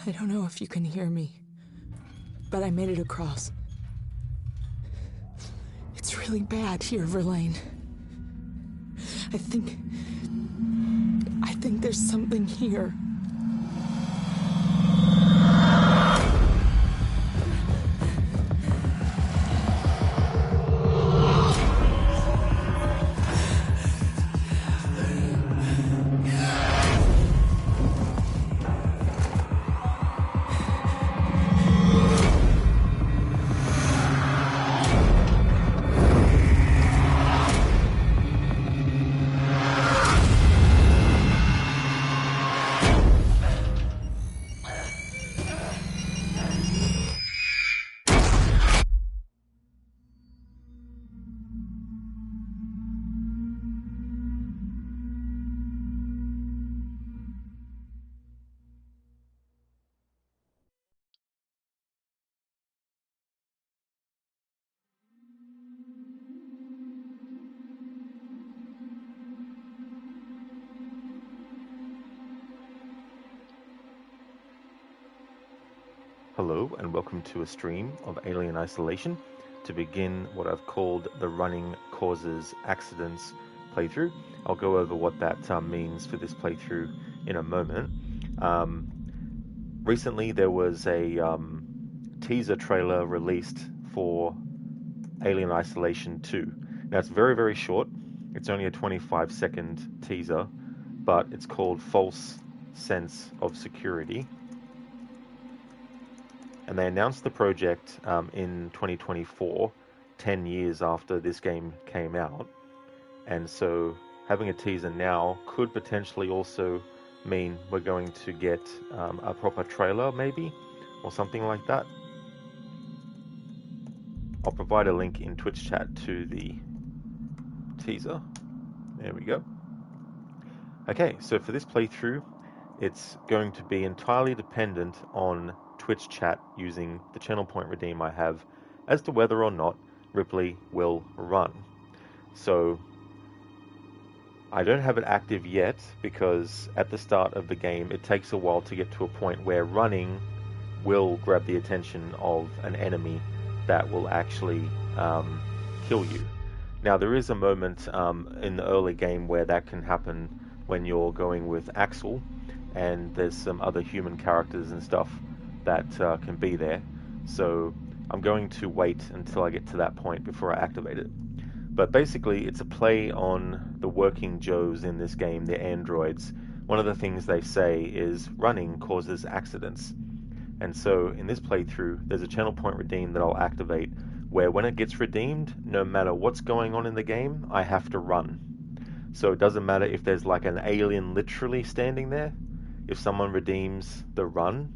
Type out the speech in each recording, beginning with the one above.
I don't know if you can hear me, but I made it across. It's really bad here, Verlaine. I think there's something here. Hello and welcome to a stream of Alien Isolation to begin what I've called the Running Causes Accidents playthrough. I'll go over what that means for this playthrough in a moment. Recently there was a teaser trailer released for Alien Isolation 2. Now it's very, very short. It's only a 25-second teaser, but it's called False Sense of Security. And they announced the project in 2024, 10 years after this game came out. And so having a teaser now could potentially also mean we're going to get a proper trailer maybe, or something like that. I'll provide a link in Twitch chat to the teaser. There we go. Okay, so for this playthrough, it's going to be entirely dependent on Twitch chat using the channel point redeem I have as to whether or not Ripley will run. So I don't have it active yet because at the start of the game it takes a while to get to a point where running will grab the attention of an enemy that will actually kill you. Now there is a moment in the early game where that can happen when you're going with Axel, and there's some other human characters and stuff that can be there. So I'm going to wait until I get to that point before I activate it. But basically it's a play on the working Joes in this game, the androids. One of the things they say is running causes accidents. And so in this playthrough there's a channel point redeem that I'll activate where when it gets redeemed, no matter what's going on in the game, I have to run. So it doesn't matter if there's like an alien literally standing there. If someone redeems the run,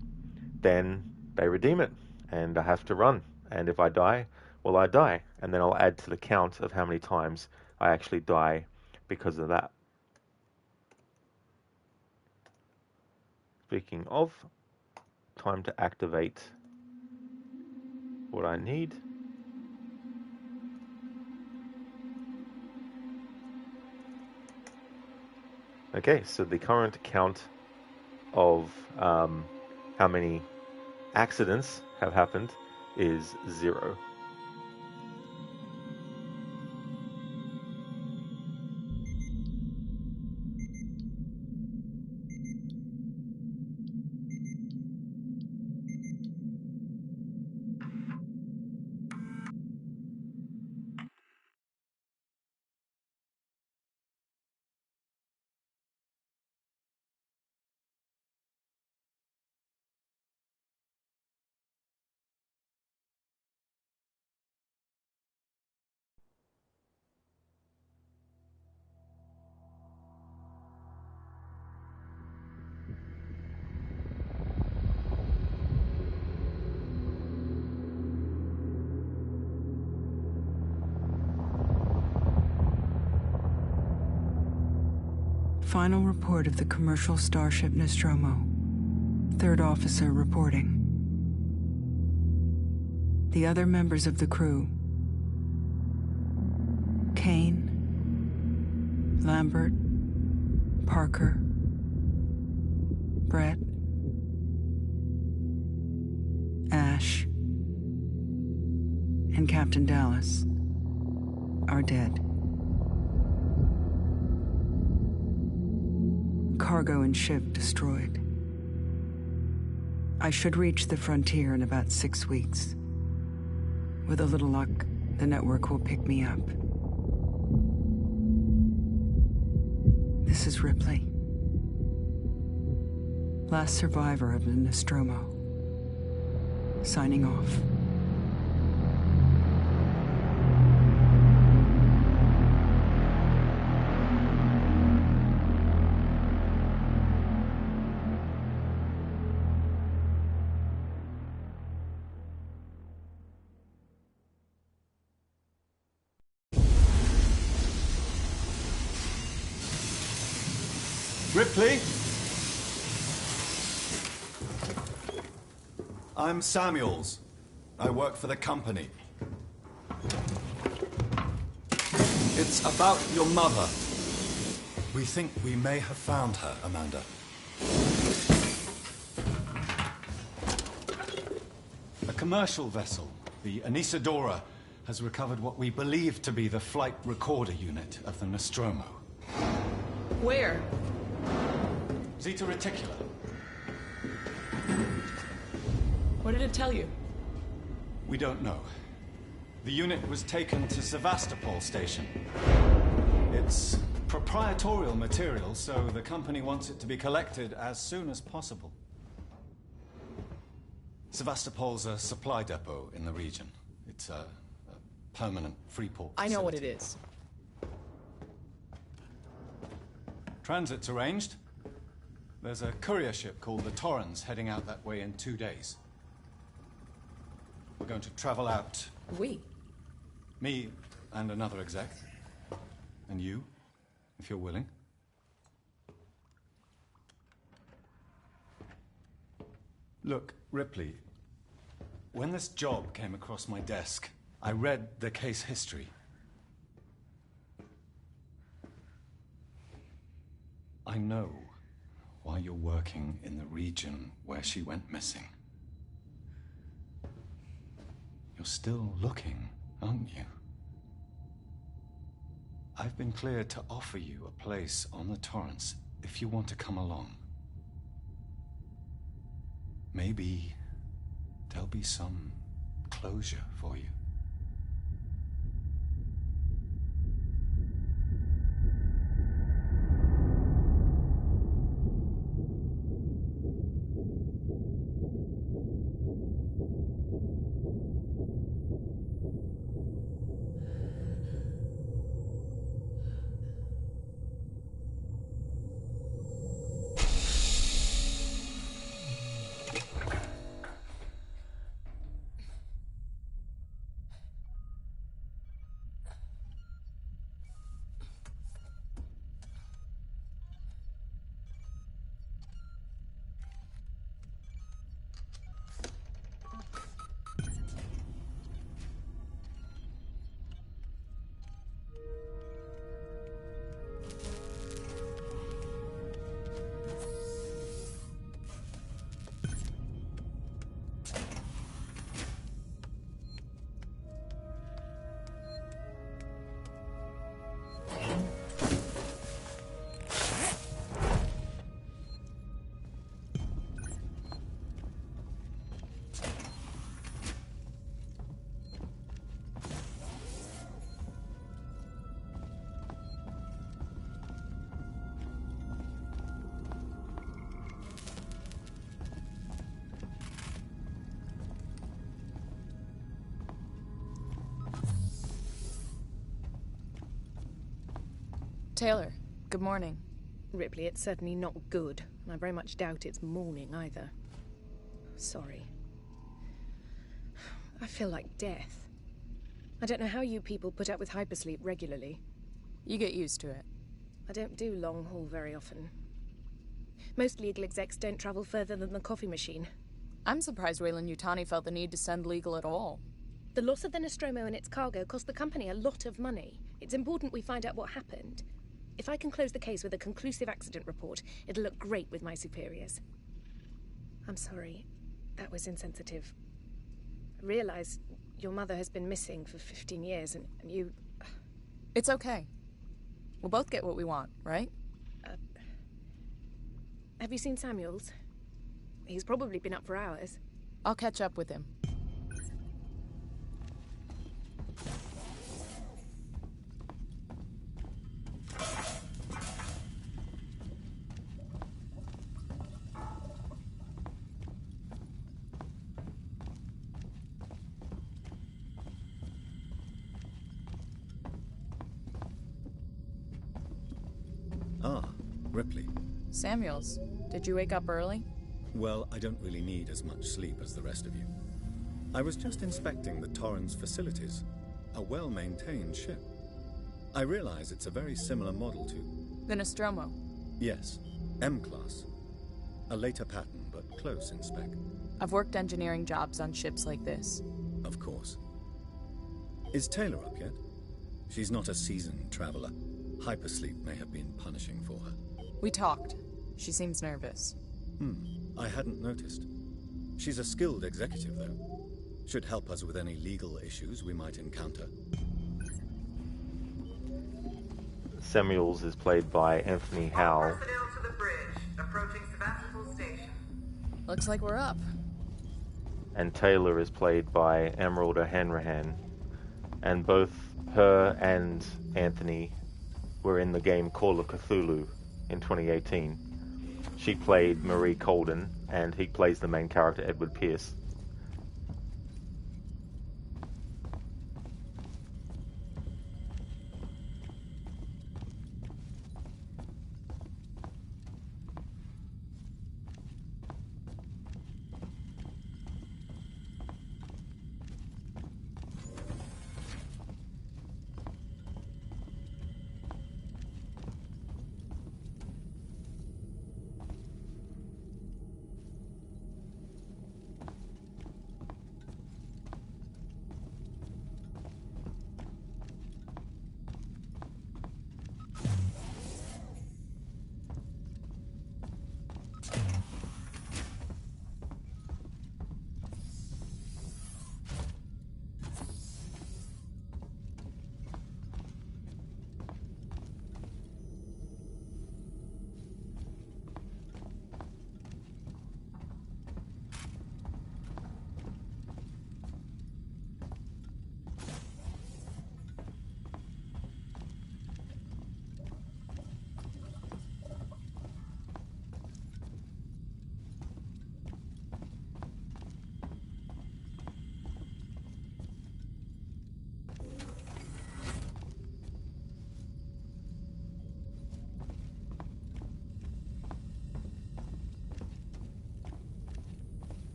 then they redeem it, and I have to run. And if I die, well, I die. And then I'll add to the count of how many times I actually die because of that. Speaking of, time to activate what I need. Okay, so the current count of how many accidents have happened is 0. Final report of the commercial starship Nostromo. Third officer reporting. The other members of the crew: Kane, Lambert, Parker, Brett, Ash and Captain Dallas are dead. Cargo and ship destroyed. I should reach the frontier in about 6 weeks. With a little luck, the network will pick me up. This is Ripley. Last survivor of the Nostromo. Signing off. Ripley? I'm Samuels. I work for the company. It's about your mother. We think we may have found her, Amanda. A commercial vessel, the Anesidora, has recovered what we believe to be the flight recorder unit of the Nostromo. Where? Zeta Reticula. What did it tell you? We don't know. The unit was taken to Sevastopol station. It's proprietorial material, so the company wants it to be collected as soon as possible. Sevastopol's a supply depot in the region. It's a permanent free port facility. I know what it is. Transit's arranged. There's a courier ship called the Torrens heading out that way in 2 days. We're going to travel out. We? Me and another exec. And you, if you're willing. Look, Ripley, when this job came across my desk, I read the case history. I know why you're working in the region where she went missing. You're still looking, aren't you? I've been cleared to offer you a place on the Torrens if you want to come along. Maybe there'll be some closure for you. Taylor, good morning. Ripley, it's certainly not good, and I very much doubt it's morning either. Sorry. I feel like death. I don't know how you people put up with hypersleep regularly. You get used to it. I don't do long haul very often. Most legal execs don't travel further than the coffee machine. I'm surprised Weyland-Yutani felt the need to send legal at all. The loss of the Nostromo and its cargo cost the company a lot of money. It's important we find out what happened. If I can close the case with a conclusive accident report, it'll look great with my superiors. I'm sorry. That was insensitive. I realise your mother has been missing for 15 years, and you... It's okay. We'll both get what we want, right? Have you seen Samuels? He's probably been up for hours. I'll catch up with him. Ah, Ripley. Samuels, did you wake up early? Well, I don't really need as much sleep as the rest of you. I was just inspecting the Torrens facilities. A well-maintained ship. I realize it's a very similar model to... The Nostromo. Yes, M-Class. A later pattern, but close in spec. I've worked engineering jobs on ships like this. Of course. Is Taylor up yet? She's not a seasoned traveler. Hypersleep may have been punishing for her. We talked. She seems nervous. I hadn't noticed. She's a skilled executive, though. Should help us with any legal issues we might encounter. Samuels is played by Anthony Howell. Personnel to the bridge, approaching Sebastopol Station. Looks like we're up. And Taylor is played by Emerald Hanrahan. And both her and Anthony were in the game Call of Cthulhu in 2018. She played Marie Colden, and he plays the main character, Edward Pierce.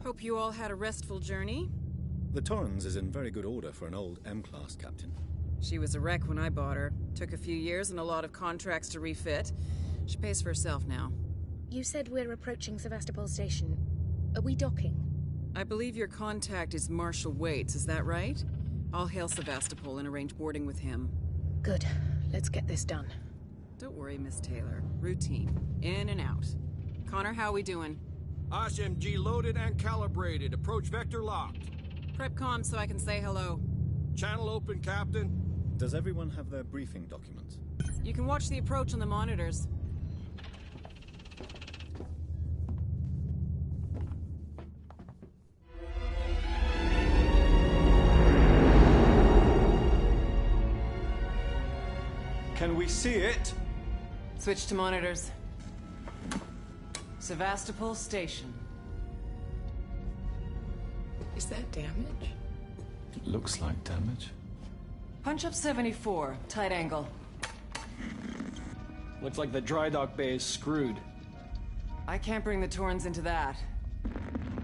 Hope you all had a restful journey. The Torrens is in very good order for an old M-Class captain. She was a wreck when I bought her. Took a few years and a lot of contracts to refit. She pays for herself now. You said we're approaching Sevastopol Station. Are we docking? I believe your contact is Marshal Waits, is that right? I'll hail Sevastopol and arrange boarding with him. Good. Let's get this done. Don't worry, Miss Taylor. Routine. In and out. Connor, how are we doing? SMG loaded and calibrated. Approach vector locked. Prep comm so I can say hello. Channel open, Captain. Does everyone have their briefing documents? You can watch the approach on the monitors. Can we see it? Switch to monitors. Sevastopol Station. Is that damage? It looks like damage. Punch up 74, tight angle. Looks like the dry dock bay is screwed. I can't bring the Torrens into that.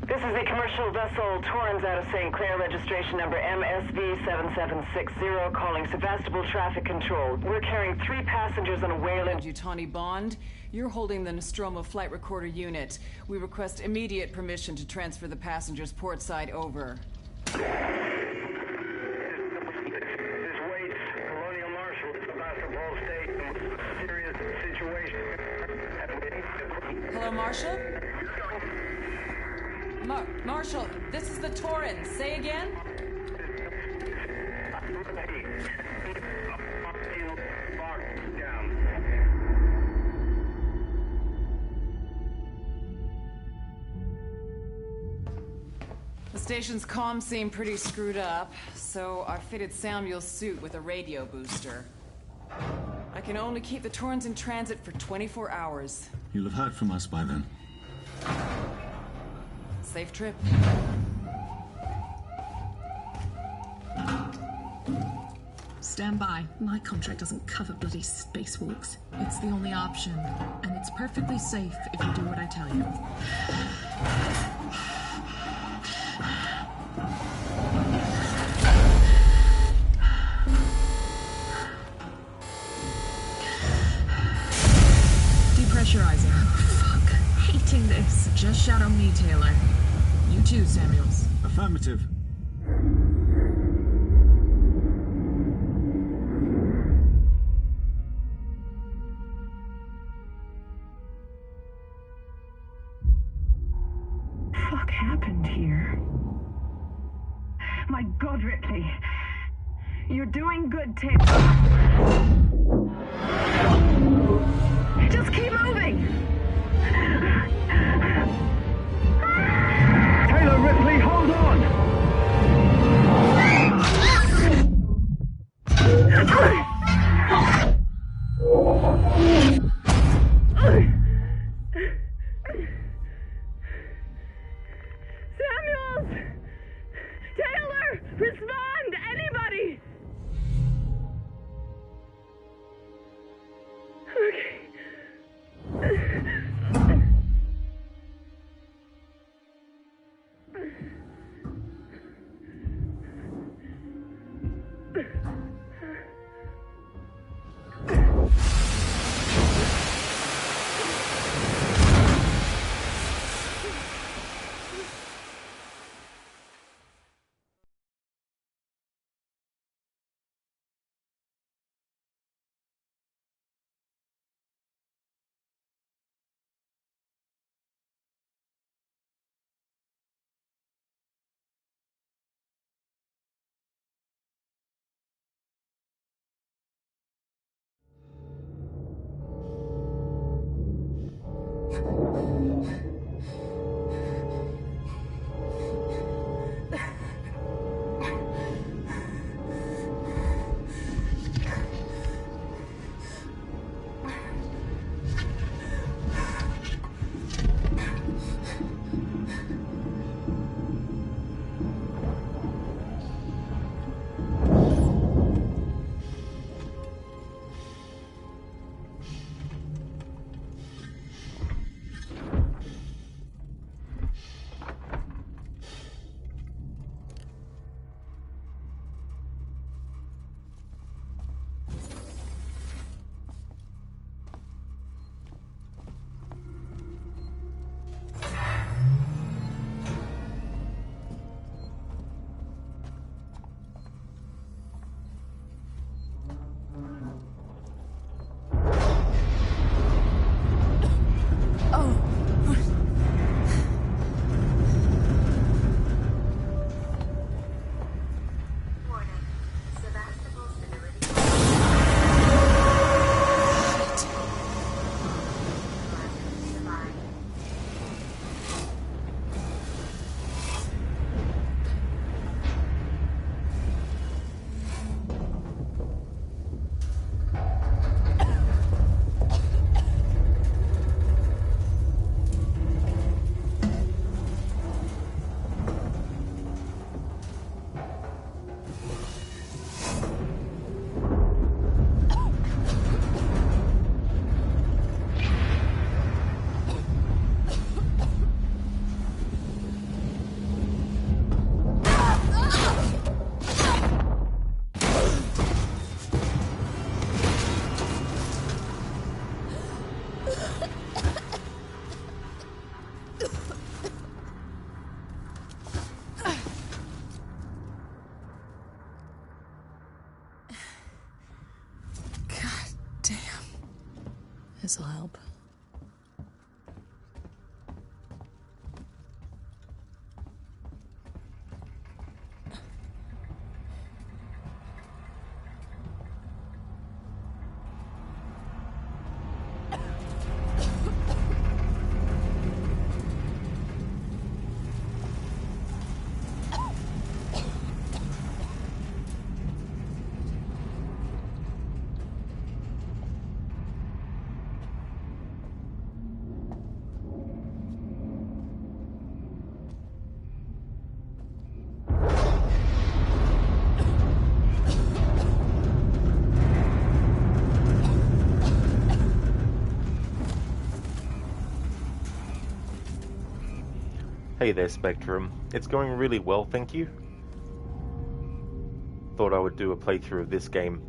This is the commercial vessel Torrens out of St. Clair, registration number MSV7760, calling Sevastopol Traffic Control. We're carrying 3 passengers on a Weyland. Yutani Bond, you're holding the Nostromo flight recorder unit. We request immediate permission to transfer the passengers portside over. This Waits, Colonial Marshal, Sevastopol Station. Serious situation. Hello, Marshal? Marshal, this is the Torrens. Say again? The station's comms seem pretty screwed up, so I fitted Samuel's suit with a radio booster. I can only keep the Torrens in transit for 24 hours. You'll have heard from us by then. Safe trip. Stand by. My contract doesn't cover bloody spacewalks. It's the only option, and it's perfectly safe if you do what I tell you. Depressurizing. Oh, fuck. Hating this. Just shout on me, Taylor. You too, Samuels. Affirmative. Fuck happened here? My God, Ripley. You're doing good, Taylor. Just keep moving! Taylor, Ripley, hold on! Samuels! Taylor! Respond! Anybody! Okay. This'll help. Hey there, Spectrum. It's going really well, thank you. Thought I would do a playthrough of this game.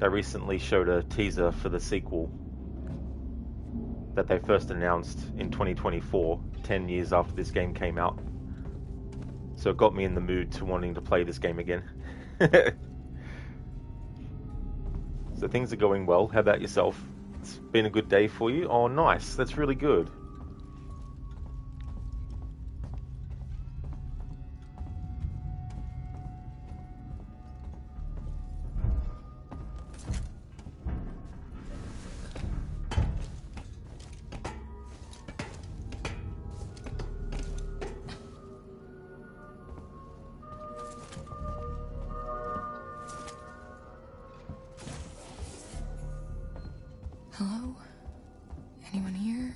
I recently showed a teaser for the sequel that they first announced in 2024, 10 years after this game came out. So it got me in the mood to wanting to play this game again. So things are going well. How about yourself? It's been a good day for you? Oh, nice. That's really good. Hello? Anyone here?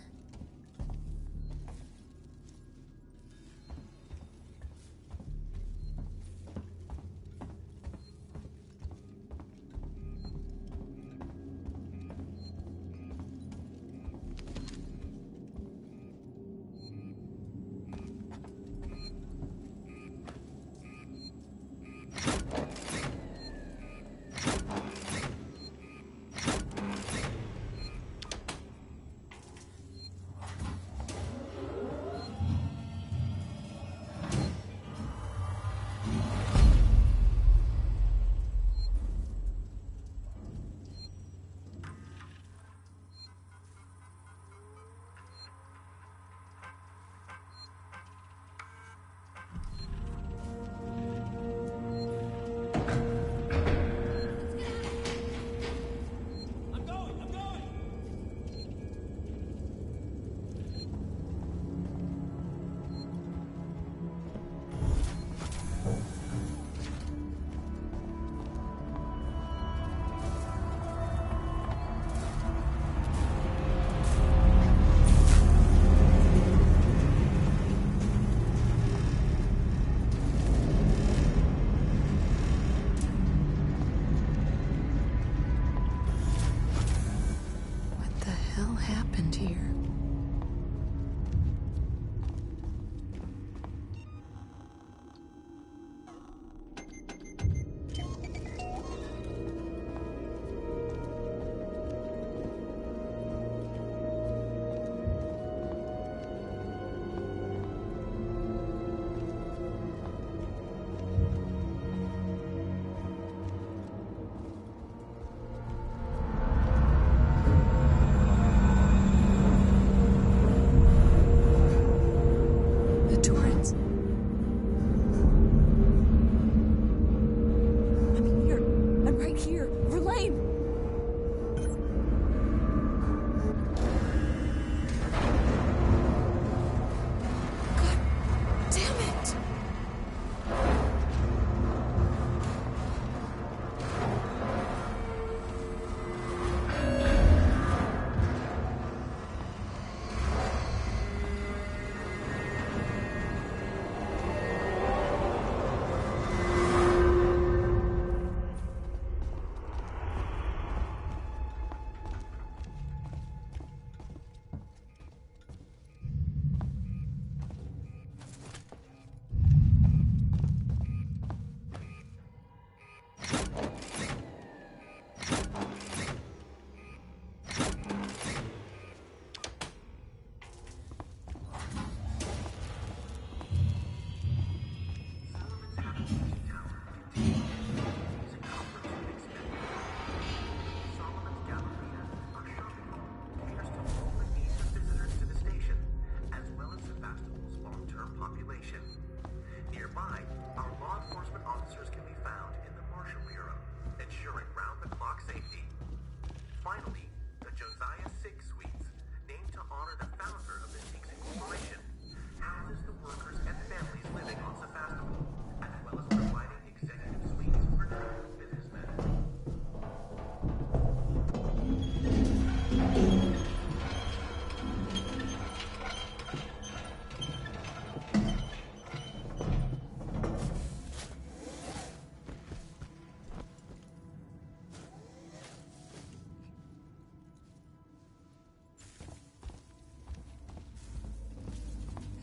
Happened here?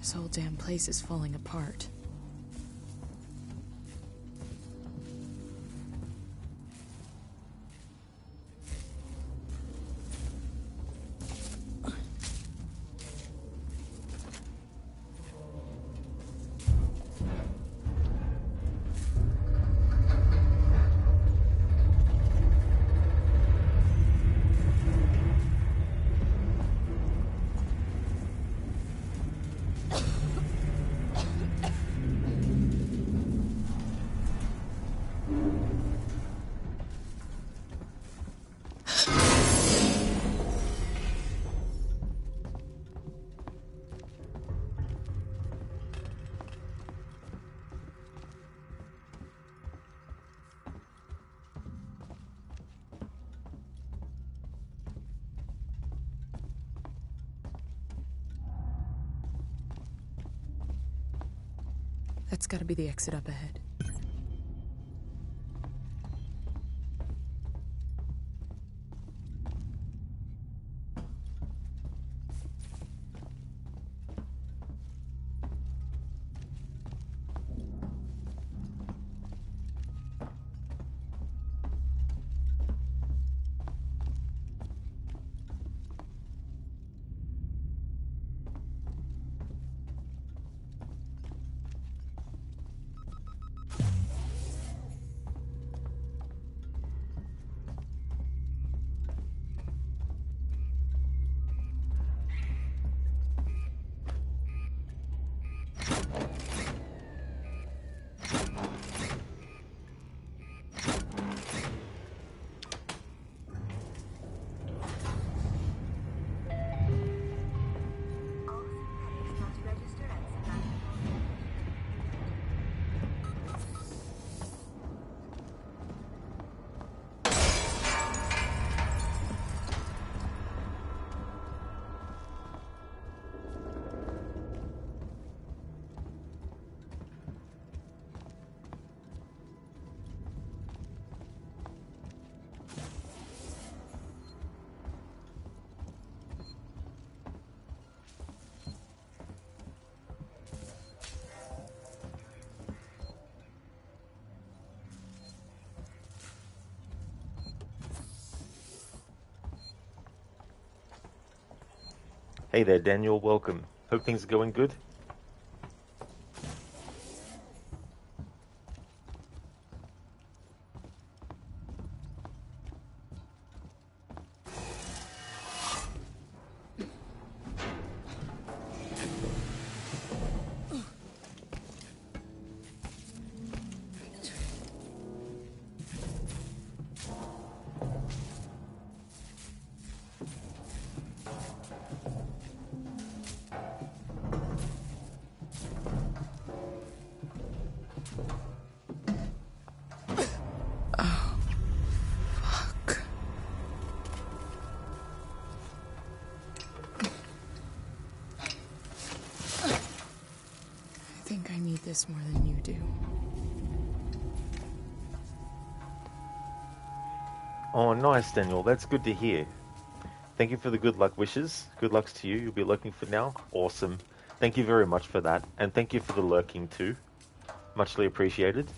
This whole damn place is falling apart. That's gotta be the exit up ahead. Hey there, Daniel. Welcome. Hope things are going good. This more than you do. Oh, nice, Daniel. That's good to hear. Thank you for the good luck wishes. Good lucks to you. You'll be lurking for now. Awesome. Thank you very much for that. And thank you for the lurking too. Muchly appreciated.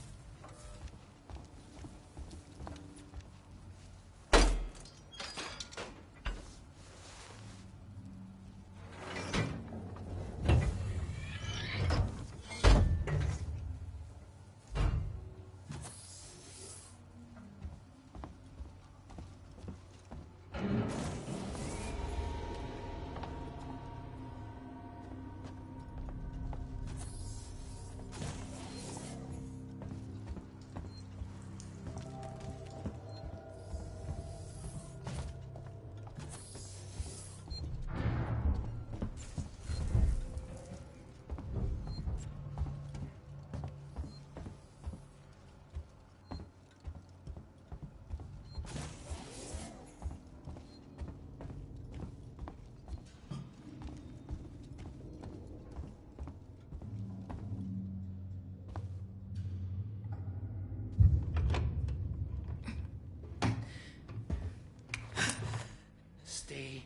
Stay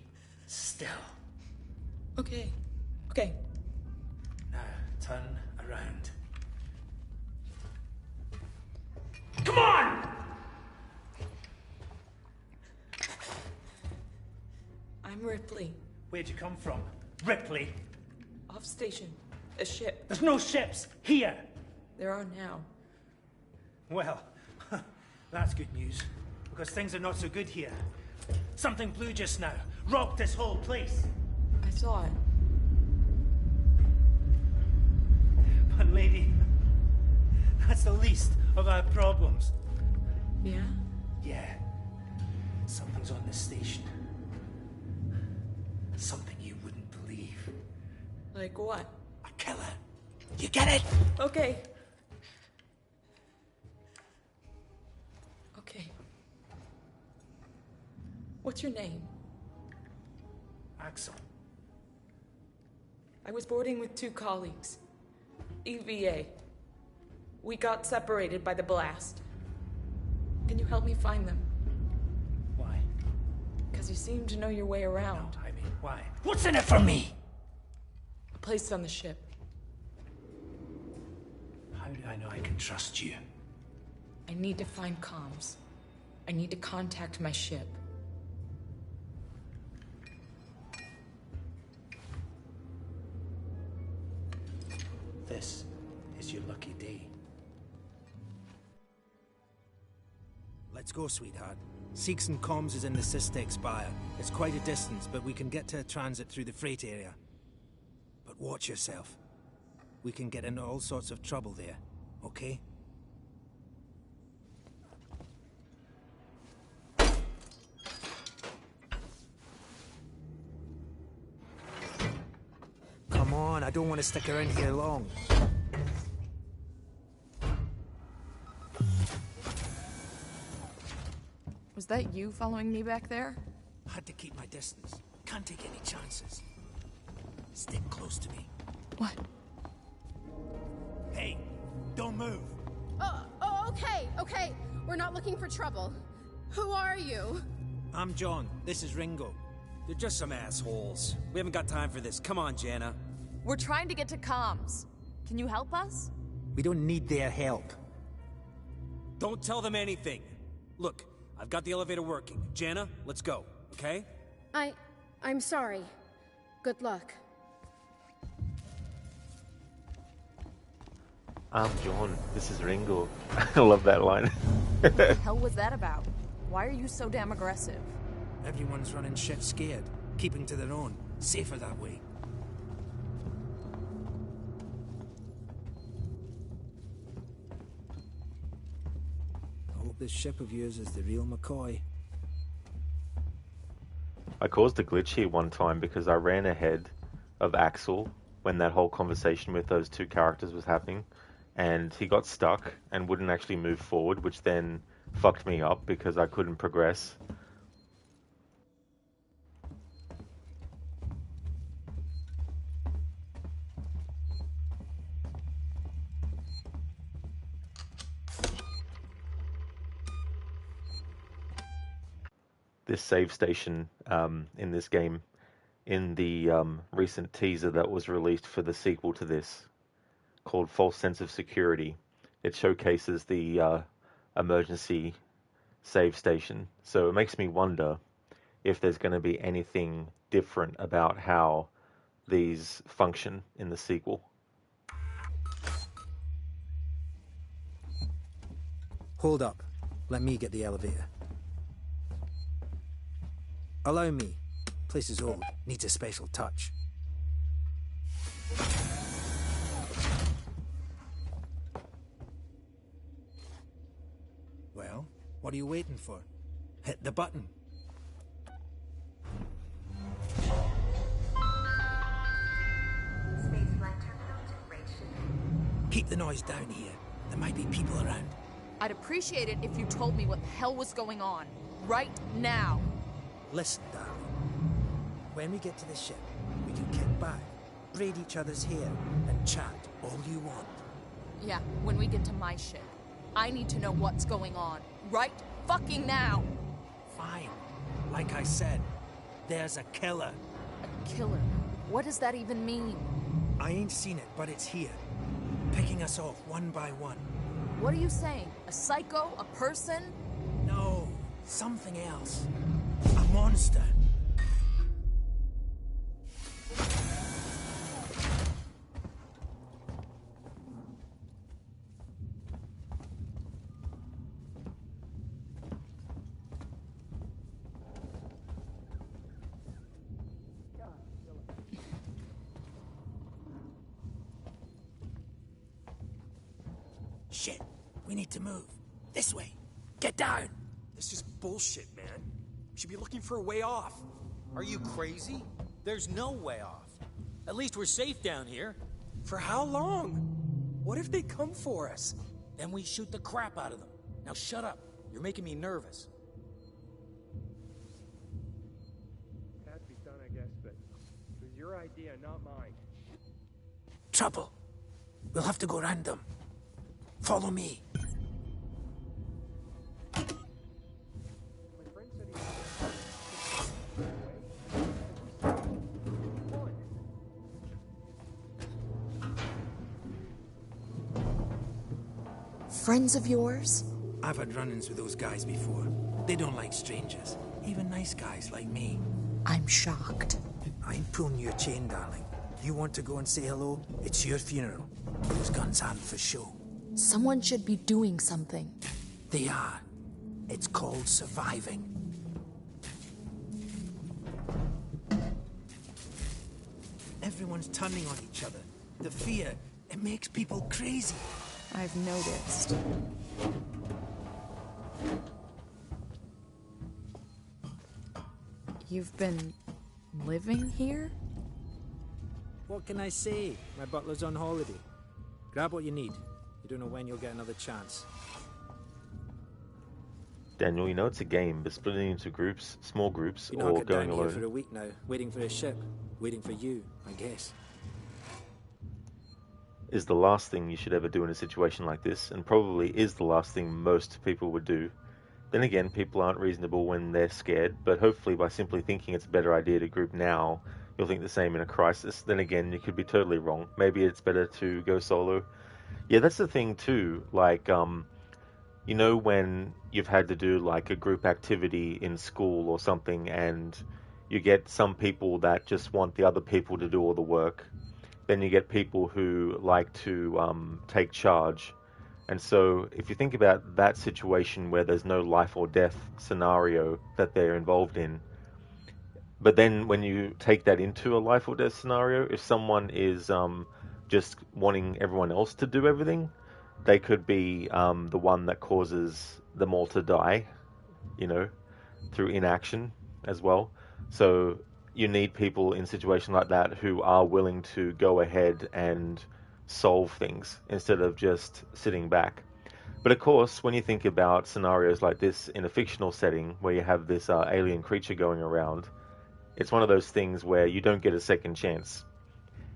still. Okay. Okay. Turn around. Come on! I'm Ripley. Where'd you come from? Ripley? Off station. A ship. There's no ships here! There are now. Well, that's good news. Because things are not so good here. Something blue just now. Rocked this whole place. I saw it. But lady, that's the least of our problems. Yeah? Yeah. Something's on this station. Something you wouldn't believe. Like what? A killer. You get it? Okay. Okay. What's your name? Axel. I was boarding with 2 colleagues. EVA. We got separated by the blast. Can you help me find them? Why? Because you seem to know your way around. No, I mean, why? What's in it for me? A place on the ship. How do I know I can trust you? I need to find comms. I need to contact my ship. This is your lucky day. Let's go, sweetheart. Seegson Comms is in the Systech Spire. It's quite a distance, but we can get to a transit through the freight area. But watch yourself. We can get into all sorts of trouble there, okay? Come on, I don't want to stick around here long. Was that you following me back there? Had to keep my distance. Can't take any chances. Stick close to me. What? Hey, don't move. Oh, okay. We're not looking for trouble. Who are you? I'm John. This is Ringo. They're just some assholes. We haven't got time for this. Come on, Jana. We're trying to get to comms. Can you help us? We don't need their help. Don't tell them anything. Look, I've got the elevator working. Jana, let's go, okay? I'm sorry. Good luck. I'm John. This is Ringo. I love that line. What the hell was that about? Why are you so damn aggressive? Everyone's running shit scared. Keeping to their own. Safer that way. I hope this ship of yours is the real McCoy. I caused a glitch here one time because I ran ahead of Axel when that whole conversation with those 2 characters was happening, and he got stuck and wouldn't actually move forward, which then fucked me up because I couldn't progress. This save station in this game, in the recent teaser that was released for the sequel to this, called False Sense of Security, it showcases the emergency save station. So it makes me wonder if there's going to be anything different about how these function in the sequel. Hold up. Let me get the elevator. Allow me. Place is old. Needs a special touch. Well, what are you waiting for? Hit the button. Keep the noise down here. There might be people around. I'd appreciate it if you told me what the hell was going on. Right now. Listen, darling. When we get to the ship, we can kick back, braid each other's hair, and chat all you want. Yeah, when we get to my ship. I need to know what's going on. Right fucking now. Fine. Like I said, there's a killer. A killer? What does that even mean? I ain't seen it, but it's here. Picking us off one by one. What are you saying? A psycho? A person? No, something else. A monster. Shit, we need to move. This way. Get down. This is bullshit, man. We should be looking for a way off. Are you crazy? There's no way off. At least we're safe down here. For how long? What if they come for us? Then we shoot the crap out of them. Now shut up. You're making me nervous. Had to be done, I guess, but it was your idea, not mine. Trouble. We'll have to go round them. Follow me. Friends of yours? I've had run-ins with those guys before. They don't like strangers. Even nice guys like me. I'm shocked. I ain't pulling your chain, darling. You want to go and say hello? It's your funeral. Those guns aren't for show. Someone should be doing something. They are. It's called surviving. Everyone's turning on each other. The fear, it makes people crazy. I've noticed. You've been living here? What can I say? My butler's on holiday. Grab what you need. You don't know when you'll get another chance. Daniel, you know it's a game, but splitting into groups, small groups, Been or hunkered going down here alone. for a week now, waiting for a ship. Waiting for you, I guess. Is the last thing you should ever do in a situation like this, and probably is the last thing most people would do. Then again, people aren't reasonable when they're scared, but hopefully by simply thinking it's a better idea to group now, you'll think the same in a crisis. Then again, you could be totally wrong. Maybe it's better to go solo. Yeah, that's the thing too, like, you know when you've had to do like a group activity in school or something, and you get some people that just want the other people to do all the work. Then you get people who like to take charge. And so if you think about that situation where there's no life or death scenario that they're involved in, but then when you take that into a life or death scenario, if someone is just wanting everyone else to do everything, they could be the one that causes them all to die, you know, through inaction as well. So you need people in situations like that who are willing to go ahead and solve things instead of just sitting back. But of course, when you think about scenarios like this in a fictional setting where you have this alien creature going around, it's one of those things where you don't get a second chance.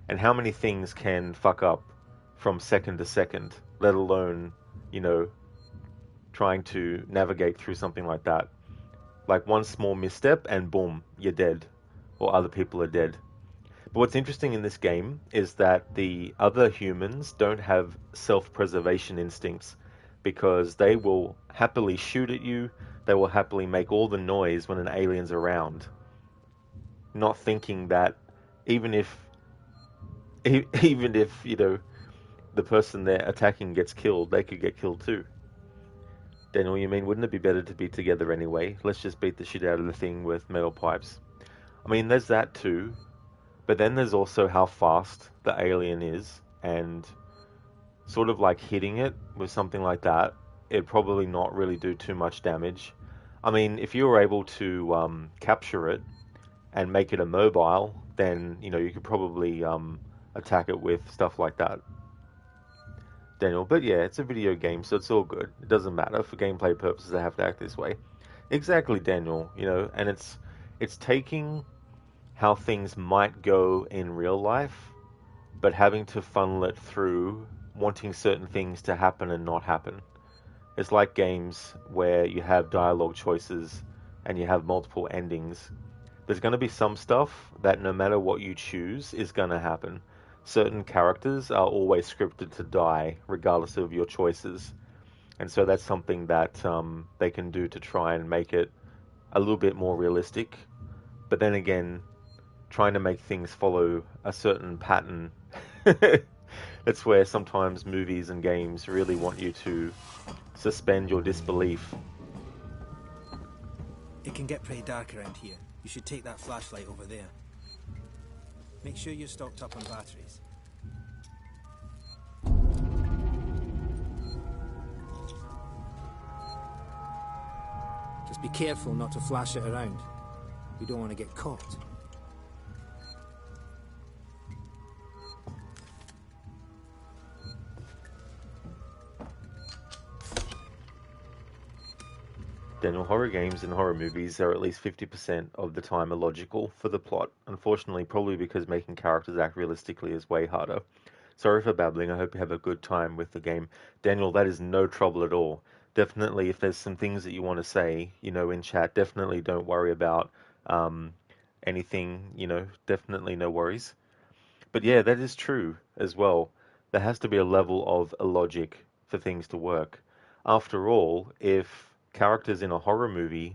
And how many things can fuck up from second to second, let alone, you know, trying to navigate through something like that. Like one small misstep and boom, you're dead. Or other people are dead. But what's interesting in this game is that the other humans don't have self-preservation instincts, because they will happily shoot at you, they will happily make all the noise when an alien's around, not thinking that even if you know, the person they're attacking gets killed, they could get killed too. Daniel, you mean wouldn't it be better to be together anyway? Let's just beat the shit out of the thing with metal pipes. I mean, there's that too, but then there's also how fast the alien is, and sort of like hitting it with something like that, it'd probably not really do too much damage. I mean, if you were able to capture it and make it immobile, then, you know, you could probably attack it with stuff like that. Daniel, but yeah, it's a video game, so it's all good. It doesn't matter. For gameplay purposes, they have to act this way. Exactly, Daniel, you know, and it's taking how things might go in real life, but having to funnel it through wanting certain things to happen and not happen. It's like games where you have dialogue choices and you have multiple endings. There's going to be some stuff that no matter what you choose is going to happen. certain characters are always scripted to die, regardless of your choices. And so that's something that they can do to try and make it a little bit more realistic. But then again, trying to make things follow a certain pattern, that's where sometimes movies and games really want you to suspend your disbelief. It can get pretty dark around here. You should take that flashlight over there. Make sure you're stocked up on batteries. Just be careful not to flash it around. We don't want to get caught. Daniel, horror games and horror movies are at least 50% of the time illogical for the plot. Unfortunately, probably because making characters act realistically is way harder. Sorry for babbling, I hope you have a good time with the game. Daniel, that is no trouble at all. Definitely, if there's some things that you want to say, in chat, definitely don't worry about anything, definitely no worries. But yeah, that is true as well. There has to be a level of illogic for things to work. After all, if characters in a horror movie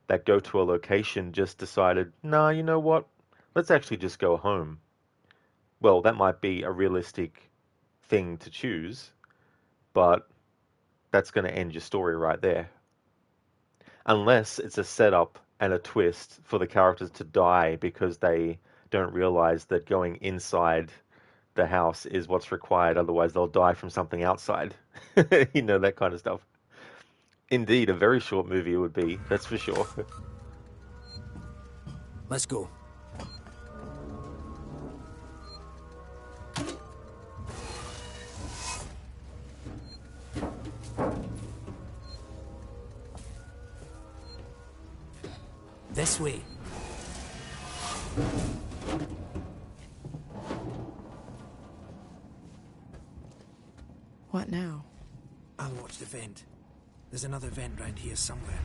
that go to a location just decided, nah, you know what? Let's actually just go home. Well, that might be a realistic thing to choose, but that's going to end your story right there. Unless it's a setup and a twist for the characters to die because they don't realize that going inside the house is what's required, otherwise they'll die from something outside. That kind of stuff. Indeed, a very short movie it would be, that's for sure. Let's go. This way. What now? I'll watch the vent. There's another vent round here somewhere.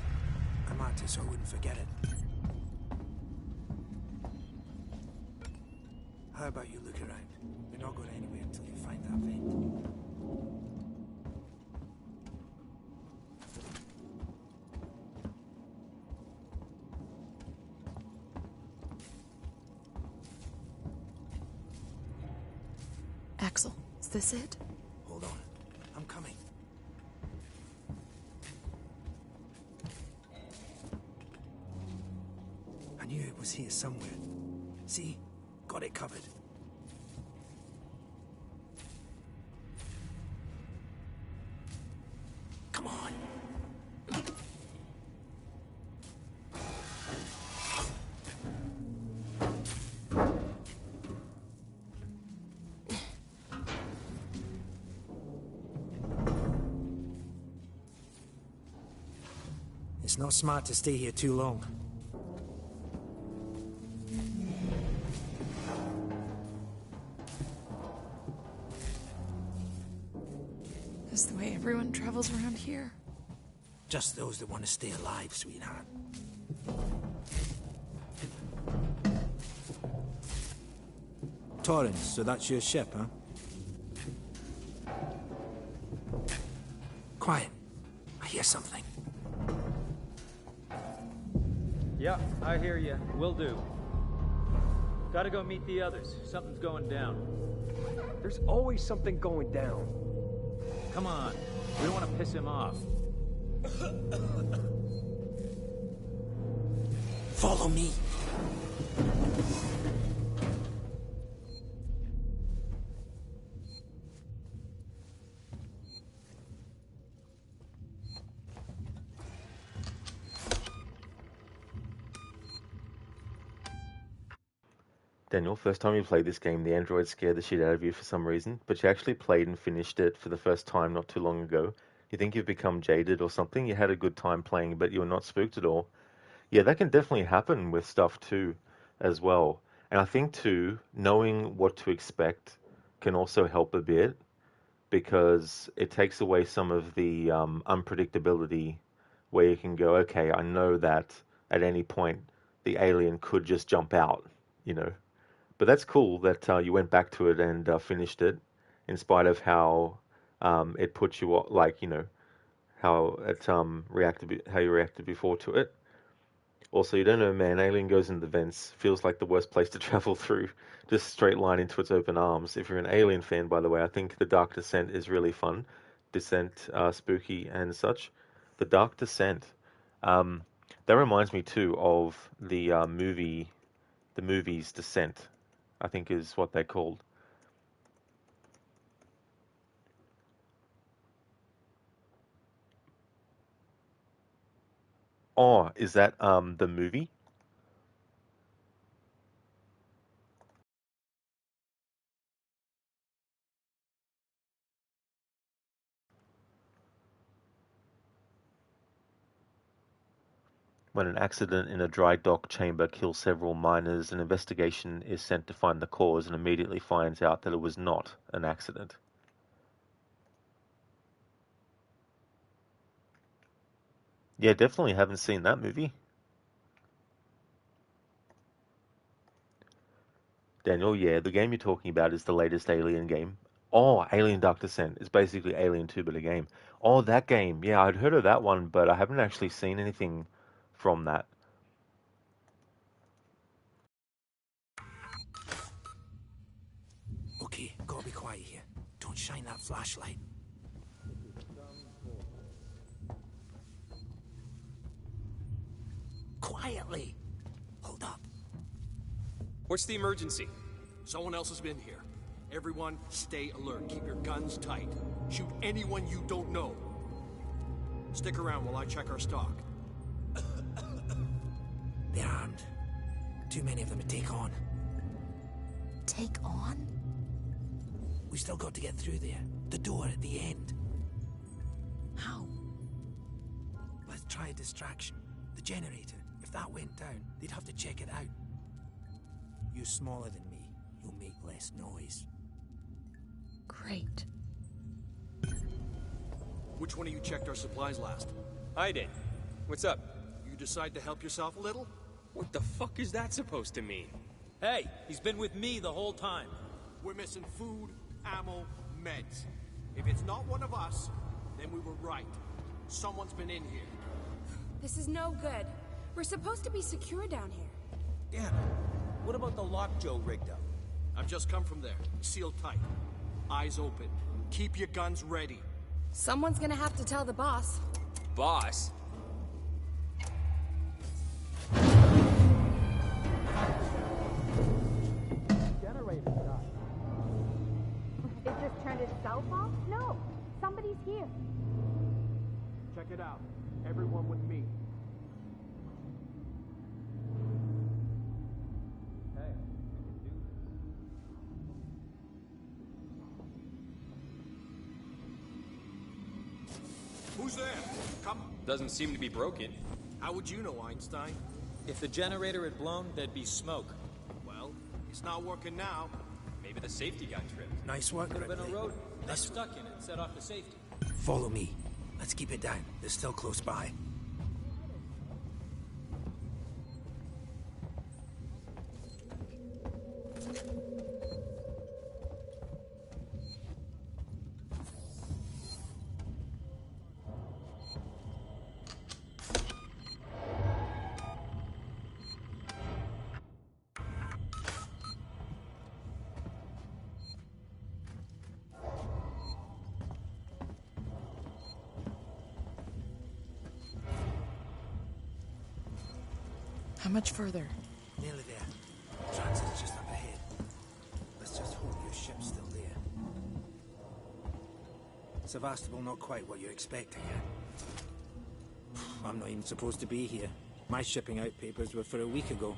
I marked it so I wouldn't forget it. How about you look around? We're not going anywhere until you find that vent. Axel, is this it? Hold on. I'm coming. I knew it was here somewhere. See? Got it covered. Come on. It's not smart to stay here too long. Is the way everyone travels around here? Just those that want to stay alive, sweetheart. Torrens, so that's your ship, huh? Quiet. I hear something. Yeah, I hear you. Will do. Gotta go meet the others. Something's going down. There's always something going down. Come on. We don't want to piss him off. Follow me. Daniel, first time you played this game, the android scared the shit out of you for some reason, but you actually played and finished it for the first time not too long ago. You think you've become jaded or something? You had a good time playing, but you were not spooked at all. Yeah, that can definitely happen with stuff too, as well. And I think too, knowing what to expect can also help a bit, because it takes away some of the unpredictability, where you can go, okay, I know that at any point the alien could just jump out, But that's cool that you went back to it and finished it, in spite of how it put you like, you know, how it how you reacted before to it. Also, you don't know, man. Alien goes into the vents. Feels like the worst place to travel through. Just straight line into its open arms. If you're an Alien fan, by the way, I think The Dark Descent is really fun. Descent, spooky and such. The Dark Descent. That reminds me too of the movies Descent, I think is what they're called. Oh, is that the movie? When an accident in a dry dock chamber kills several miners, an investigation is sent to find the cause and immediately finds out that it was not an accident. Yeah, definitely haven't seen that movie. Daniel, yeah, the game you're talking about is the latest Alien game. Oh, Alien Dark Descent. It's basically Alien 2, but a game. Oh, that game. Yeah, I'd heard of that one, but I haven't actually seen anything from that. Okay, gotta be quiet here. Don't shine that flashlight. Quietly! Hold up. What's the emergency? Someone else has been here. Everyone, stay alert. Keep your guns tight. Shoot anyone you don't know. Stick around while I check our stock. They're armed. Too many of them to take on. Take on? We still got to get through there. The door at the end. How? Let's try a distraction. The generator. If that went down, they'd have to check it out. You're smaller than me. You'll make less noise. Great. Which one of you checked our supplies last? I did. What's up? You decide to help yourself a little? What the fuck is that supposed to mean? Hey, he's been with me the whole time. We're missing food, ammo, meds. If it's not one of us, then we were right. Someone's been in here. This is no good. We're supposed to be secure down here. Damn it. What about the lock Joe rigged up? I've just come from there. Sealed tight. Eyes open. Keep your guns ready. Someone's gonna have to tell the boss. Boss? Generator died. It just turned itself off? No. Somebody's here. Check it out. Everyone with me. Who's there? Come. Doesn't seem to be broken. How would you know, Einstein? If the generator had blown, there'd be smoke. Well, it's not working now. Maybe the safety got tripped. Nice work, Could have been a Ripley. rodent. Got stuck in it and set off the safety. Follow me. Let's keep it down. They're still close by. How much further? Nearly there. Transit's just up ahead. Let's just hope your ship's still there. Sevastopol not quite what you're expecting yet. I'm not even supposed to be here. My shipping out papers were for a week ago.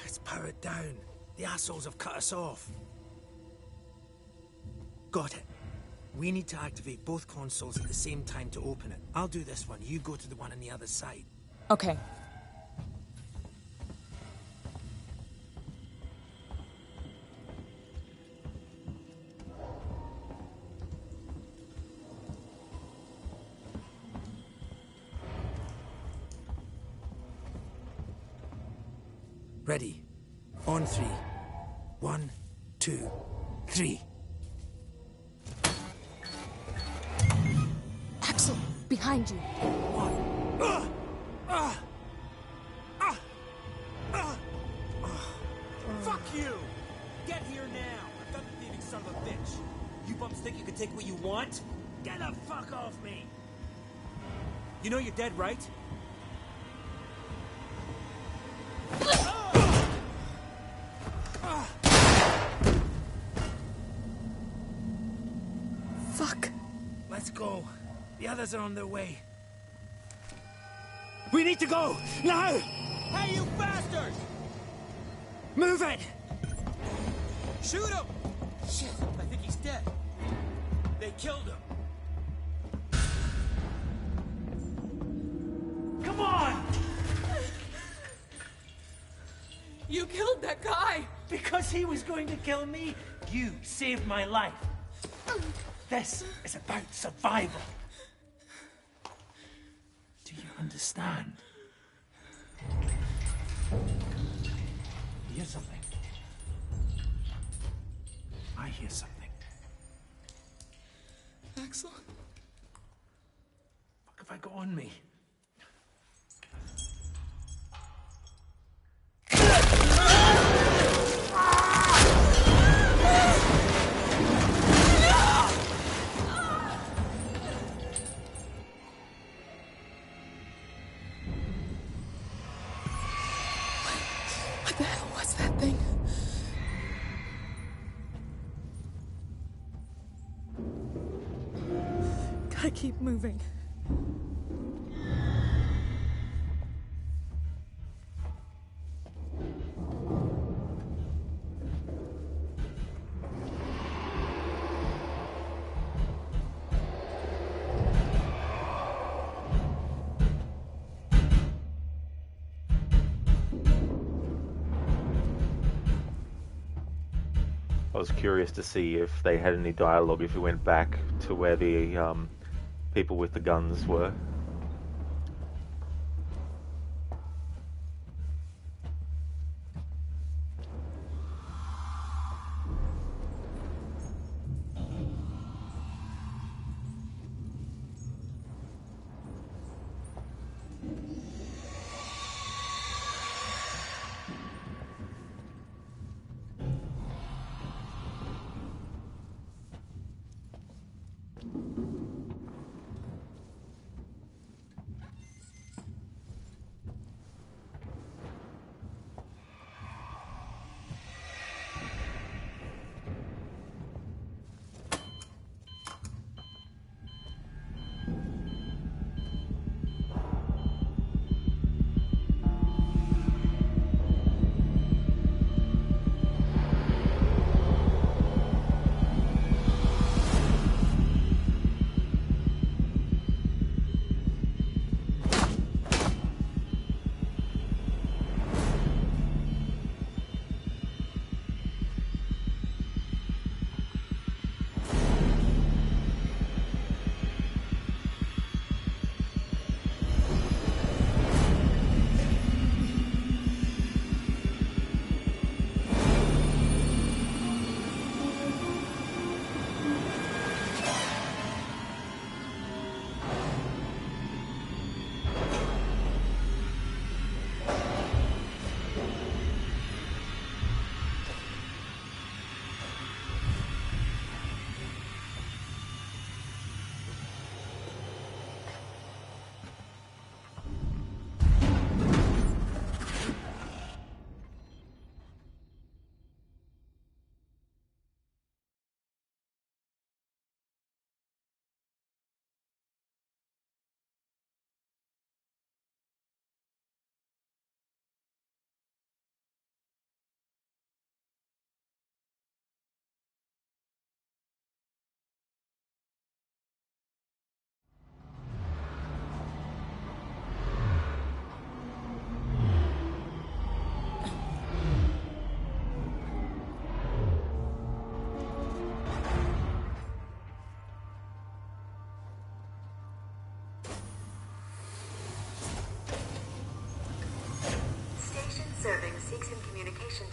It's powered down. The assholes have cut us off. Got it. We need to activate both consoles at the same time to open it. I'll do this one. You go to the one on the other side. Okay. Ready. On 3. 1, 2, 3. Axel, behind you. Fuck you! Get here now! I'm done thieving, son of a bitch! You bums think you can take what you want? Get the fuck off me! You know you're dead, right? Fuck! Let's go. The others are on their way. We need to go! Now! Hey, you bastards! Move it! Shoot him! Shit, I think he's dead. They killed him. Come on! You killed that guy! Because he was going to kill me, you saved my life. This is about survival. Do you understand? You hear something? I hear something. Axel? Fuck have I got on me? What the hell was that thing? Gotta keep moving. I was curious to see if they had any dialogue if we went back to where the people with the guns were.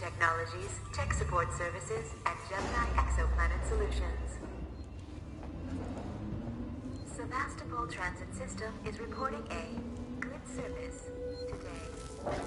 Technologies, Tech Support Services, and Gemini Exoplanet Solutions. Sevastopol Transit System is reporting a good service today.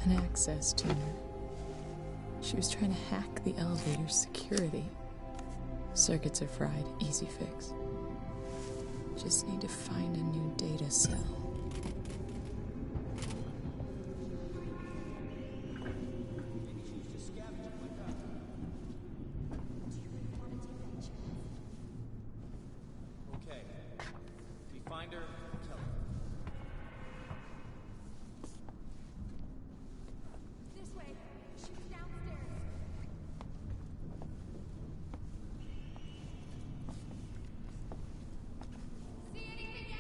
An access tuner. She was trying to hack the elevator's security. Circuits are fried, easy fix. Just need to find a new data cell. Okay. If you find her, tell her. This way. She's downstairs. See anything yet?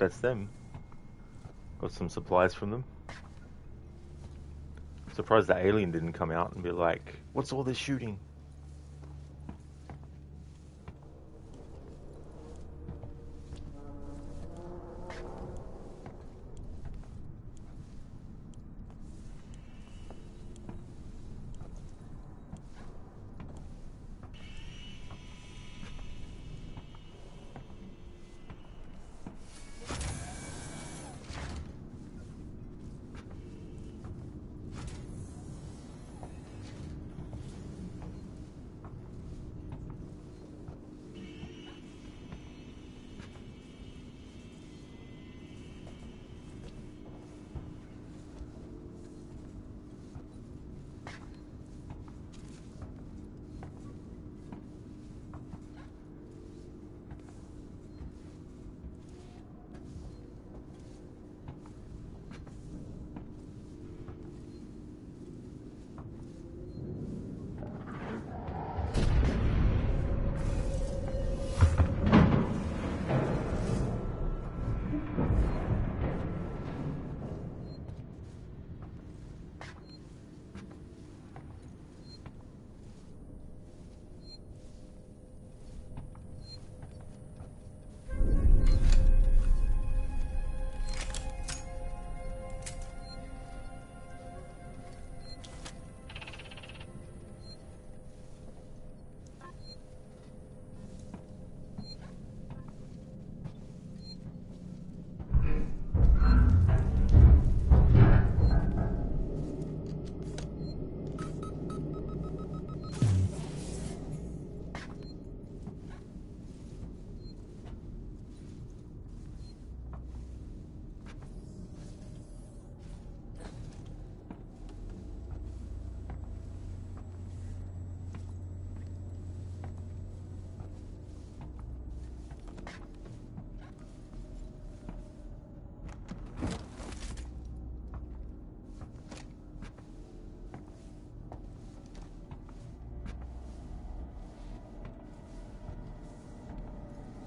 that's them. Got some supplies from them. Surprised the alien didn't come out and be like, what's all this shooting?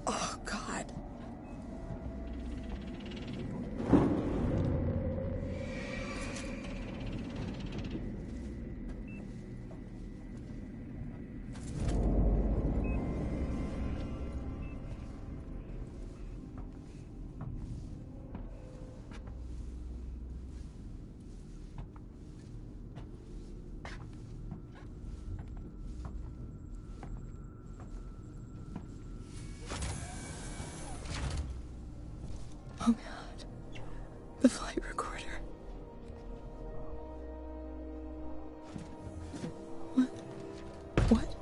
Oh, God. Oh, God. The flight recorder. What? What?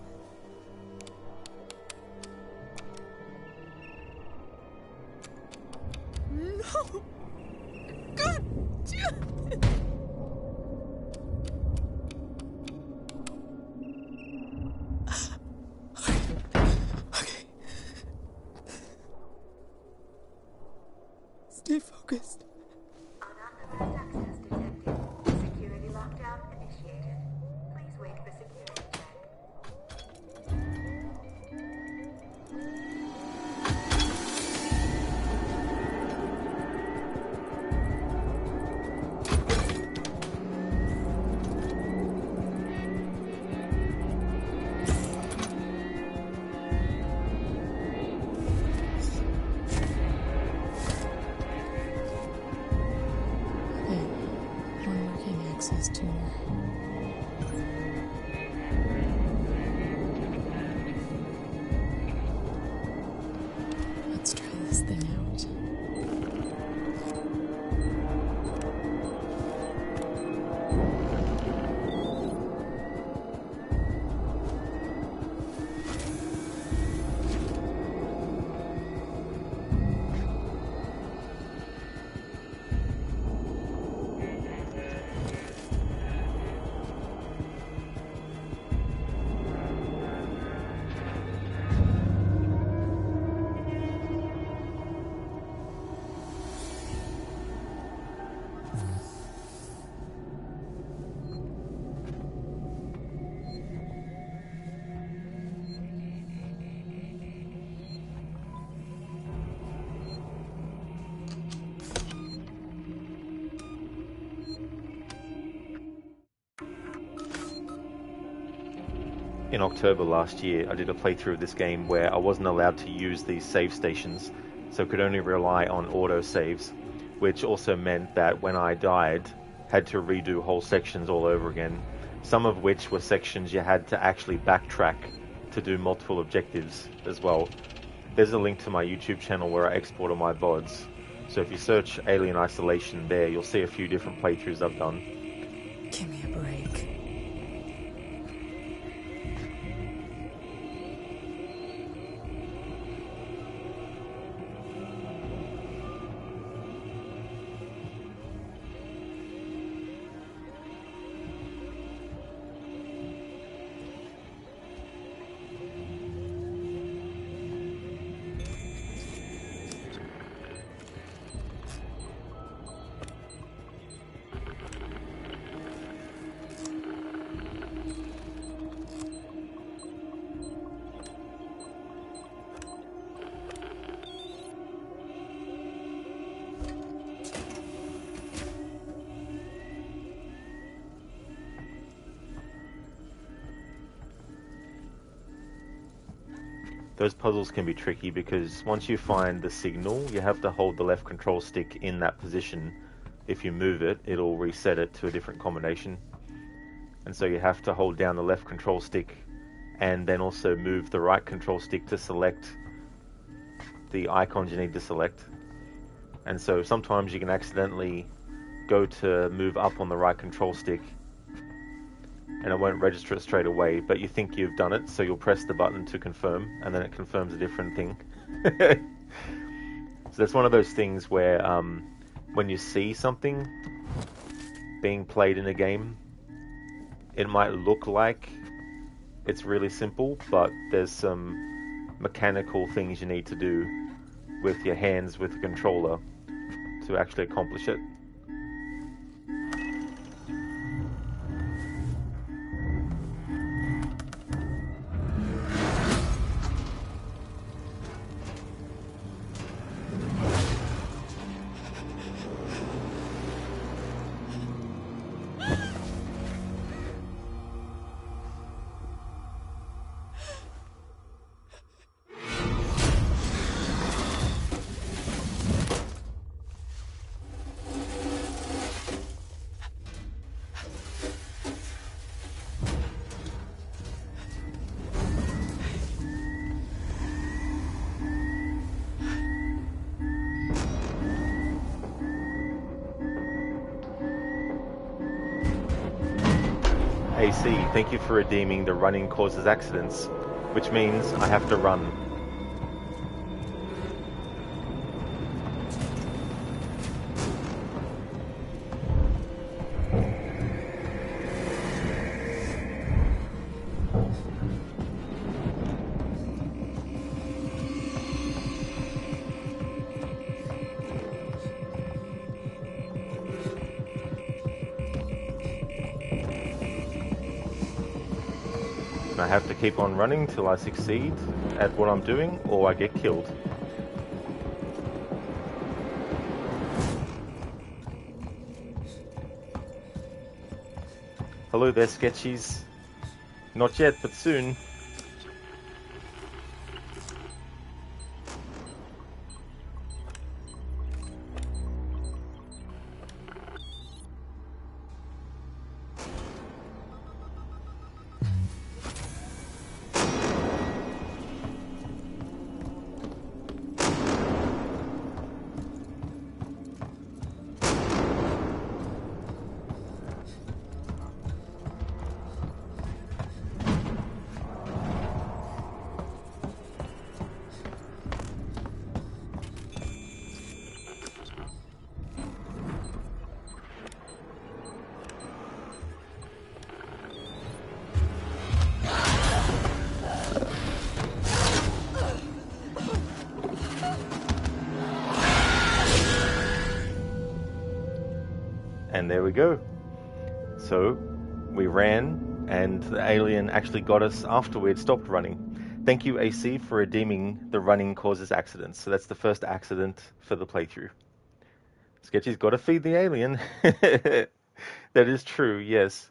No! God damn it! Okay. Stay focused. Unauthorized access detected. Security lockdown initiated. Please wait for security check. One working access tuner. Let's try this thing out. in October last year, I did a playthrough of this game where I wasn't allowed to use these save stations, so could only rely on auto saves, which also meant that when I died, had to redo whole sections all over again, some of which were sections you had to actually backtrack to do multiple objectives as well. There's a link to my YouTube channel where I export all my VODs, so if you search Alien Isolation there, you'll see a few different playthroughs I've done. Give me a break. Those puzzles can be tricky because once you find the signal, you have to hold the left control stick in that position. If you move it, it'll reset it to a different combination. And so you have to hold down the left control stick and then also move the right control stick to select the icons you need to select. And so sometimes you can accidentally go to move up on the right control stick and it won't register it straight away, but you think you've done it, so you'll press the button to confirm, and then it confirms a different thing. So that's one of those things where when you see something being played in a game, it might look like it's really simple, but there's some mechanical things you need to do with your hands with the controller to actually accomplish it. AC, thank you for redeeming the running causes accidents, which means I have to run. I have to keep on running till I succeed at what I'm doing, or I get killed. Hello there, Sketchies. Not yet, but soon. And there we go. So we ran, and the alien actually got us after we had stopped running. Thank you, AC, for redeeming the running causes accidents. So that's the first accident for the playthrough. Sketchy's got to feed the alien. That is true, yes.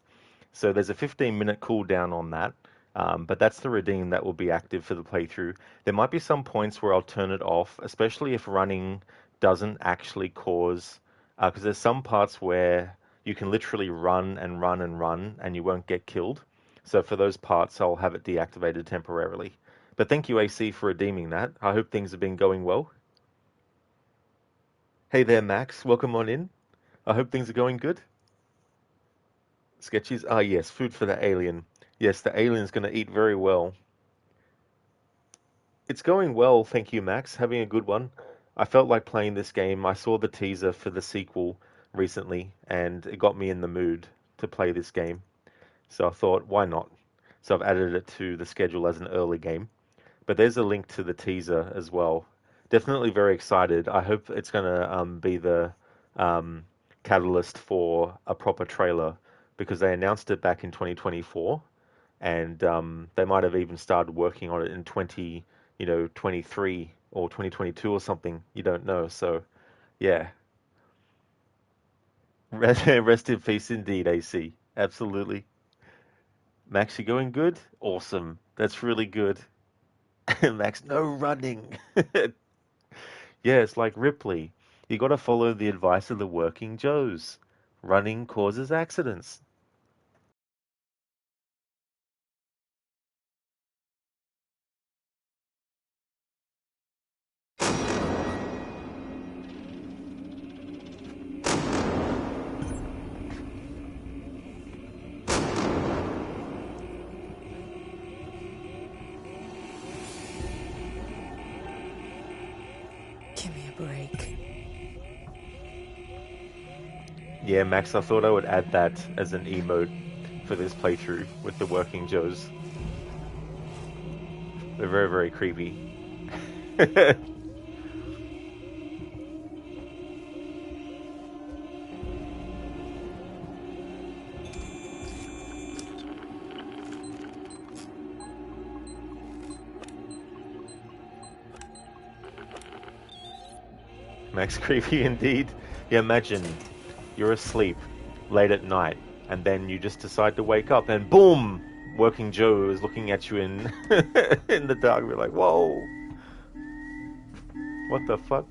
So there's a 15-minute cooldown on that. But that's the redeem that will be active for the playthrough. There might be some points where I'll turn it off, especially if running doesn't actually cause... Because there's some parts where you can literally run and run and run and you won't get killed. So for those parts, I'll have it deactivated temporarily. But thank you, AC, for redeeming that. I hope things have been going well. Hey there, Max. Welcome on in. I hope things are going good. Sketchies? Ah, yes, food for the alien. Yes, the alien's going to eat very well. It's going well, thank you, Max. Having a good one. I felt like playing this game. I saw the teaser for the sequel recently, and it got me in the mood to play this game. So I thought, why not? So I've added it to the schedule as an early game. But there's a link to the teaser as well. Definitely very excited. I hope it's going to be the catalyst for a proper trailer, because they announced it back in 2024, and they might have even started working on it in 2023 or 2022 or something. You don't know. So, yeah. Rest in peace indeed, AC. Absolutely. Max, you going good? Awesome. That's really good. Max, no running. Yeah, it's like Ripley. You got to follow the advice of the working Joes. Running causes accidents. Yeah, Max, I thought I would add that as an emote for this playthrough with the working Joes. They're very, very creepy. Max, creepy indeed. Yeah, imagine you're asleep late at night, and then you just decide to wake up, and boom! Working Joe is looking at you in in the dark. We're like, whoa! What the fuck?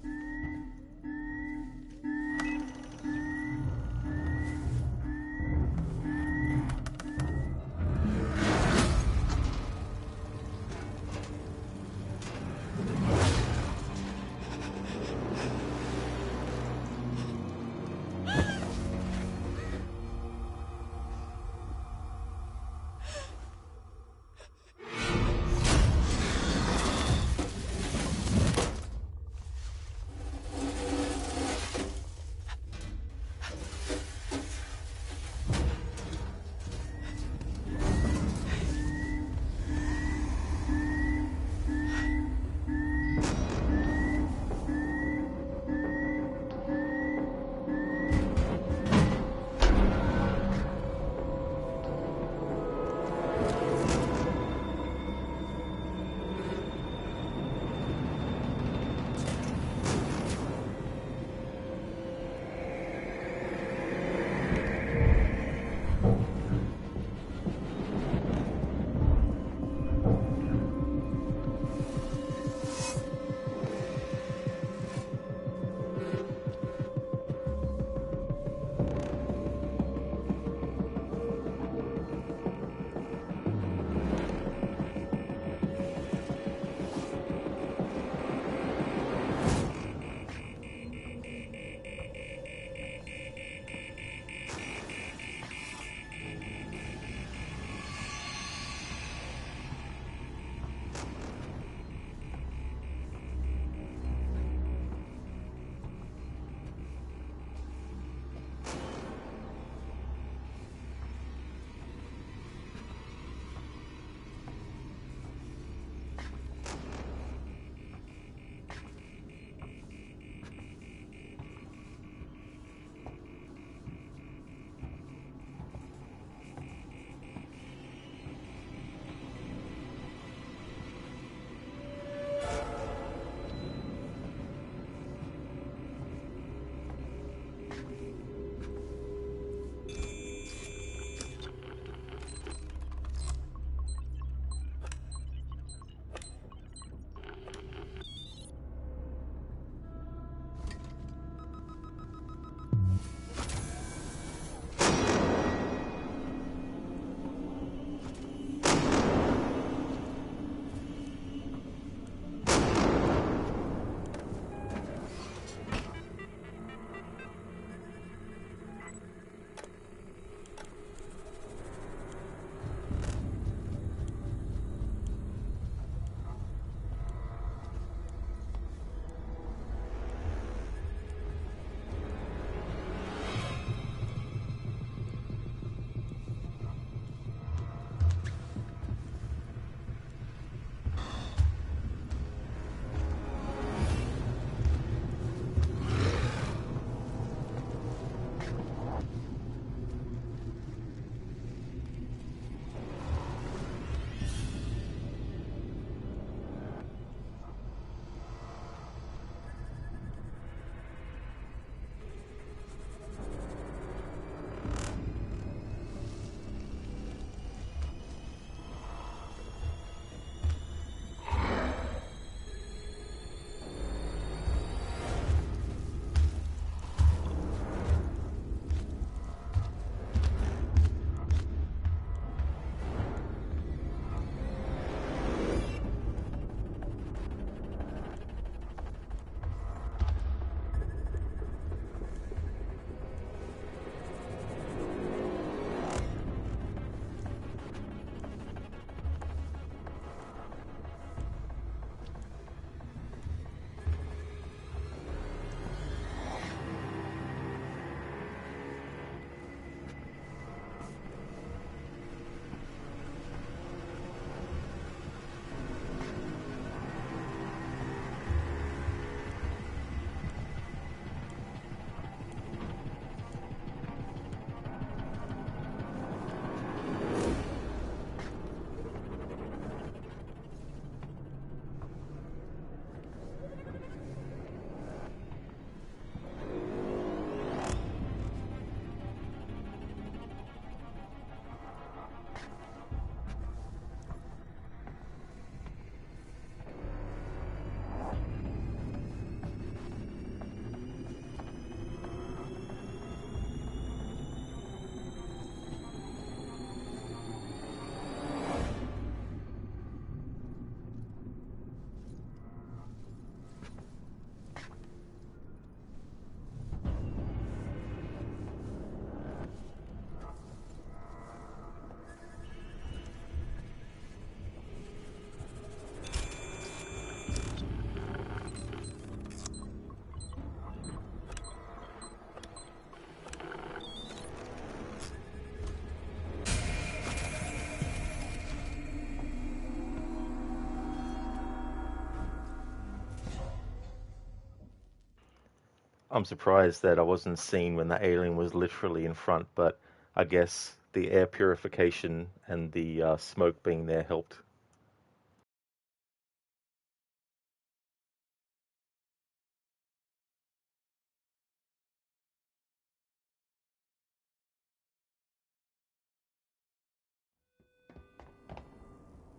I'm surprised that I wasn't seen when the alien was literally in front, but I guess the air purification and the smoke being there helped.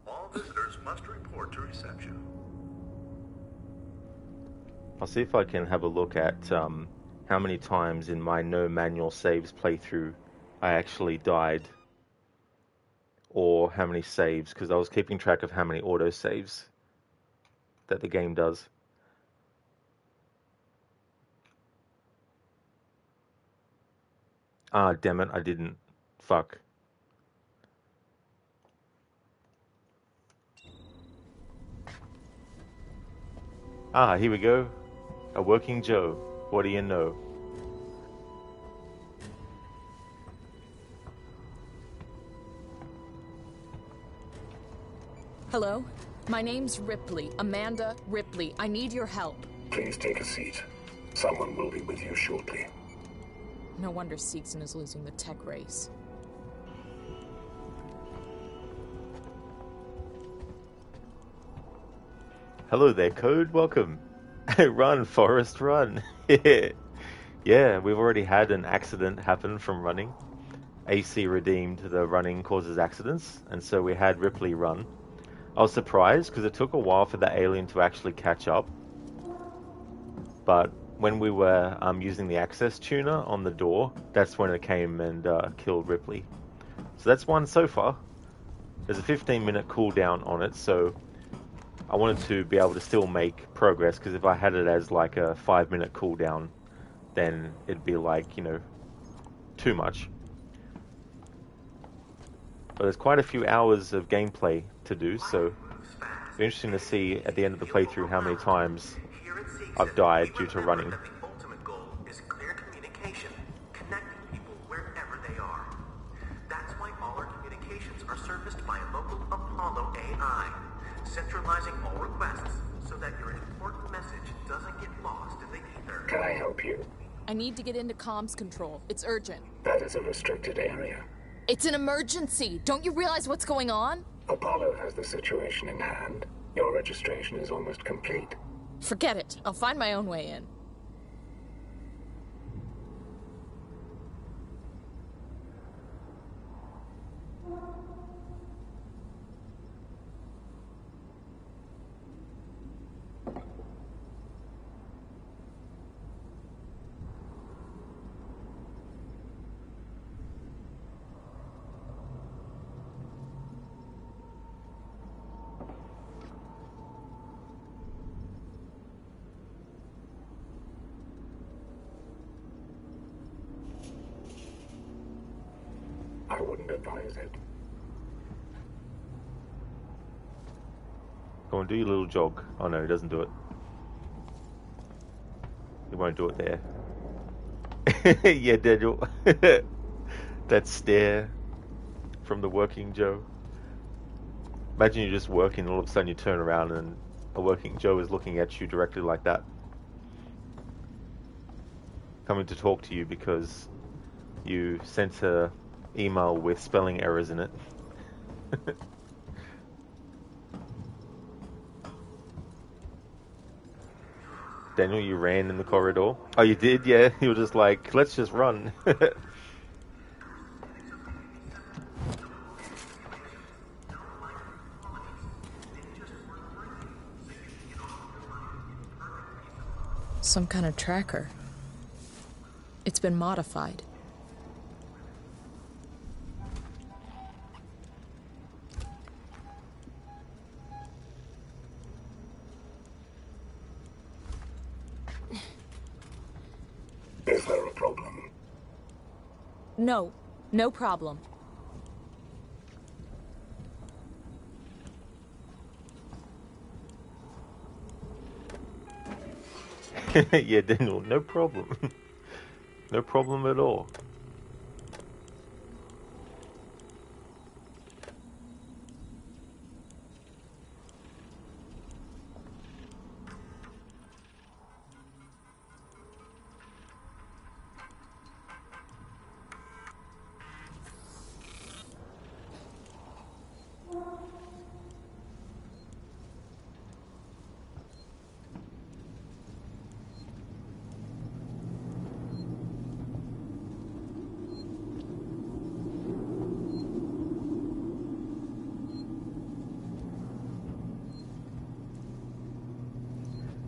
All visitors must report to reception. I'll see if I can have a look at how many times in my no manual saves playthrough I actually died, or how many saves, because I was keeping track of how many auto saves that the game does. Ah, damn it, I didn't. Fuck. Ah, here we go. A working Joe. What do you know? Hello? My name's Ripley. Amanda Ripley. I need your help. Please take a seat. Someone will be with you shortly. No wonder Seegson is losing the tech race. Hello there, Code. Welcome. Run, Forrest, run. Yeah, we've already had an accident happen from running. AC redeemed the running causes accidents, and so we had Ripley run. I was surprised because it took a while for the alien to actually catch up. But when we were using the access tuner on the door, that's when it came and killed Ripley. So that's one so far. There's a 15-minute cooldown on it, so I wanted to be able to still make progress, because if I had it as like a 5-minute cooldown, then it'd be like, you know, too much. But there's quite a few hours of gameplay to do, so it'll be interesting to see at the end of the playthrough how many times I've died due to running. The ultimate goal is clear communication, connecting people wherever they are. That's why all our communications are serviced by a local Apollo AI, centralizing all requests so that your important message doesn't get lost in the ether. Can I help you? I need to get into comms control. It's urgent. That is a restricted area. It's an emergency. Don't you realize what's going on? Apollo has the situation in hand. Your registration is almost complete. Forget it. I'll find my own way in. I wouldn't advise it. Go and do your little jog. Oh no, he doesn't do it. He won't do it there. Yeah, Daniel. That stare from the working Joe. Imagine you're just working and all of a sudden you turn around and a working Joe is looking at you directly like that. Coming to talk to you because you sent a email with spelling errors in it. Daniel, you ran in the corridor? Oh, you did? Yeah. You were just like, let's just run. Some kind of tracker. It's been modified. Is there a problem? No. No problem. Yeah, Daniel, no problem. No problem at all.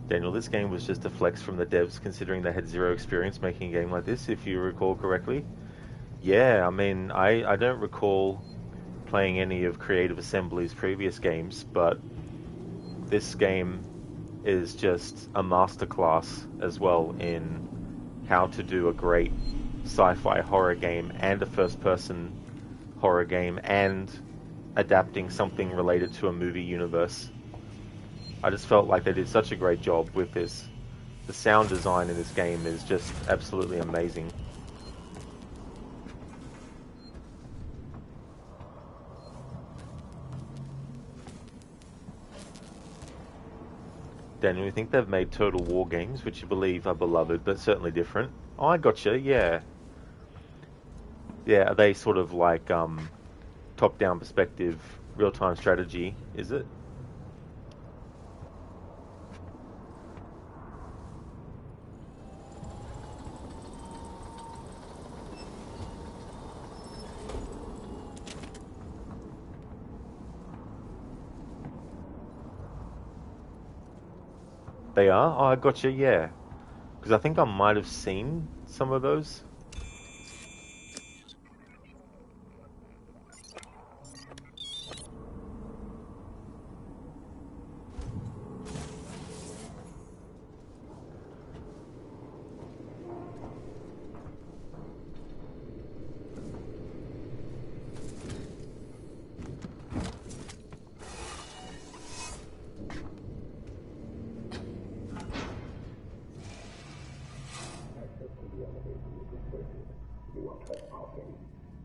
Daniel, this game was just a flex from the devs, considering they had zero experience making a game like this, if you recall correctly. Yeah, I mean, I don't recall playing any of Creative Assembly's previous games, but this game is just a masterclass as well in how to do a great sci-fi horror game and a first-person horror game and adapting something related to a movie universe. I just felt like they did such a great job with this. The sound design in this game is just absolutely amazing. Daniel, you think they've made Total War games, which you believe are beloved, but certainly different? Oh, I gotcha, yeah. Yeah, are they sort of like top-down perspective, real-time strategy, is it? They are? Oh, I gotcha, yeah. Because I think I might have seen some of those.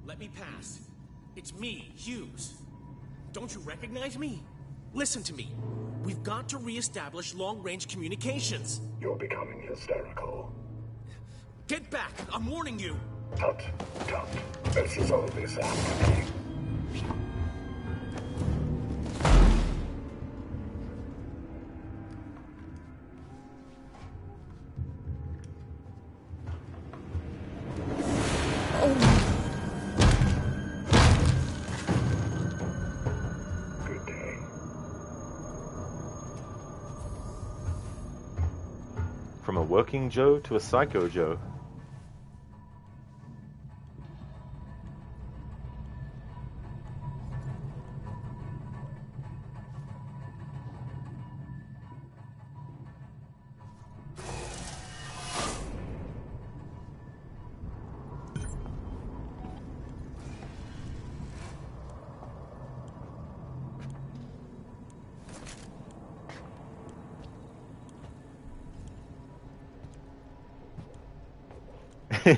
Let me pass. It's me, Hughes. Don't you recognize me? Listen to me. We've got to re-establish long-range communications. You're becoming hysterical. Get back! I'm warning you! Tut, tut. This is all this after me. From a working Joe to a psycho Joe.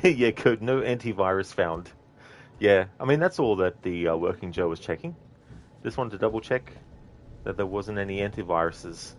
Yeah, code, no antivirus found. Yeah, I mean, that's all that the working Joe was checking. Just wanted to double check that there wasn't any antiviruses.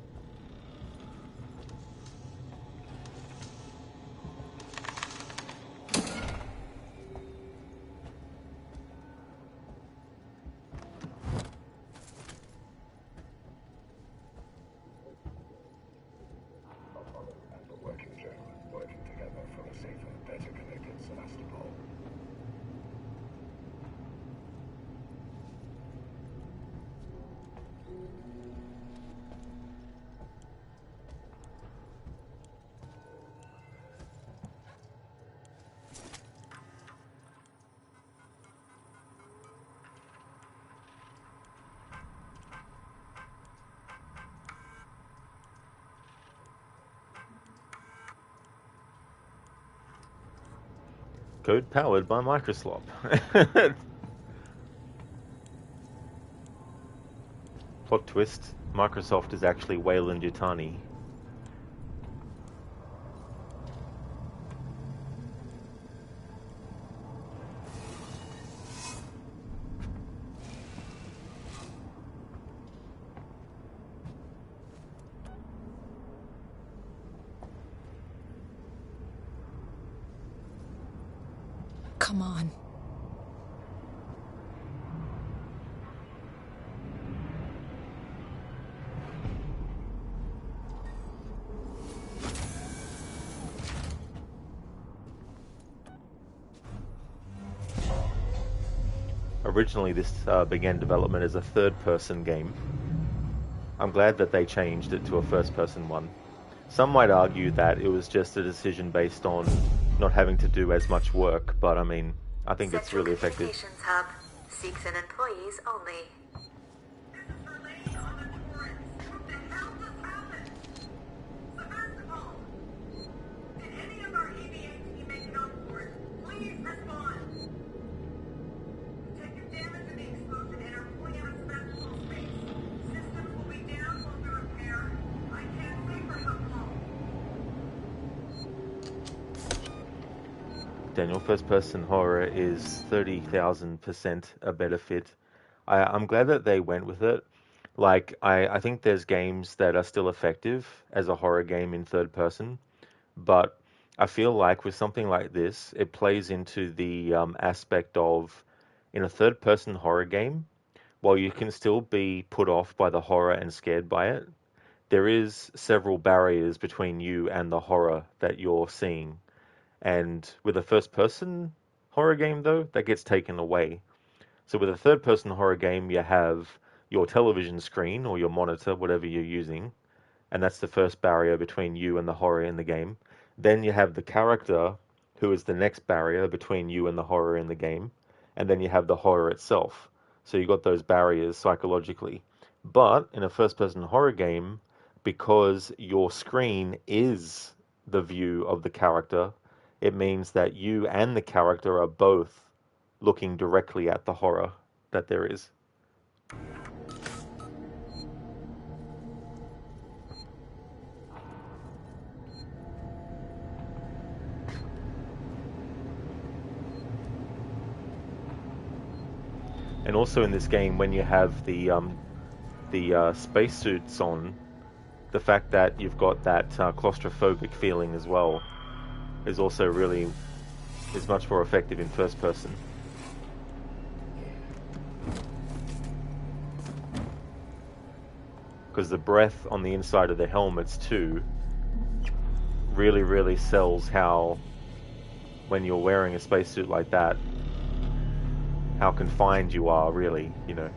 Code powered by Microsoft. Plot twist, Microsoft is actually Weyland Yutani. Come on. Originally, this began development as a third-person game. I'm glad that they changed it to a first-person one. Some might argue that it was just a decision based on not having to do as much work, but I mean, I think it's really effective. Communications hub. Seeks and employees only. Daniel, first-person horror is 30,000% a better fit. I'm glad that they went with it. Like, I think there's games that are still effective as a horror game in third person, but I feel like with something like this, it plays into the aspect of, in a third-person horror game, while you can still be put off by the horror and scared by it, there is several barriers between you and the horror that you're seeing. And with a first-person horror game, though, that gets taken away. So with a third-person horror game, you have your television screen or your monitor, whatever you're using, and that's the first barrier between you and the horror in the game. Then you have the character, who is the next barrier between you and the horror in the game, and then you have the horror itself. So you've got those barriers psychologically. But in a first-person horror game, because your screen is the view of the character, it means that you and the character are both looking directly at the horror that there is. And also in this game, when you have the spacesuits on, the fact that you've got that claustrophobic feeling as well is also is much more effective in first person. Because the breath on the inside of the helmets too really sells how, when you're wearing a spacesuit like that, how confined you are, really, you know.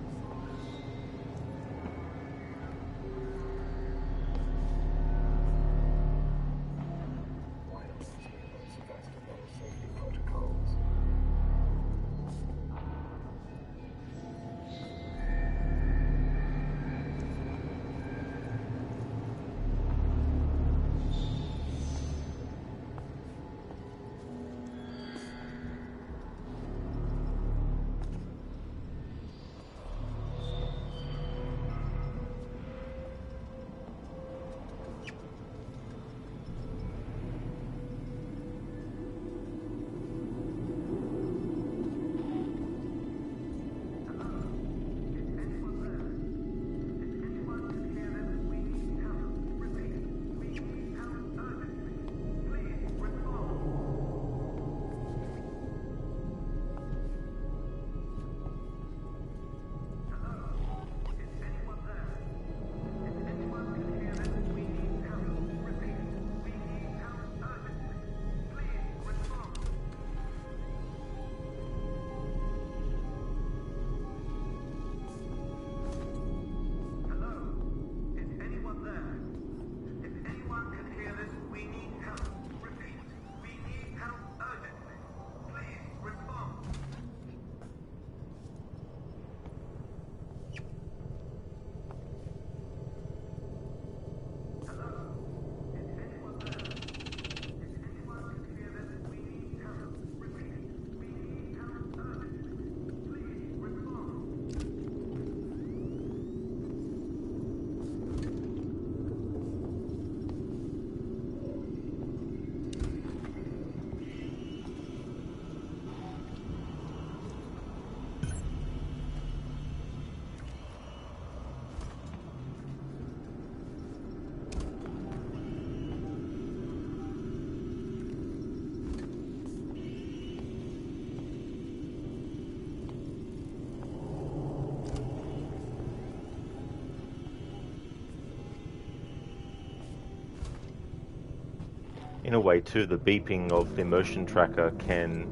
In a way too, the beeping of the motion tracker can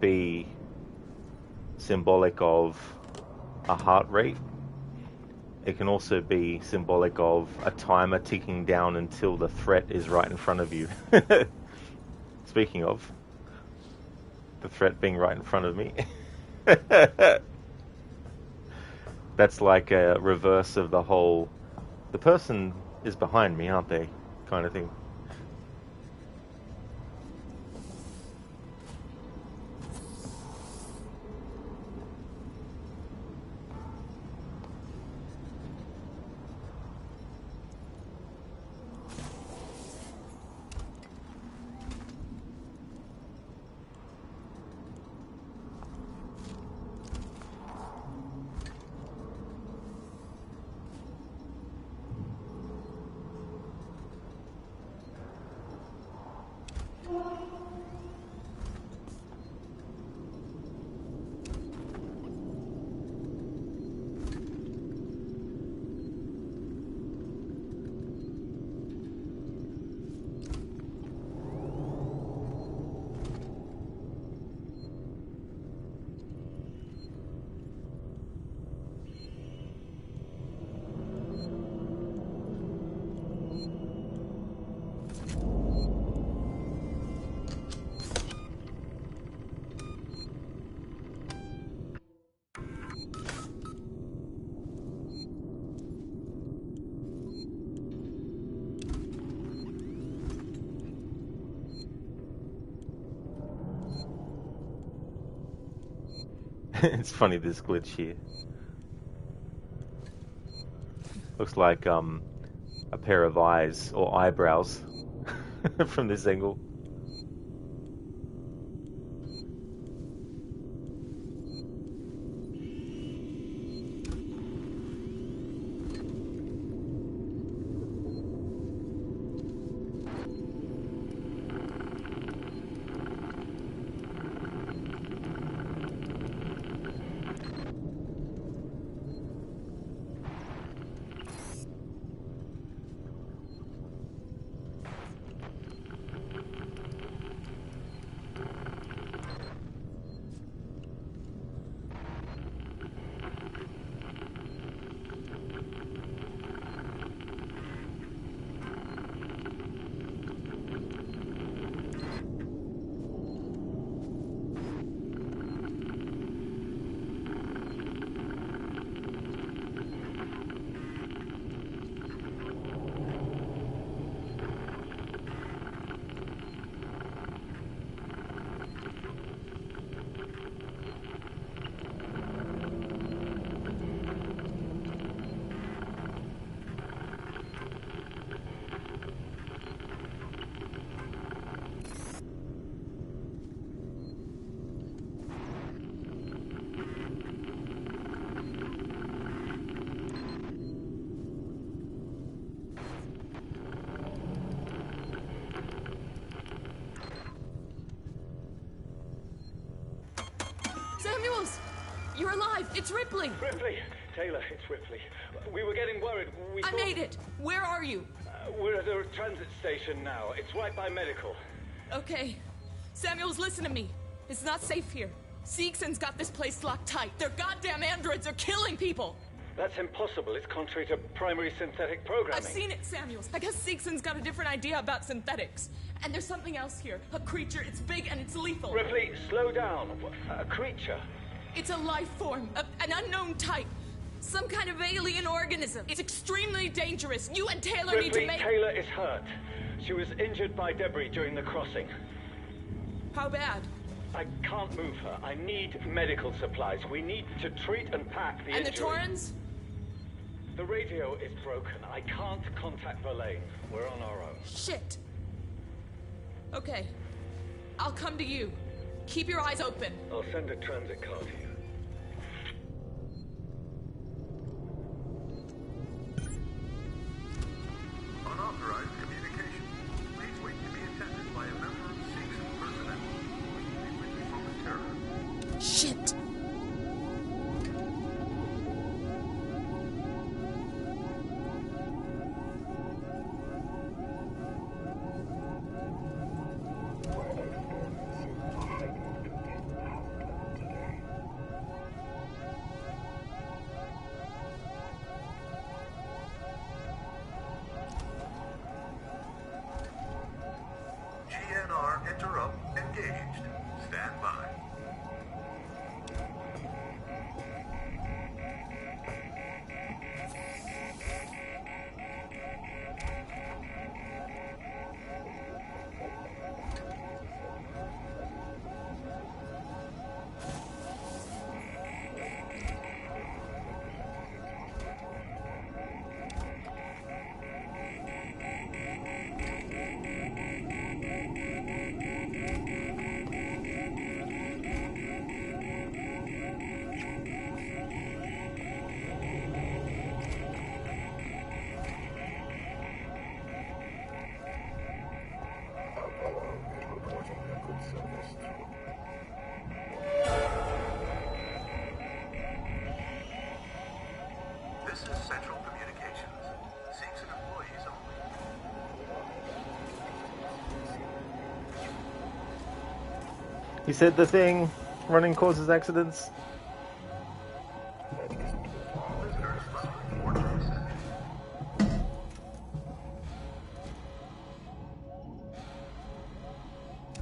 be symbolic of a heart rate, it can also be symbolic of a timer ticking down until the threat is right in front of you. Speaking of the threat being right in front of me. That's like a reverse of the whole, the person is behind me, aren't they, kind of thing. It's funny, this glitch here. Looks like a pair of eyes or eyebrows from this angle. Samuels! You're alive! It's Ripley! Ripley! Taylor, it's Ripley. We were getting worried. I made it! Where are you? We're at a transit station now. It's right by medical. Okay. Samuels, listen to me. It's not safe here. Seegson's got this place locked tight. Their goddamn androids are killing people! That's impossible. It's contrary to primary synthetic programming. I've seen it, Samuels. I guess Seegson's got a different idea about synthetics. And there's something else here. A creature. It's big and it's lethal. Ripley, slow down. A creature? It's a life form. An unknown type. Some kind of alien organism. It's extremely dangerous. You and Taylor need to make... Taylor is hurt. She was injured by debris during the crossing. How bad? I can't move her. I need medical supplies. We need to treat and pack the injury. And the Torrens? The radio is broken. I can't contact Verlaine. We're on our own. Shit. Okay. I'll come to you. Keep your eyes open. I'll send a transit car to you. Unauthorized communication. Please wait to be attended by a member of Seegson personnel. Focus terror. Shit. stand by. This is Central Communications. Seeks and employees only. He said the thing, running causes accidents. Visitors must report access.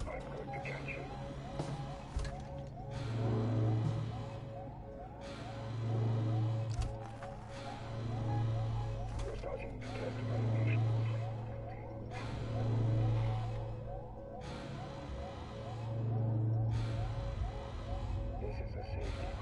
I'm going to catch you. You're starting to test my emotions. This is a safety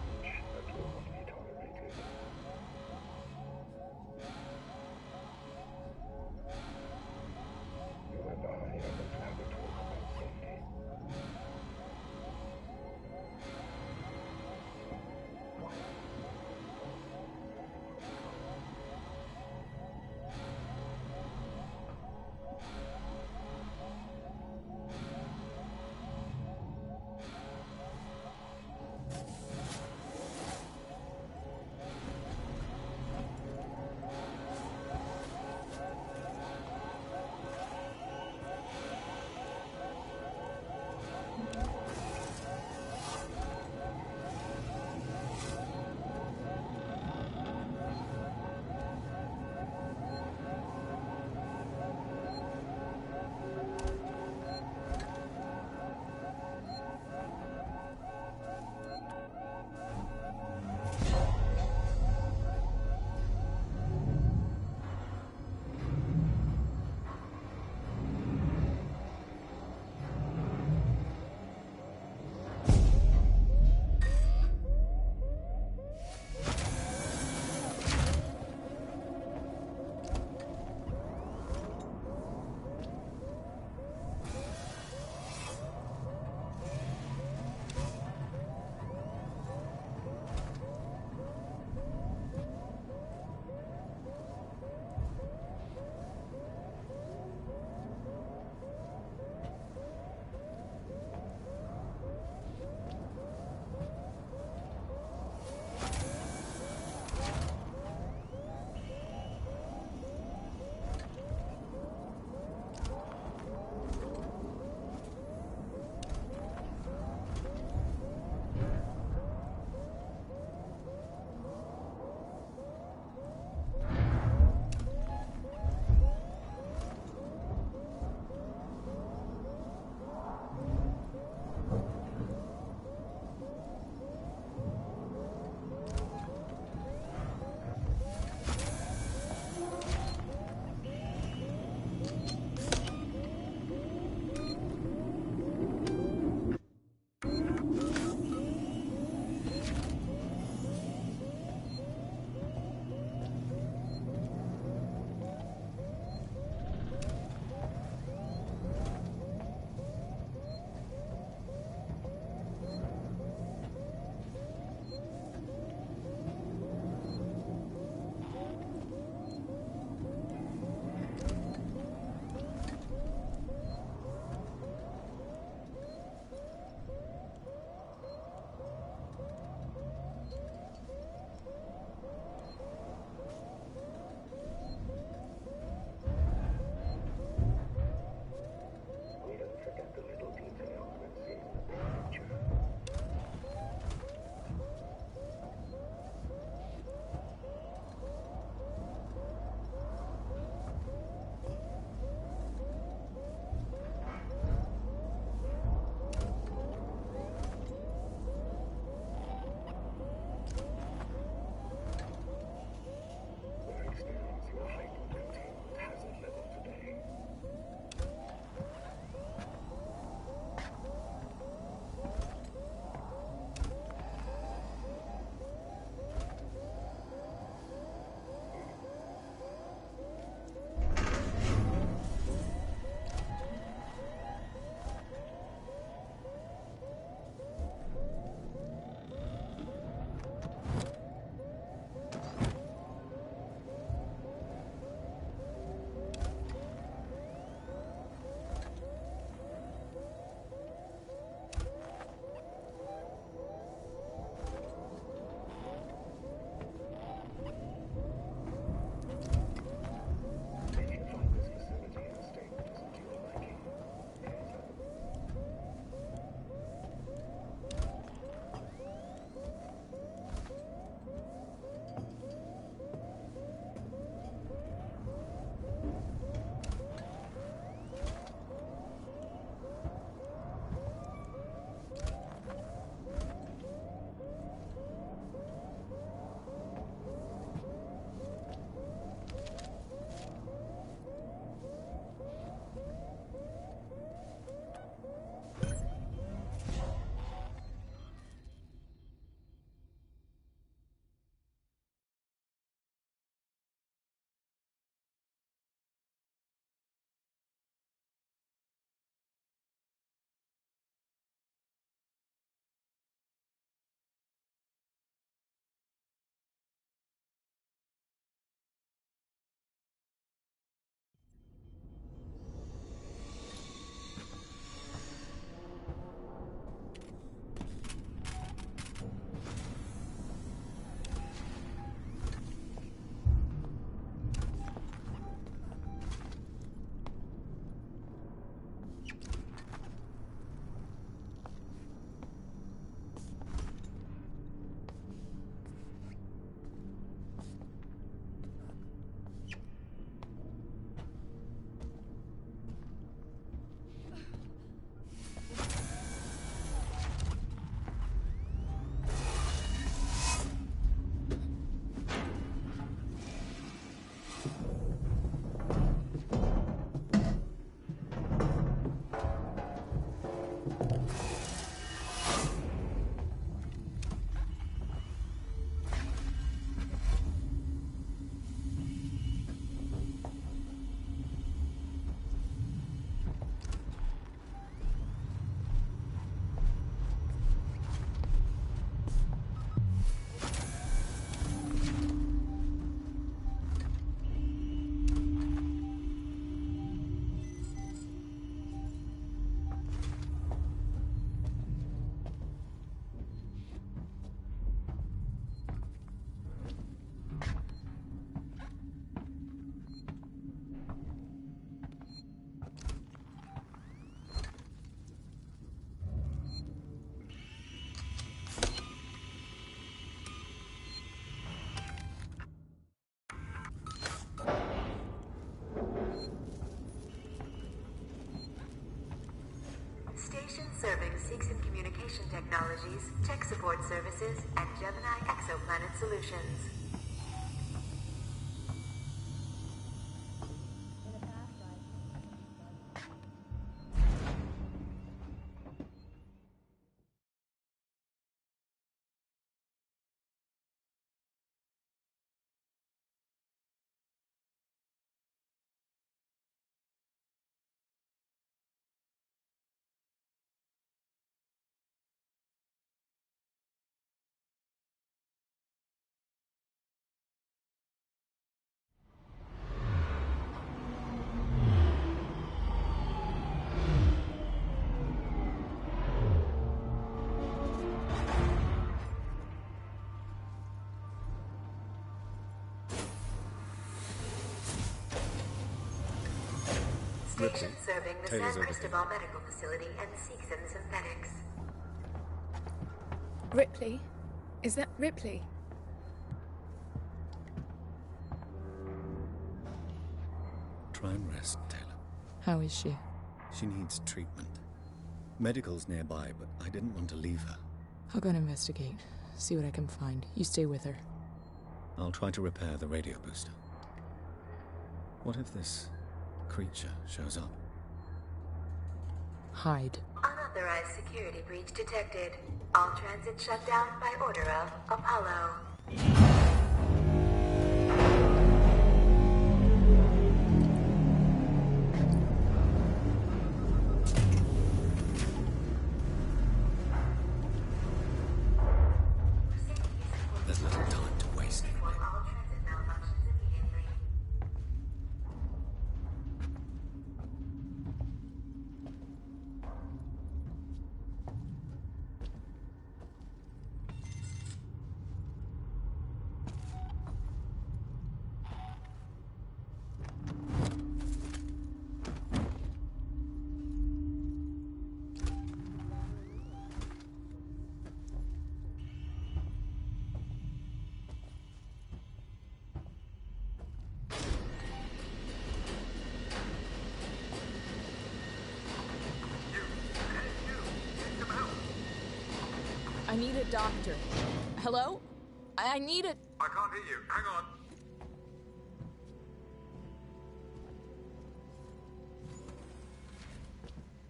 Technologies, Tech Support Services, and Gemini Exoplanet Solutions. Station serving the San Cristobal Medical Facility and Seegson Synthetics. Ripley? Is that Ripley? Try and rest, Taylor. How is she? She needs treatment. Medical's nearby, but I didn't want to leave her. I'll go and investigate. See what I can find. You stay with her. I'll try to repair the radio booster. What if this creature shows up? Hide. Unauthorized security breach detected. All transit shut down by order of Apollo. There's little time to waste. I need a doctor. Hello? I need a... I can't hear you. Hang on.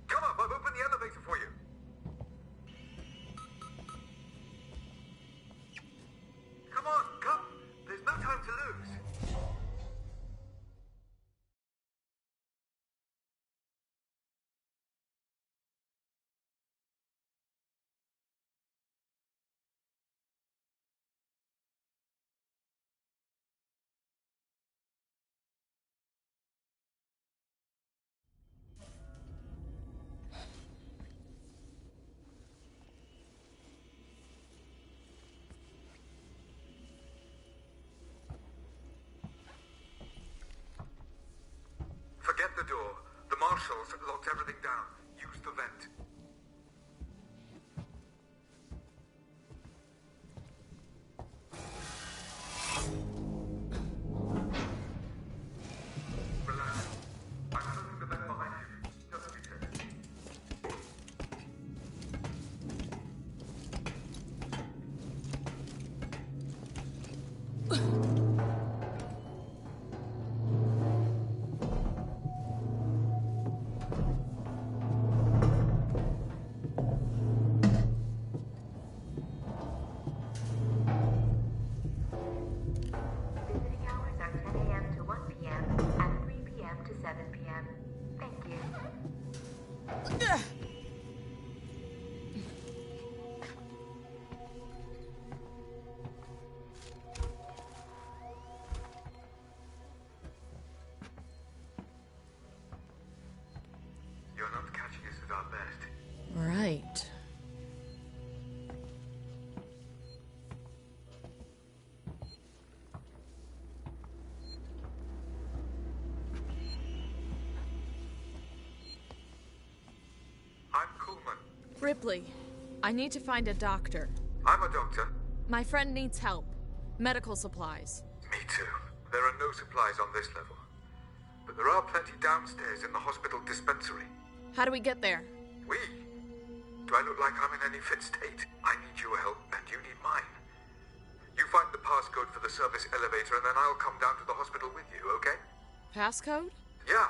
Come up, I've opened the elevator for you. Come on, come. There's no time to lose. Forget the door. The marshals locked everything down. Use the vent. Relax. I'm closing the vent behind you. Just be safe. Visiting hours are 10 a.m. to 1 p.m. and 3 p.m. to 7 p.m. Thank you. You're not catching us at our best. Right. I'm Kuhlman. Ripley, I need to find a doctor. I'm a doctor. My friend needs help. Medical supplies. Me too. There are no supplies on this level. But there are plenty downstairs in the hospital dispensary. How do we get there? Do I look like I'm in any fit state? I need your help, and you need mine. You find the passcode for the service elevator, and then I'll come down to the hospital with you, okay? Passcode? Yeah.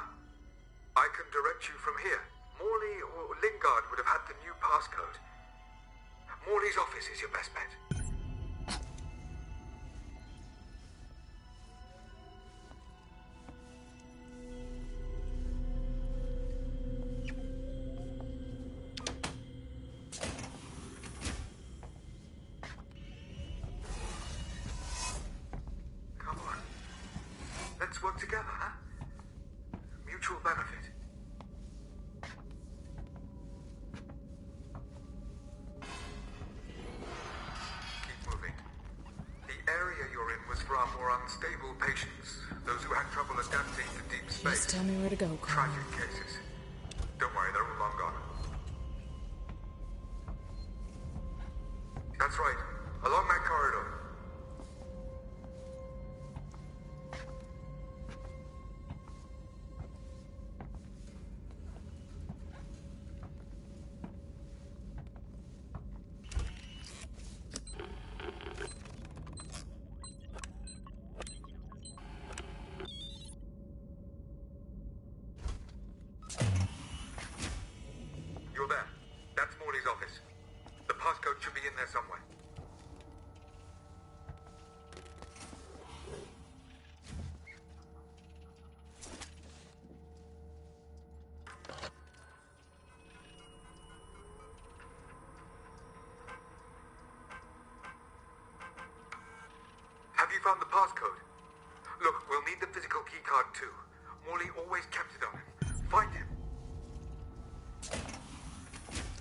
I can direct you from here. Morley or Lingard would have had the new passcode. Morley's office is your best bet. Come on. Let's work together, huh? Mutual benefit. For our more unstable patients, those who had trouble adapting to deep space. Just tell me where to go, Carl. Tragic cases. Don't worry, they're all long gone. That's right. Along that corridor. Somewhere. Have you found the passcode? Look, we'll need the physical keycard too. Morley always kept it on him. Find him.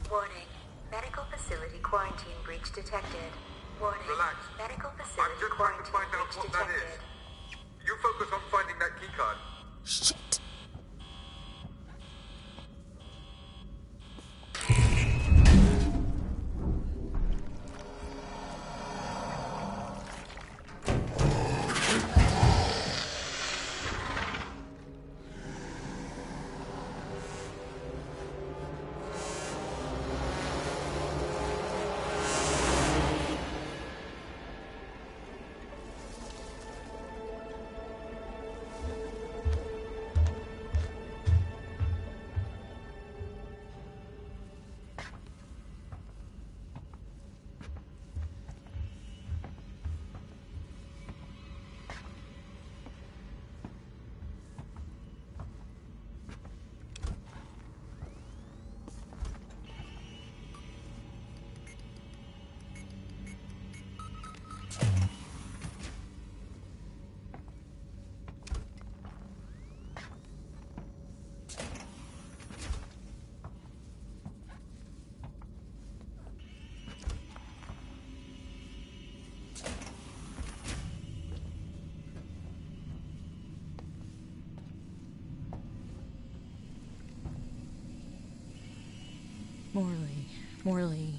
Warning. Medical facility quarantine breach detected. Warning. Relax. Medical facility I'm just trying to find out what that is. You focus on finding that keycard. Shit. Morley.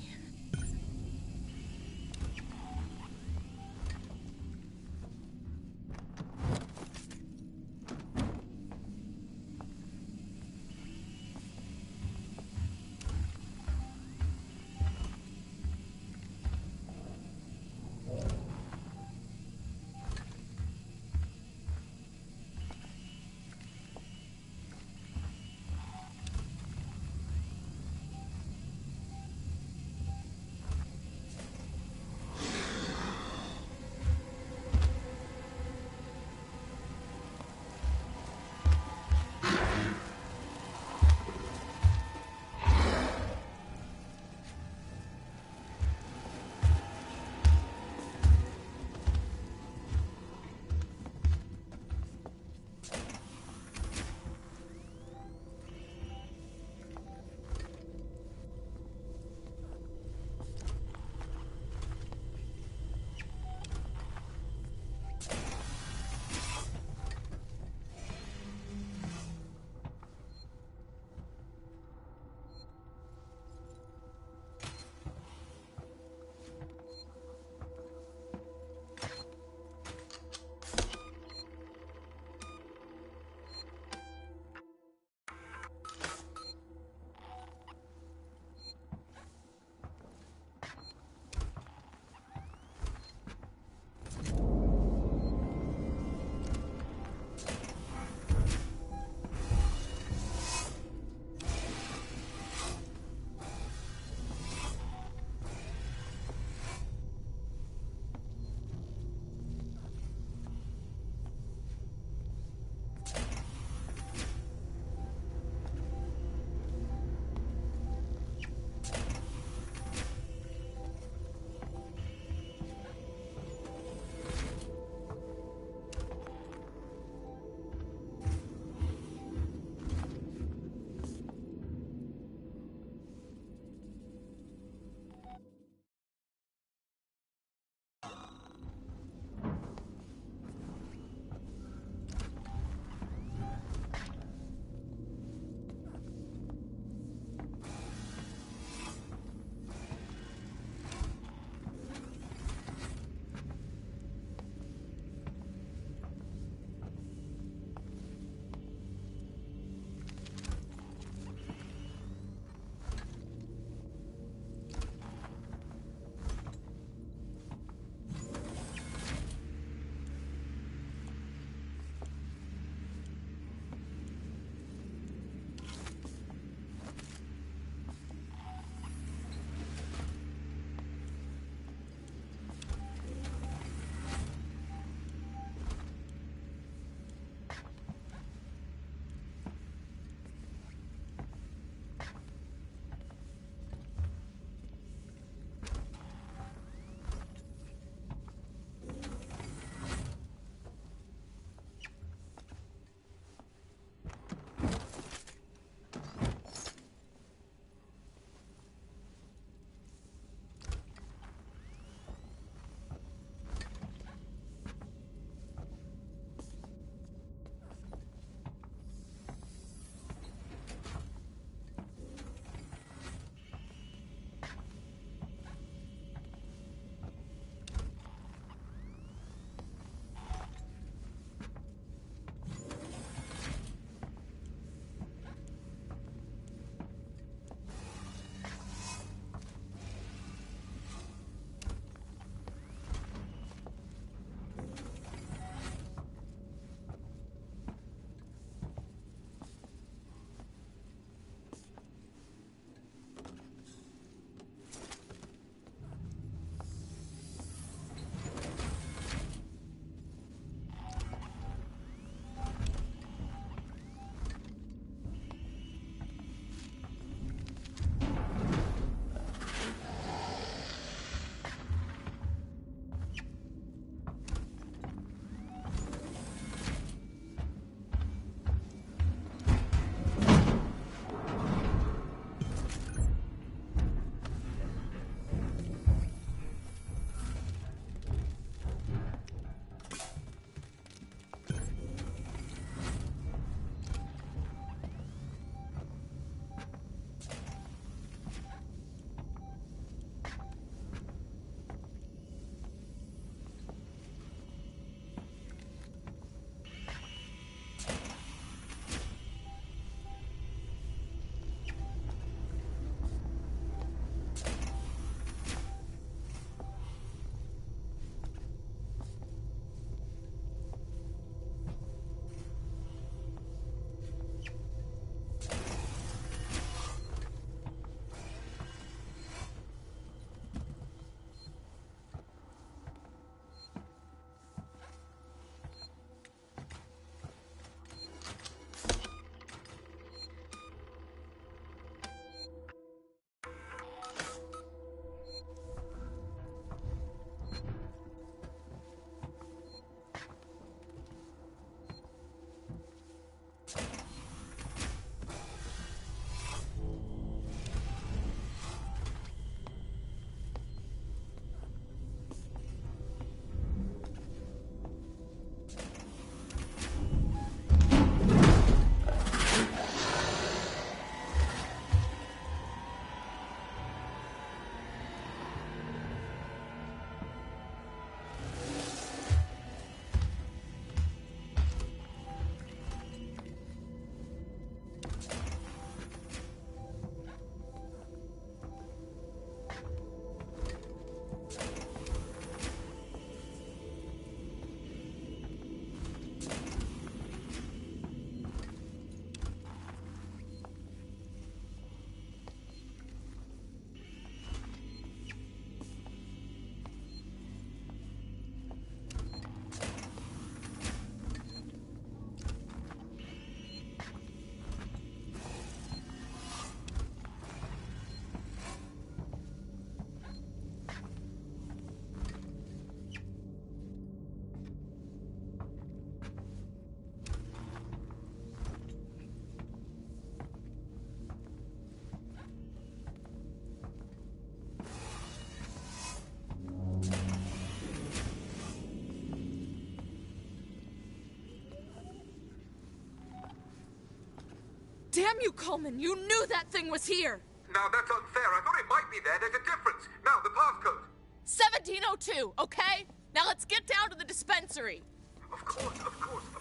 Damn you, Coleman! You knew that thing was here! Now that's unfair. I thought it might be there. There's a difference. Now, the passcode. 1702, okay? Now let's get down to the dispensary. Of course. A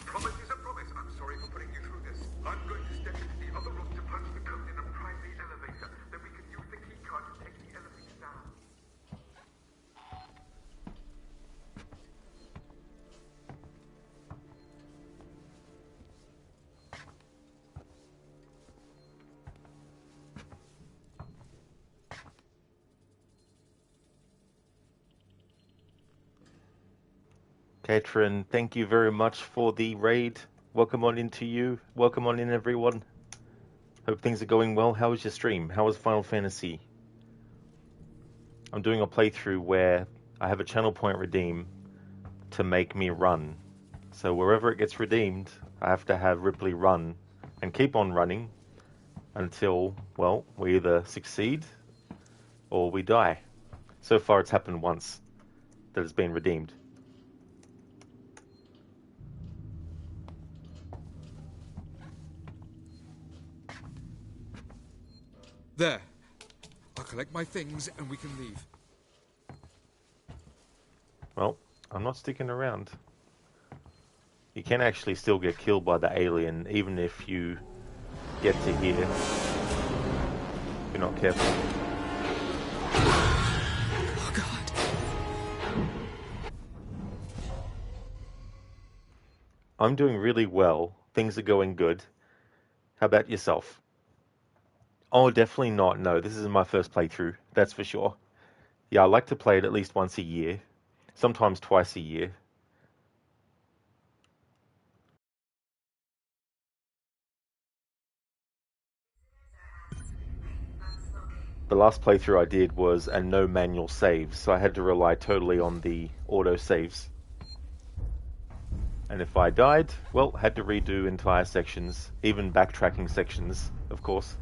promise is a promise. I'm sorry for putting you through this. I'm going to step into the other room to punch the code in and prime the elevator. Then we can use the key card to take the elevator down. Katrin, thank you very much for the raid. Welcome on into you. Welcome on in, everyone. Hope things are going well. How was your stream? How was Final Fantasy? I'm doing a playthrough where I have a channel point redeem to make me run. So wherever it gets redeemed, I have to have Ripley run and keep on running until, well, we either succeed or we die. So far it's happened once that it's been redeemed. There. I'll collect my things and we can leave. Well, I'm not sticking around. You can actually still get killed by the alien, even if you get to here. If you're not careful. Oh, God. I'm doing really well. Things are going good. How about yourself? Oh, definitely not. No, this is my first playthrough. That's for sure. Yeah, I like to play it at least once a year. Sometimes twice a year. The last playthrough I did was a no manual save, so I had to rely totally on the auto saves. And if I died, well, had to redo entire sections, even backtracking sections, of course.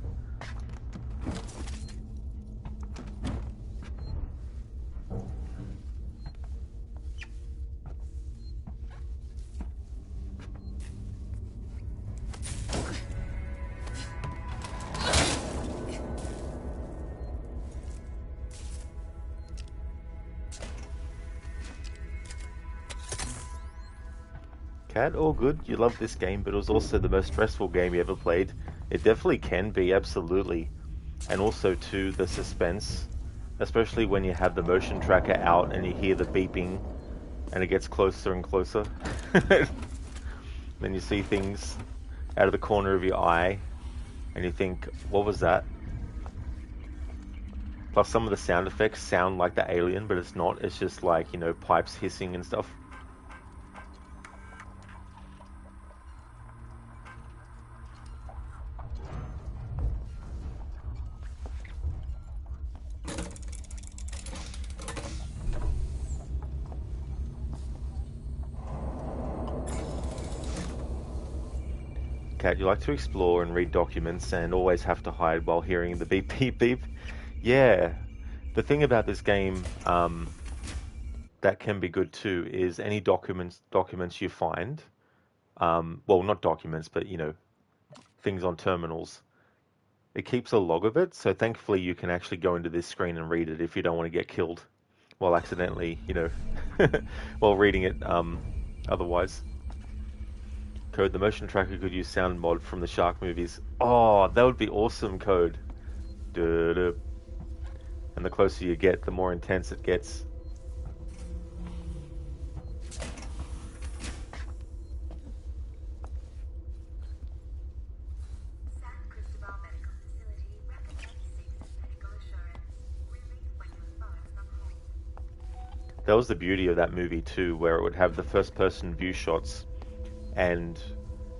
Cat, all good. You love this game, but it was also the most stressful game you ever played. It definitely can be, absolutely. And also, too, the suspense, especially when you have the motion tracker out and you hear the beeping and it gets closer and closer. Then you see things out of the corner of your eye and you think, what was that? Plus, some of the sound effects sound like the alien, but it's not. It's just like, you know, pipes hissing and stuff. Cat, you like to explore and read documents and always have to hide while hearing the beep beep beep. Yeah, the thing about this game that can be good too is any documents you find, well, not documents, but you know, things on terminals. It keeps a log of it, so thankfully you can actually go into this screen and read it if you don't want to get killed while accidentally, you know, while reading it otherwise. Code, the motion tracker could use sound mod from the Shark movies. Oh, that would be awesome, Code. Duh-duh. And the closer you get, the more intense it gets. That was the beauty of that movie too, where it would have the first-person view shots. And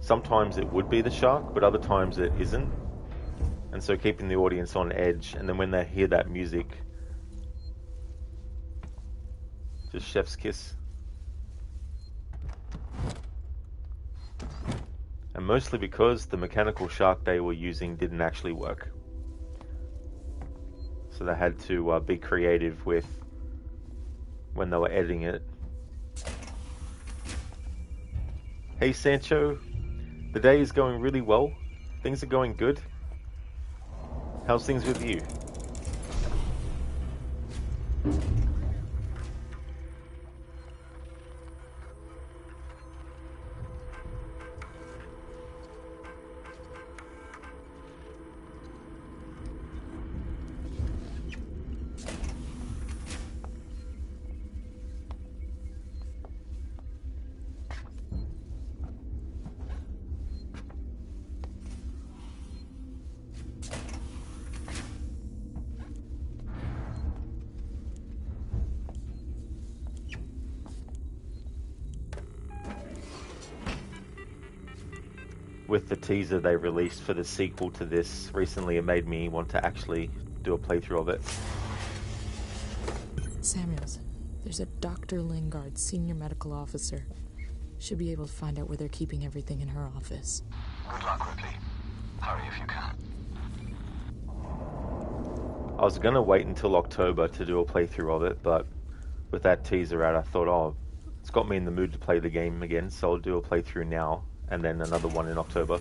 sometimes it would be the shark, but other times it isn't. And so keeping the audience on edge, and then when they hear that music, just chef's kiss. And mostly because the mechanical shark they were using didn't actually work. So they had to be creative with when they were editing it. Hey Sancho, the day is going really well. Things are going good. How's things with you? With the teaser they released for the sequel to this recently, it made me want to actually do a playthrough of it. Samuels, there's a Dr. Lingard, senior medical officer. Should be able to find out where they're keeping everything in her office. Good luck, Ripley. Hurry if you can. I was going to wait until October to do a playthrough of it, but with that teaser out, I thought, oh, it's got me in the mood to play the game again, so I'll do a playthrough now, and then another one in October.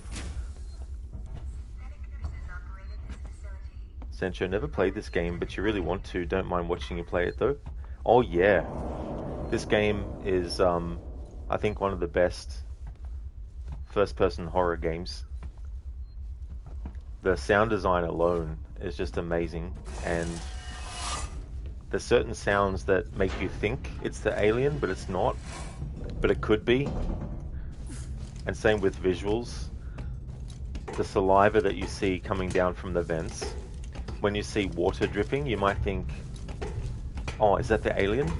Sancho, never played this game, but you really want to. Don't mind watching you play it, though. Oh, yeah. This game is, I think, one of the best first-person horror games. The sound design alone is just amazing, and there's certain sounds that make you think it's the alien, but it's not. But it could be. And same with visuals. The saliva that you see coming down from the vents. When you see water dripping, you might think, oh, is that the alien?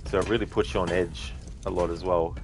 So it really puts you on edge a lot as well.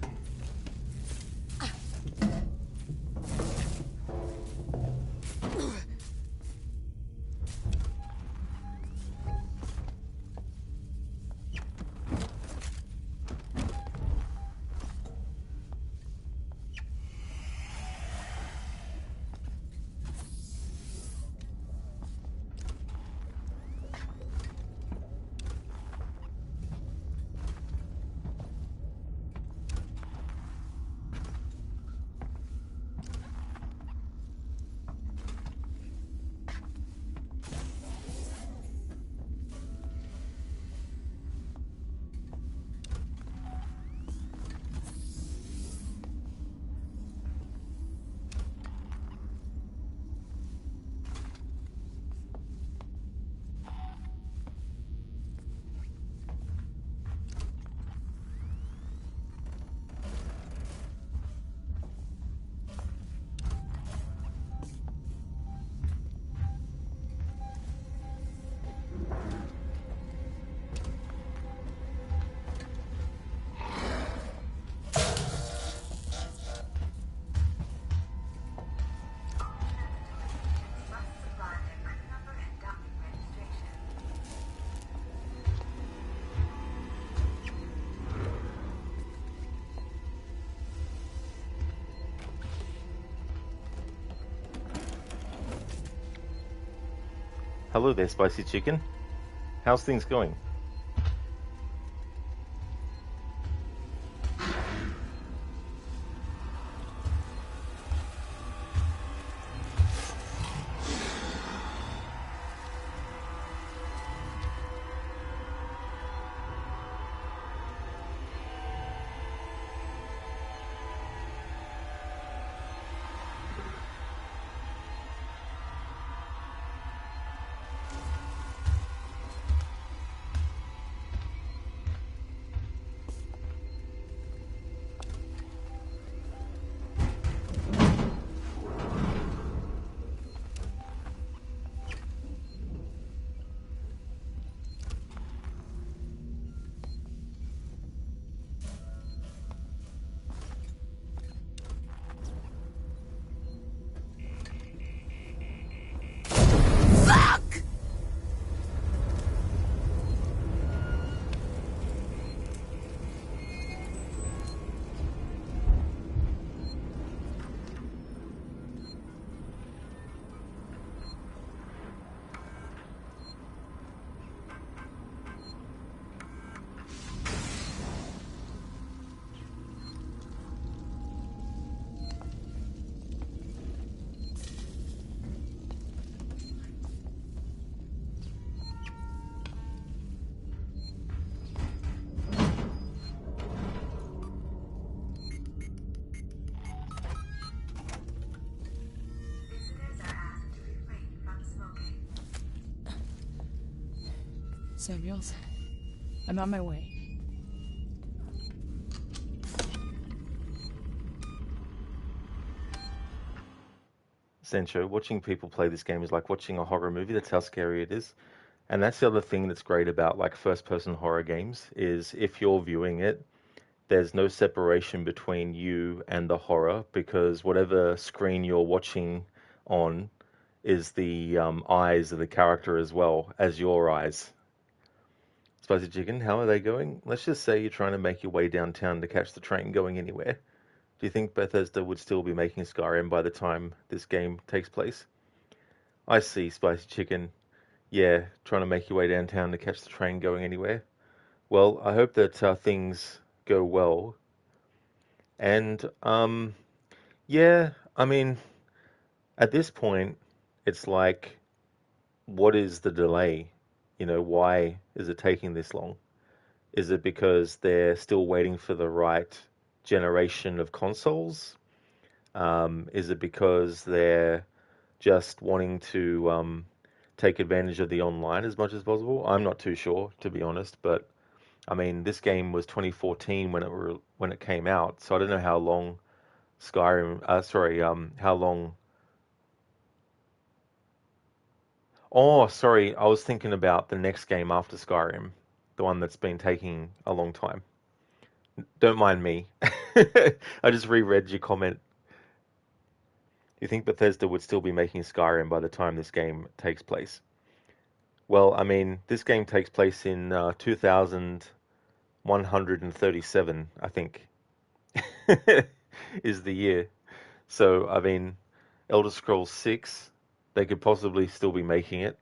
Hello there, Spicy Chicken. How's things going? Samuels, I'm on my way. Sancho, watching people play this game is like watching a horror movie. That's how scary it is. And that's the other thing that's great about like first-person horror games is if you're viewing it, there's no separation between you and the horror because whatever screen you're watching on is the eyes of the character as well as your eyes. Spicy Chicken, how are they going? Let's just say you're trying to make your way downtown to catch the train going anywhere. Do you think Bethesda would still be making Skyrim by the time this game takes place? I see, Spicy Chicken. Yeah, trying to make your way downtown to catch the train going anywhere. Well, I hope that things go well. And, yeah, I mean, at this point, it's like, what is the delay? You know, why is it taking this long? Is it because they're still waiting for the right generation of consoles? Is it because they're just wanting to take advantage of the online as much as possible? I'm not too sure, to be honest, but I mean, this game was 2014 when it came out, so I don't know how long how long. Oh, sorry, I was thinking about the next game after Skyrim, the one that's been taking a long time. Don't mind me. I just reread your comment. You think Bethesda would still be making Skyrim by the time this game takes place? Well, I mean, this game takes place in 2137, I think, is the year. So, I mean, Elder Scrolls 6, they could possibly still be making it.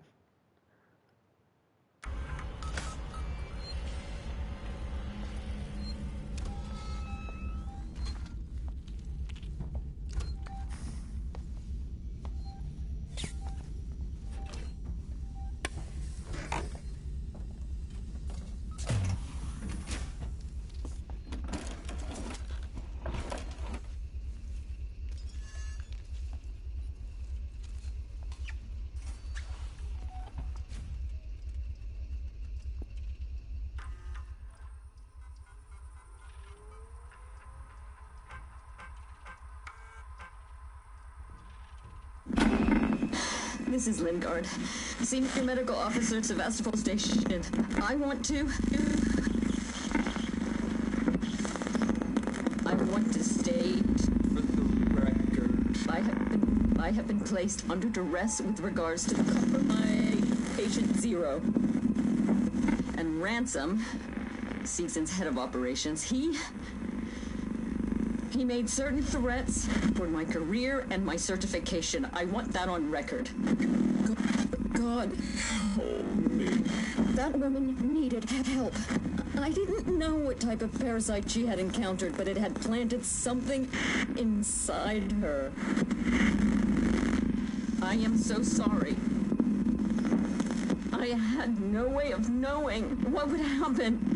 This is Lingard, Senior Medical Officer at Sevastopol Station. I want to state for the record. I have been placed under duress with regards to my patient Zero. And Ransom, Seegson's head of operations, he made certain threats for my career and my certification. I want that on record. God help me. That woman needed help. I didn't know what type of parasite she had encountered, but it had planted something inside her. I am so sorry. I had no way of knowing what would happen.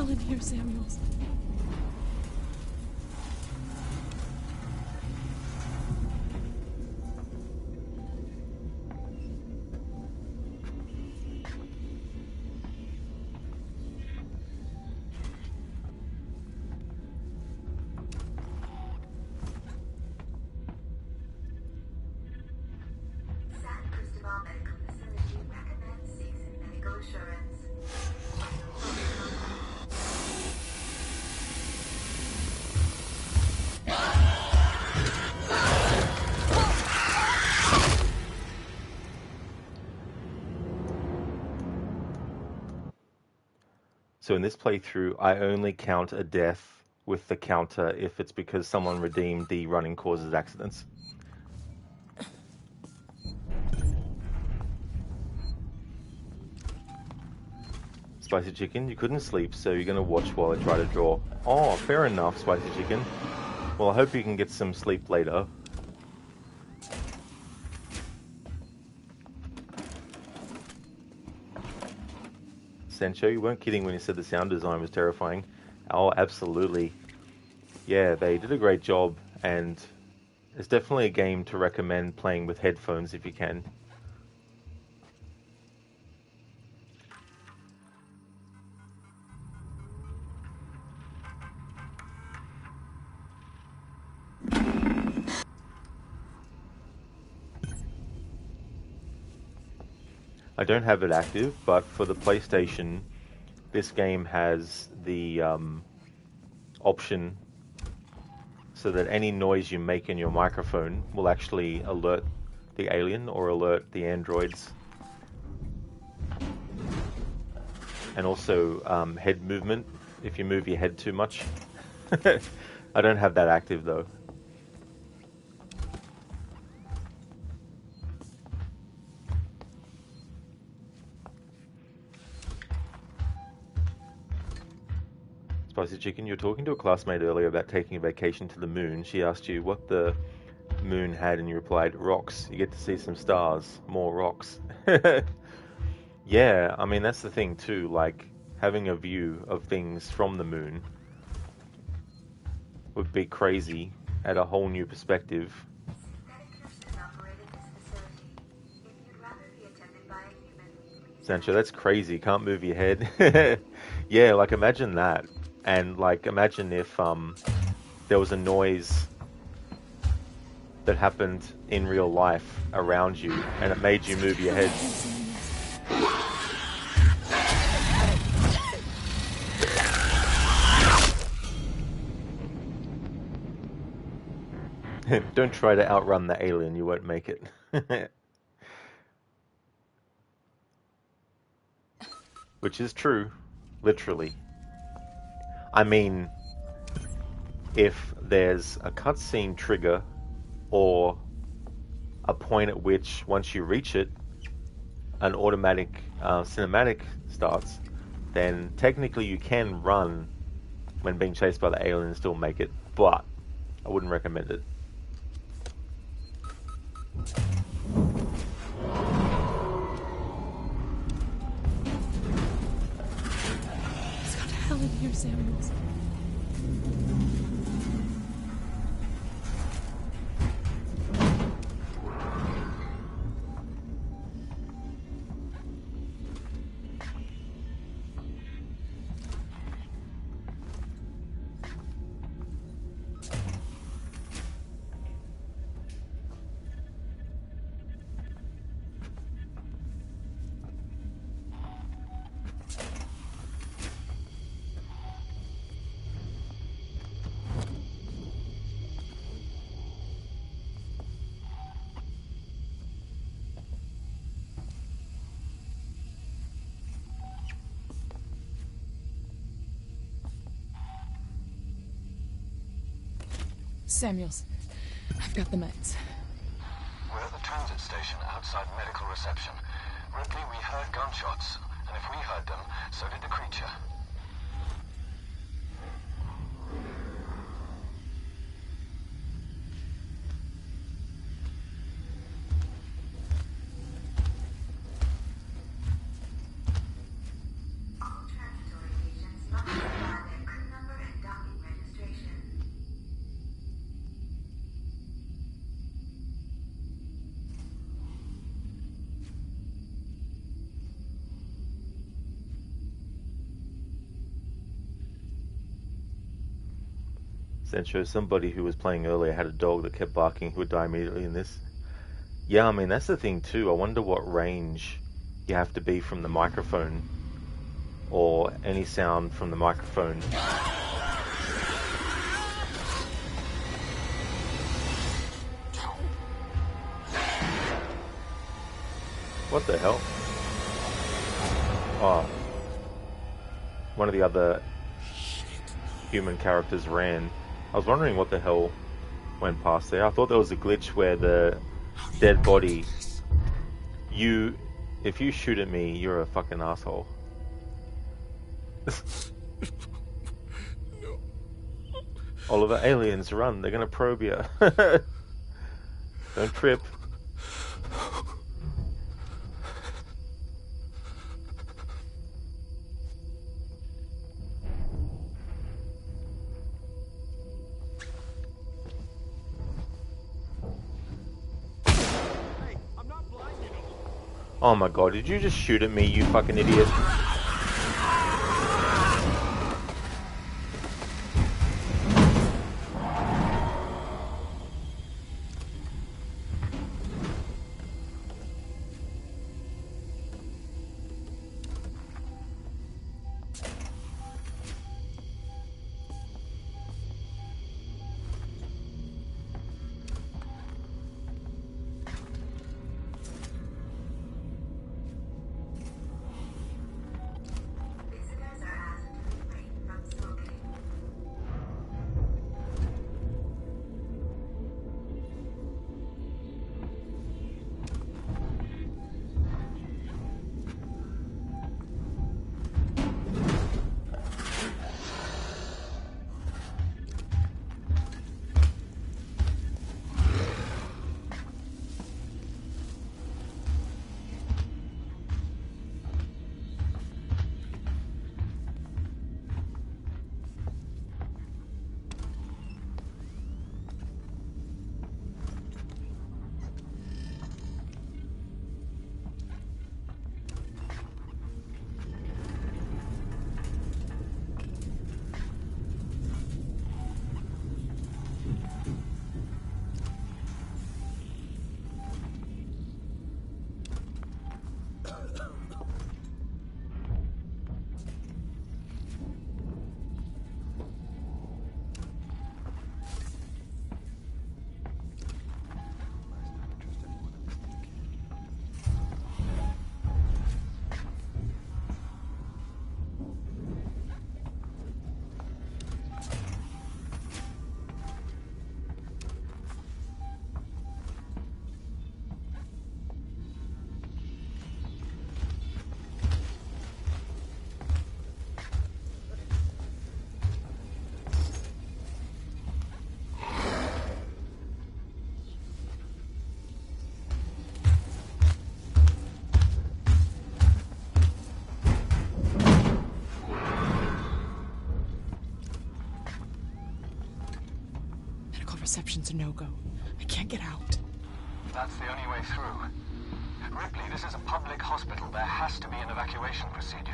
In here, Samuels. San Cristobal Medical Facility recommends Seegson Medical Assurance. So in this playthrough, I only count a death with the counter if it's because someone redeemed the running causes accidents. Spicy Chicken, you couldn't sleep, so you're going to watch while I try to draw. Oh, fair enough, Spicy Chicken. Well, I hope you can get some sleep later. Sancho, you weren't kidding when you said the sound design was terrifying. Oh, absolutely. Yeah, they did a great job, and it's definitely a game to recommend playing with headphones if you can. I don't have it active, but for the PlayStation, this game has the option so that any noise you make in your microphone will actually alert the alien or alert the androids. And also head movement, if you move your head too much. I don't have that active though. Spicy Chicken, you were talking to a classmate earlier about taking a vacation to the moon. She asked you what the moon had and you replied, rocks. You get to see some stars, more rocks. Yeah, I mean, that's the thing too, like having a view of things from the moon would be crazy at a whole new perspective. Sancho, that's crazy. Can't move your head. Yeah, like imagine that. And like imagine if there was a noise that happened in real life around you and it made you move your head. Don't try to outrun the alien, you won't make it. Which is true, literally. I mean, if there's a cutscene trigger or a point at which once you reach it, an automatic cinematic starts, then technically you can run when being chased by the alien and still make it, but I wouldn't recommend it. Scott, hell in here, Samuels. Samuels, I've got the meds. We're at the transit station outside medical reception. Ripley, we heard gunshots, and if we heard them, so did the creature. Sancho, somebody who was playing earlier had a dog that kept barking who would die immediately in this. Yeah, I mean, that's the thing too. I wonder what range you have to be from the microphone or any sound from the microphone. What the hell? Oh. one of the other human characters ran. I was wondering what the hell went past there. I thought there was a glitch where the dead body, if you shoot at me, you're a fucking asshole. Oliver, aliens, run, they're gonna probe you. Don't trip. Oh my god, did you just shoot at me, you fucking idiot? Reception's a no-go. I can't get out. That's the only way through. Ripley, this is a public hospital. There has to be an evacuation procedure.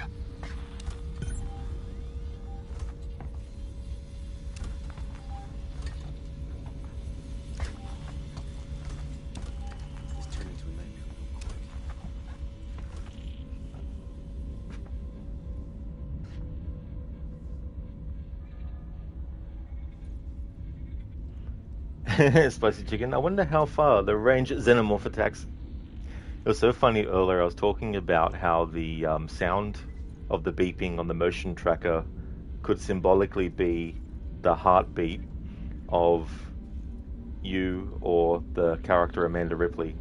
Spicy chicken. I wonder how far the range xenomorph attacks. It was so funny earlier. I was talking about how the sound of the beeping on the motion tracker could symbolically be the heartbeat of you or the character Amanda Ripley,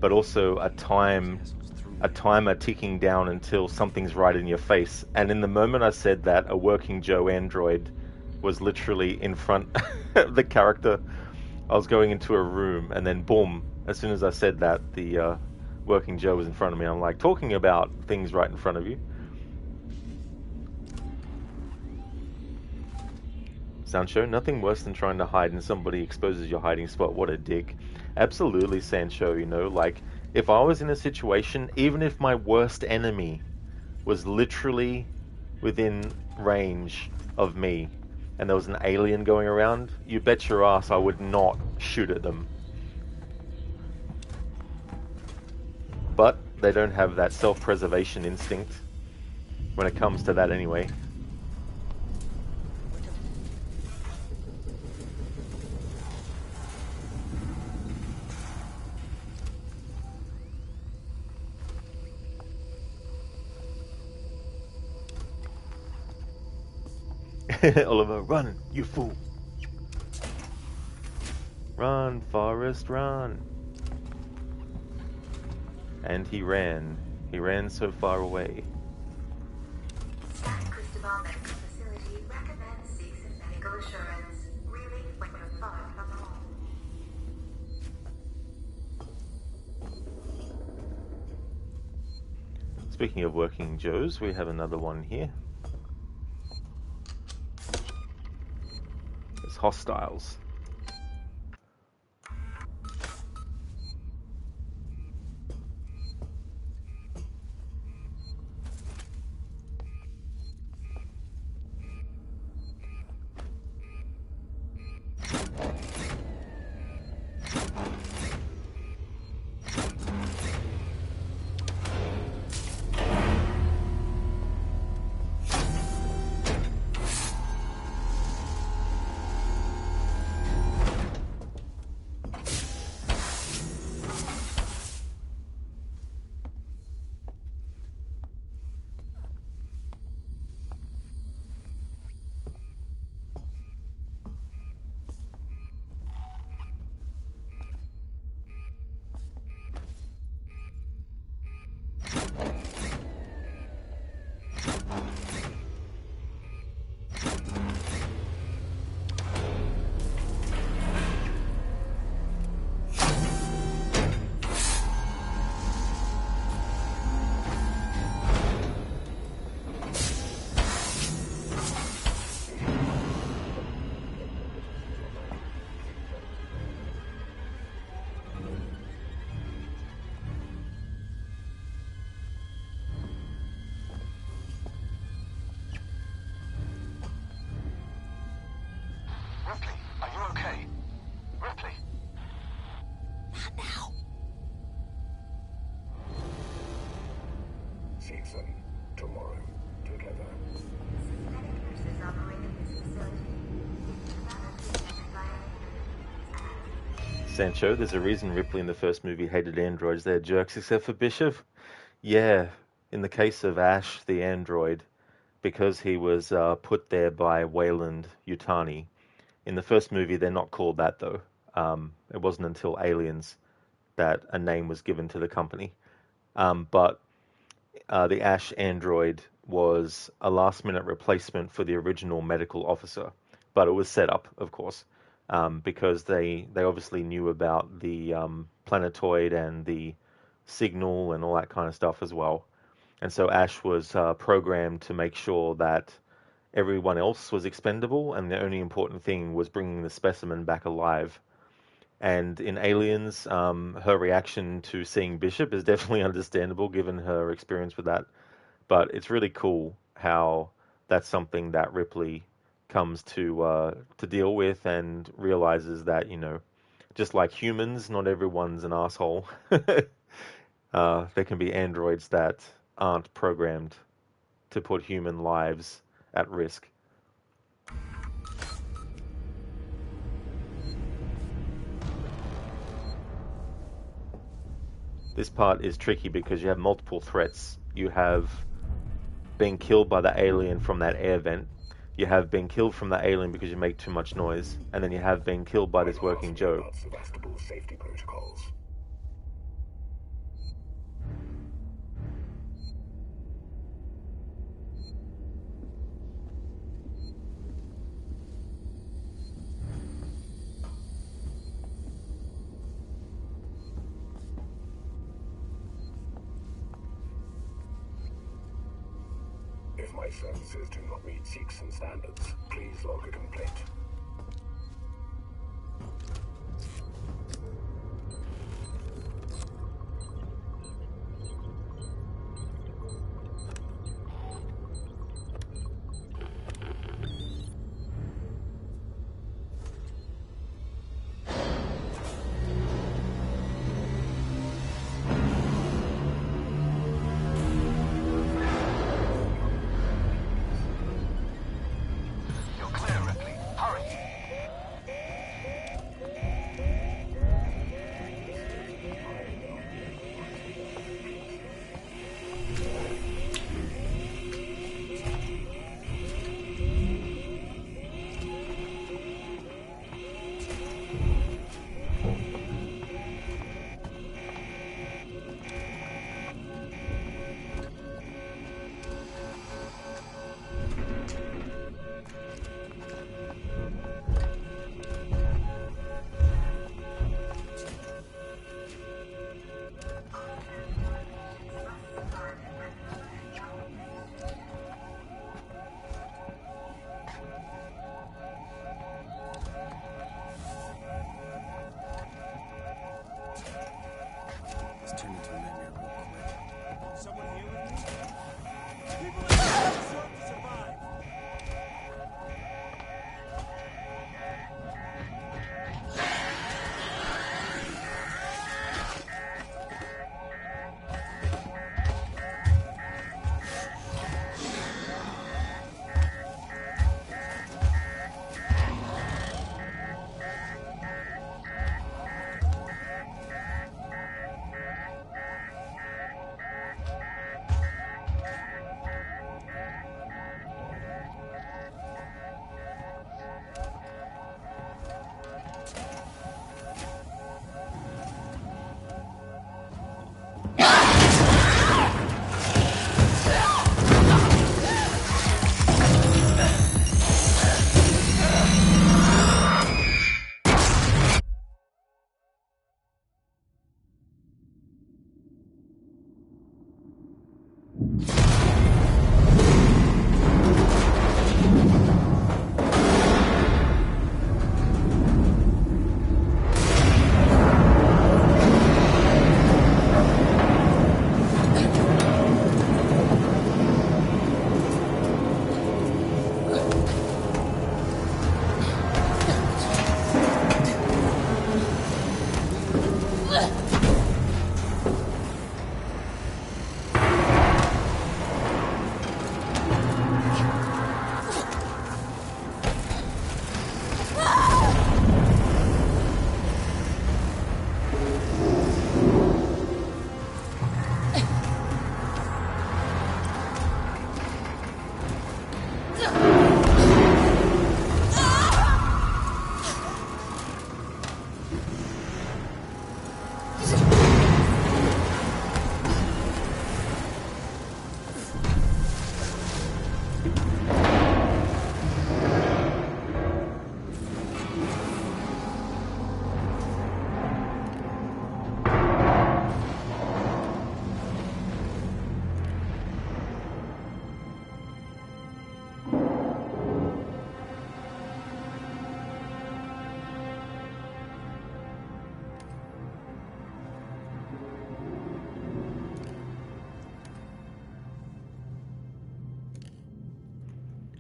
but also a timer ticking down until something's right in your face. And in the moment I said that, a working Joe android was literally in front of the character. I was going into a room, and then boom, as soon as I said that, the working Joe was in front of me. I'm like, talking about things right in front of you. Sancho, nothing worse than trying to hide and somebody exposes your hiding spot. What a dick. Absolutely, Sancho, you know, like, if I was in a situation, even if my worst enemy was literally within range of me, and there was an alien going around, you bet your ass I would not shoot at them. But they don't have that self-preservation instinct when it comes to that anyway. Oliver, run, you fool. Run, Forrest, run. And he ran. He ran so far away. San Cristobal Medical Facility recommends Seegson Medical Assurance. Really, when you're far from home. Speaking of working Joes, we have another one here. It's Hostiles. Ripley, are you okay? Ripley? Not now. Seegson, tomorrow, together. Synthetic nurses operating this facility. Sancho, there's a reason Ripley in the first movie hated androids. They're jerks except for Bishop. Yeah, in the case of Ash, the android, because he was put there by Weyland Yutani. In the first movie, they're not called that, though. It wasn't until Aliens that a name was given to the company. But the Ash android was a last-minute replacement for the original medical officer. But it was set up, of course, because they obviously knew about the planetoid and the signal and all that kind of stuff as well. And so Ash was programmed to make sure that everyone else was expendable, and the only important thing was bringing the specimen back alive. And in Aliens, her reaction to seeing Bishop is definitely understandable given her experience with that. But it's really cool how that's something that Ripley comes to deal with and realizes that, you know, just like humans, not everyone's an asshole. There can be androids that aren't programmed to put human lives at risk. This part is tricky because you have multiple threats. You have being killed by the alien from that air vent. You have being killed from the alien because you make too much noise. And then you have being killed by this working Joe. Safety protocols. If my services do not meet Seegson standards, please log a complaint. You're clear, Ripley. Hurry.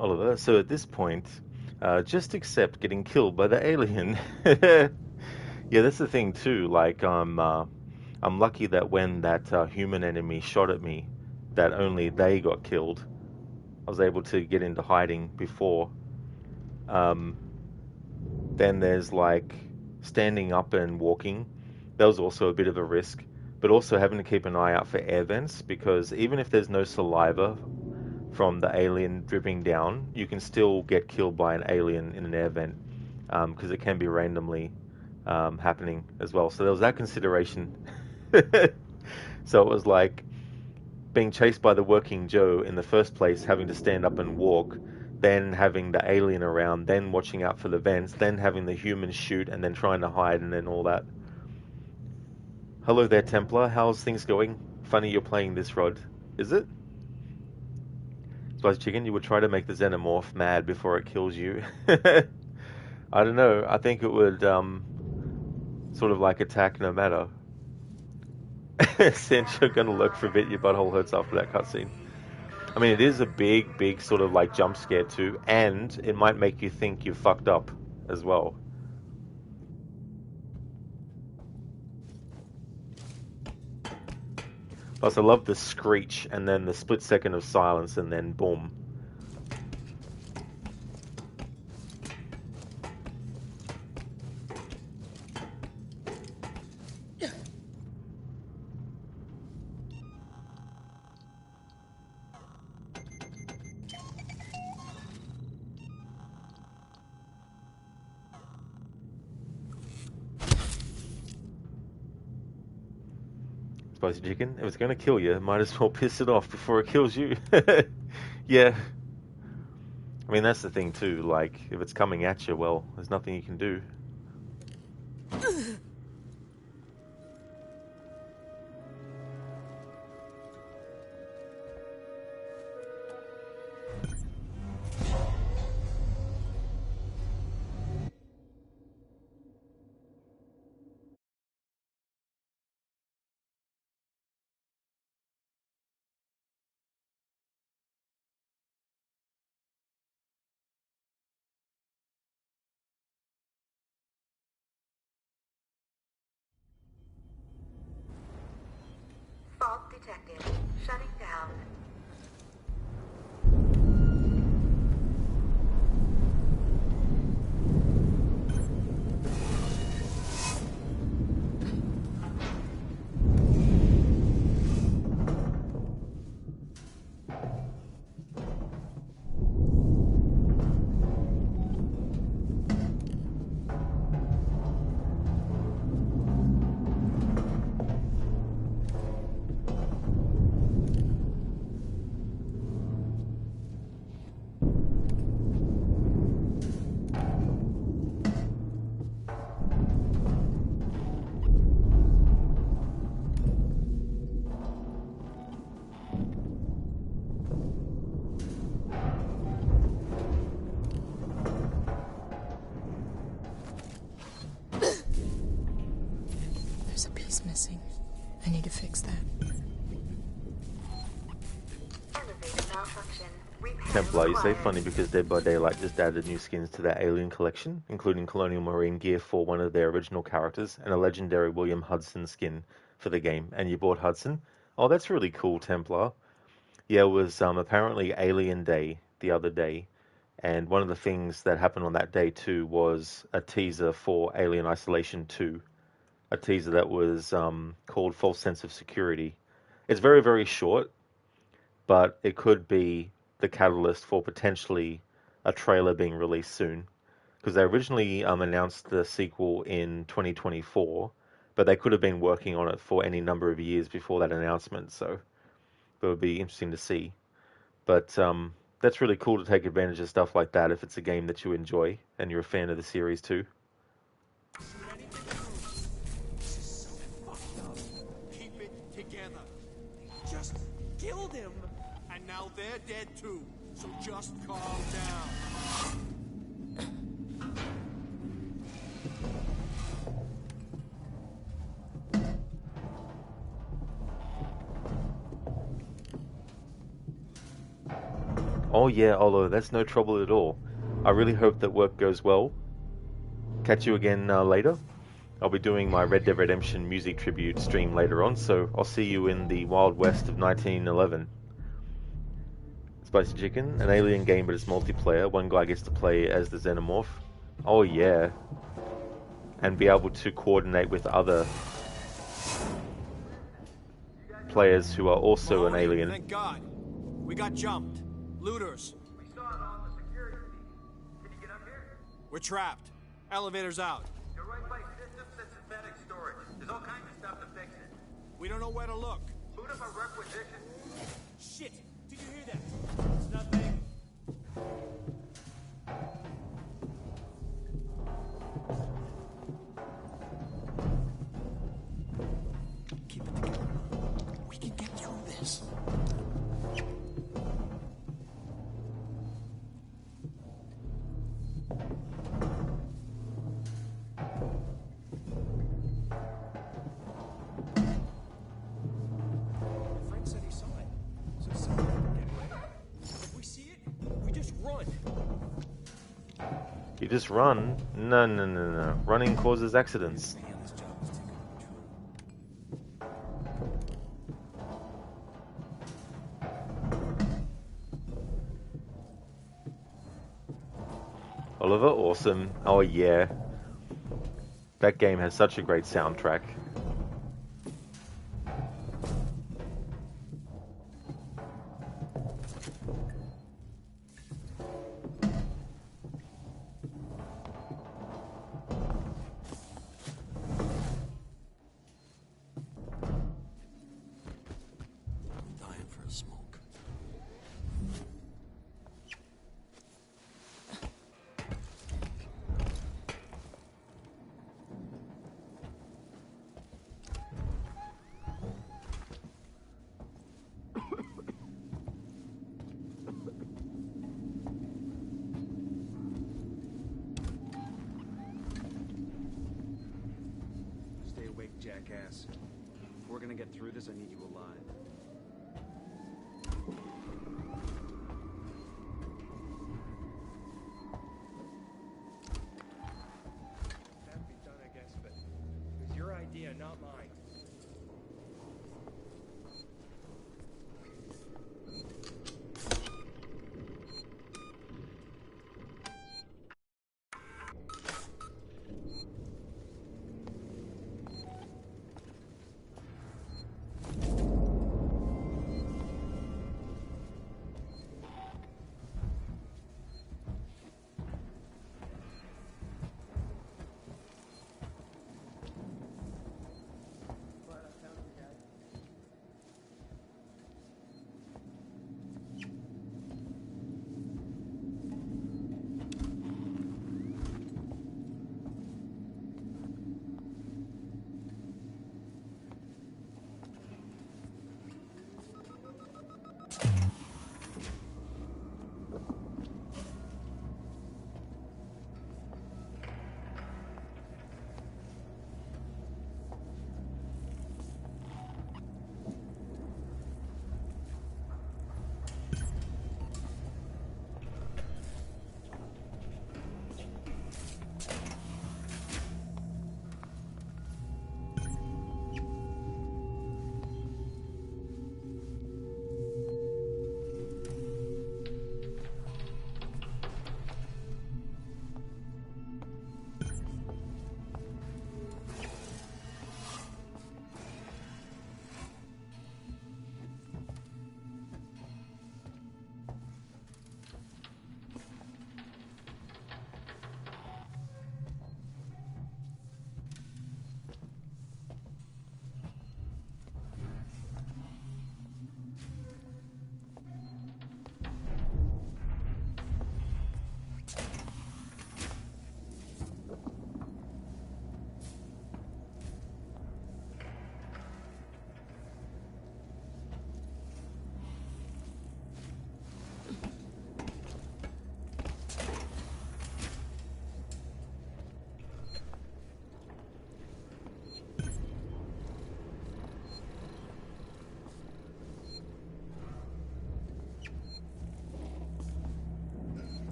Oliver, so at this point, just accept getting killed by the alien. Yeah, that's the thing too. Like, I'm lucky that when that human enemy shot at me, that only they got killed. I was able to get into hiding before. Then there's like standing up and walking. That was also a bit of a risk, but also having to keep an eye out for air vents, because even if there's no saliva from the alien dripping down, you can still get killed by an alien in an air vent, because it can be randomly happening as well. So there was that consideration. So it was like being chased by the working Joe in the first place, having to stand up and walk, then having the alien around, then watching out for the vents, then having the humans shoot, and then trying to hide, and then all that. Hello there, Templar. How's things going? Funny you're playing this, Rod. Is it? Spicy Chicken, you would try to make the Xenomorph mad before it kills you. I don't know. I think it would sort of like attack no matter. Since you're going to lurk for a bit, your butthole hurts after that cutscene. I mean, it is a big sort of like jump scare too, and it might make you think you fucked up as well. Plus, I love the screech and then the split second of silence and then boom. Spicy Chicken, if it's going to kill you, might as well piss it off before it kills you. Yeah. I mean, that's the thing too, like, if it's coming at you, well, there's nothing you can do. Fault detected. Shutting down. There's a piece missing. I need to fix that. Elevator malfunction. Repair Templar, you say required. funny because Dead by Daylight just added new skins to their Alien collection, including Colonial Marine gear for one of their original characters and a legendary William Hudson skin for the game. And you bought Hudson? Oh, that's really cool, Templar. Yeah, it was apparently Alien Day the other day, and one of the things that happened on that day too was a teaser for Alien Isolation 2, a teaser that was called False Sense of Security. It's very, very short, but it could be the catalyst for potentially a trailer being released soon. Because they originally announced the sequel in 2024, but they could have been working on it for any number of years before that announcement, so it would be interesting to see. But that's really cool to take advantage of stuff like that if it's a game that you enjoy and you're a fan of the series too. Keep it together. Just killed him. And now they're dead too. So just calm down. Oh yeah, Olo, that's no trouble at all. I really hope that work goes well. Catch you again later. I'll be doing my Red Dead Redemption music tribute stream later on, so I'll see you in the Wild West of 1911. Spicy Chicken, an alien game but it's multiplayer. One guy gets to play as the Xenomorph. Oh yeah. And be able to coordinate with other players who are also an alien. Thank God. We got jumped. Looters. We saw it on the security feed. Can you get up here? We're trapped. Elevator's out. You're right by systems and synthetic storage. There's all kinds of stuff to fix it. We don't know where to look. Boot up a requisition. Shit! Did you hear that? It's nothing. Keep it together. We can get through this. Frank said he saw it. So someone can get away. If we see it, we just run. You just run? No. Running causes accidents. Oliver, awesome. Oh yeah. That game has such a great soundtrack. Dying for a smoke. Stay awake, jackass. If we're gonna get through this, I need you alive. Had to be done, I guess, but it was your idea, not mine.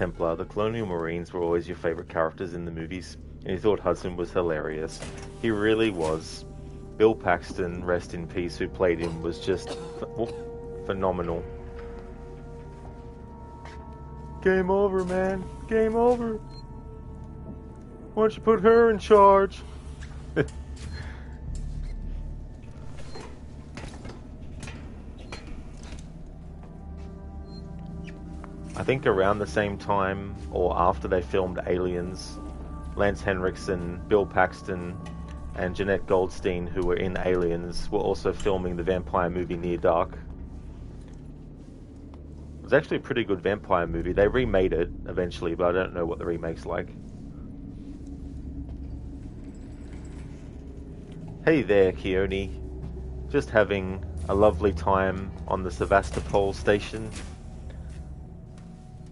Templar, the Colonial Marines were always your favorite characters in the movies, and you thought Hudson was hilarious. He really was. Bill Paxton, rest in peace, who played him, was just phenomenal. Game over, man. Game over. Why don't you put her in charge? I think around the same time, or after they filmed Aliens, Lance Henriksen, Bill Paxton, and Jeanette Goldstein, who were in Aliens, were also filming the vampire movie Near Dark. It was actually a pretty good vampire movie. They remade it eventually, but I don't know what the remake's like. Hey there, Keone. Just having a lovely time on the Sevastopol station.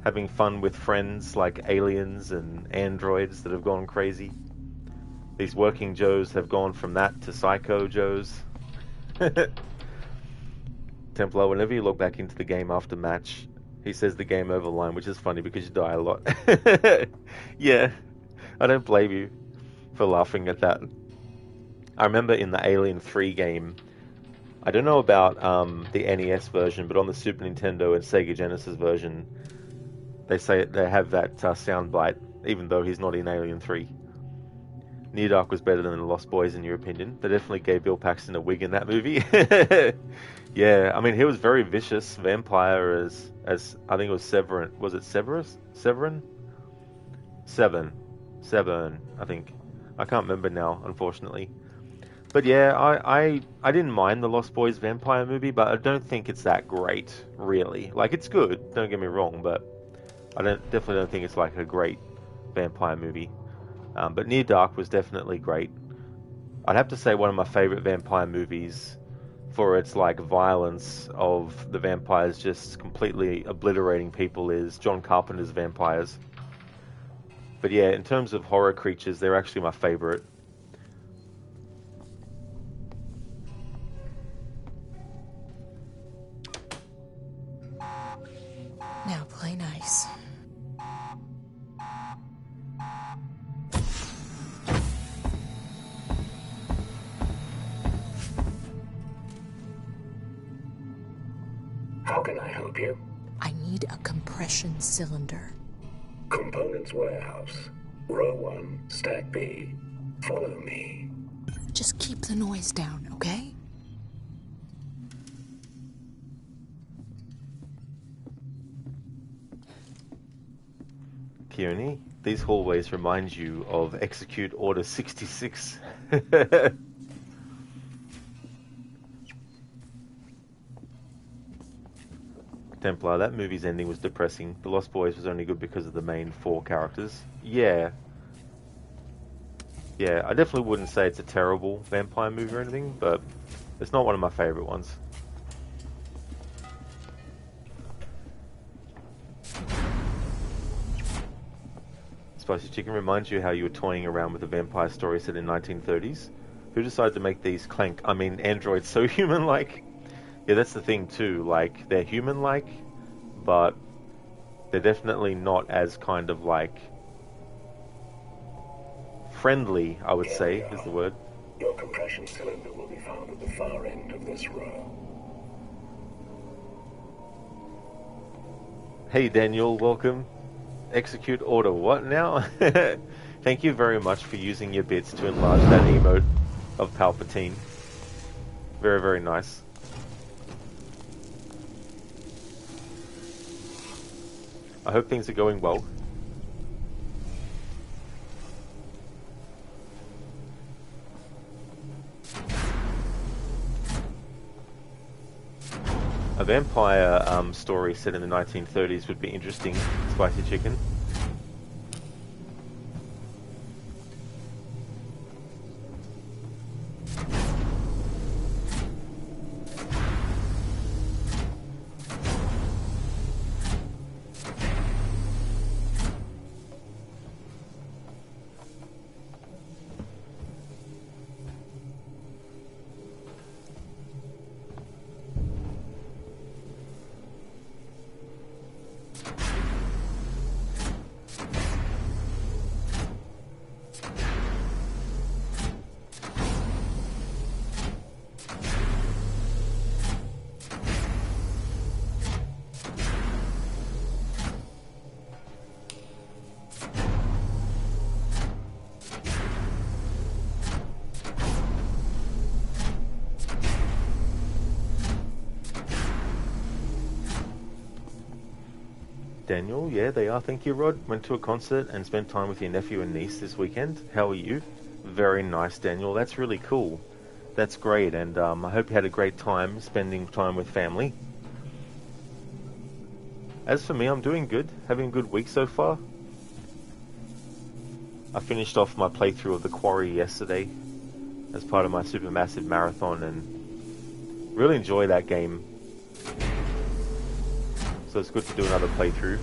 Having fun with friends like aliens and androids that have gone crazy. These working Joes have gone from that to Psycho Joes. Templar, whenever you look back into the game after match, he says the game over line, which is funny because you die a lot. Yeah, I don't blame you for laughing at that. I remember in the Alien 3 game, I don't know about the NES version, but on the Super Nintendo and Sega Genesis version, they say they have that sound bite, even though he's not in Alien 3. Near Dark was better than The Lost Boys, in your opinion. They definitely gave Bill Paxton a wig in that movie. Yeah, I mean, he was very vicious vampire as I think it was Severin. Was it Severus? Severin? Severn, I think. I can't remember now, unfortunately. But yeah, I didn't mind the Lost Boys vampire movie, but I don't think it's that great, really. Like, it's good, don't get me wrong, but I definitely don't think it's like a great vampire movie. But Near Dark was definitely great. I'd have to say one of my favorite vampire movies for its like violence of the vampires just completely obliterating people is John Carpenter's Vampires. But yeah, in terms of horror creatures, they're actually my favorite. Now play nice. How can I help you? I need a compression cylinder. Components warehouse. Row 1, stack B. Follow me. Just keep the noise down, okay? Keone, these hallways remind you of Execute Order 66. Templar, that movie's ending was depressing. The Lost Boys was only good because of the main 4 characters. Yeah, I definitely wouldn't say it's a terrible vampire movie or anything, but it's not one of my favorite ones. Spicy Chicken reminds you how you were toying around with a vampire story set in 1930s. Who decided to make these androids so human-like? Yeah, that's the thing too, like, they're human-like, but they're definitely not as kind of, like, friendly, I would say, is the word. Your compression cylinder will be found at the far end of this row. Hey Daniel, welcome. Execute order what now? Thank you very much for using your bits to enlarge that emote of Palpatine. Very, very nice. I hope things are going well. A vampire story set in the 1930s would be interesting, Spicy Chicken. Daniel. Yeah, they are. Thank you, Rod. Went to a concert and spent time with your nephew and niece this weekend. How are you? Very nice, Daniel. That's really cool. That's great, and I hope you had a great time spending time with family. As for me, I'm doing good. Having a good week so far. I finished off my playthrough of The Quarry yesterday as part of my Supermassive Marathon, and really enjoy that game. So it's good to do another playthrough.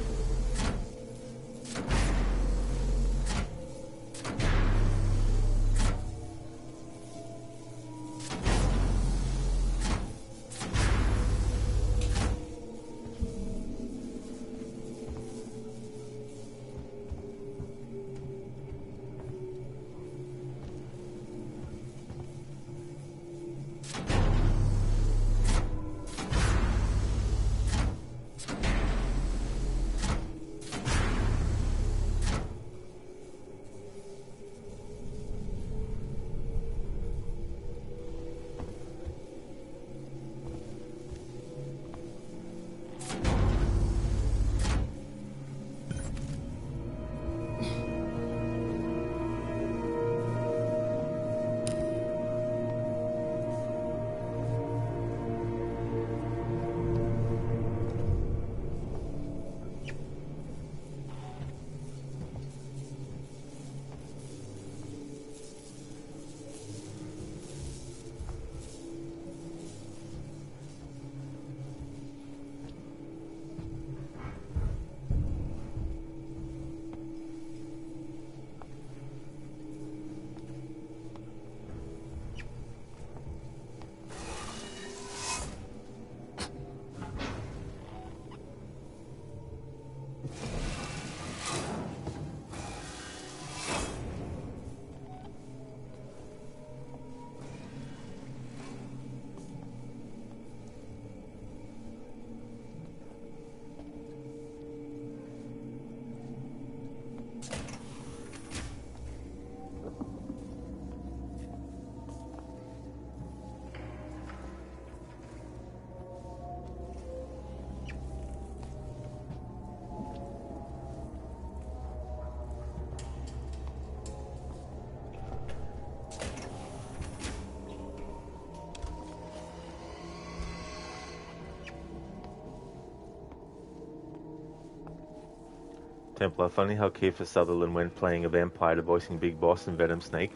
Templar, funny how Kiefer Sutherland went playing a vampire to voicing Big Boss and Venom Snake.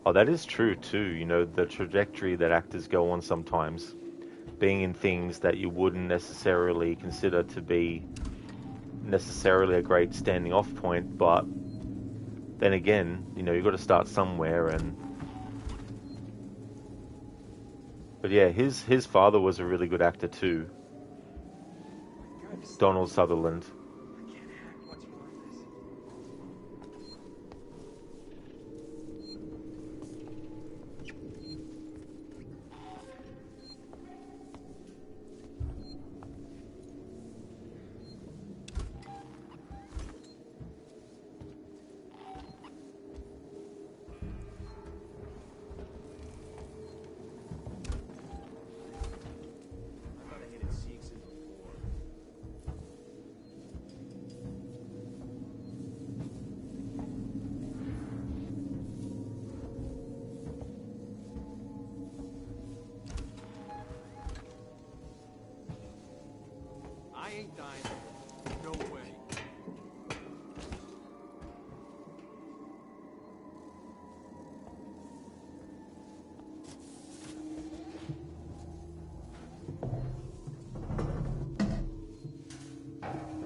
Oh, that is true too. You know, the trajectory that actors go on sometimes, being in things that you wouldn't necessarily consider to be necessarily a great standing off point, but then again, you know, you've got to start somewhere. But yeah, his father was a really good actor too, Donald Sutherland.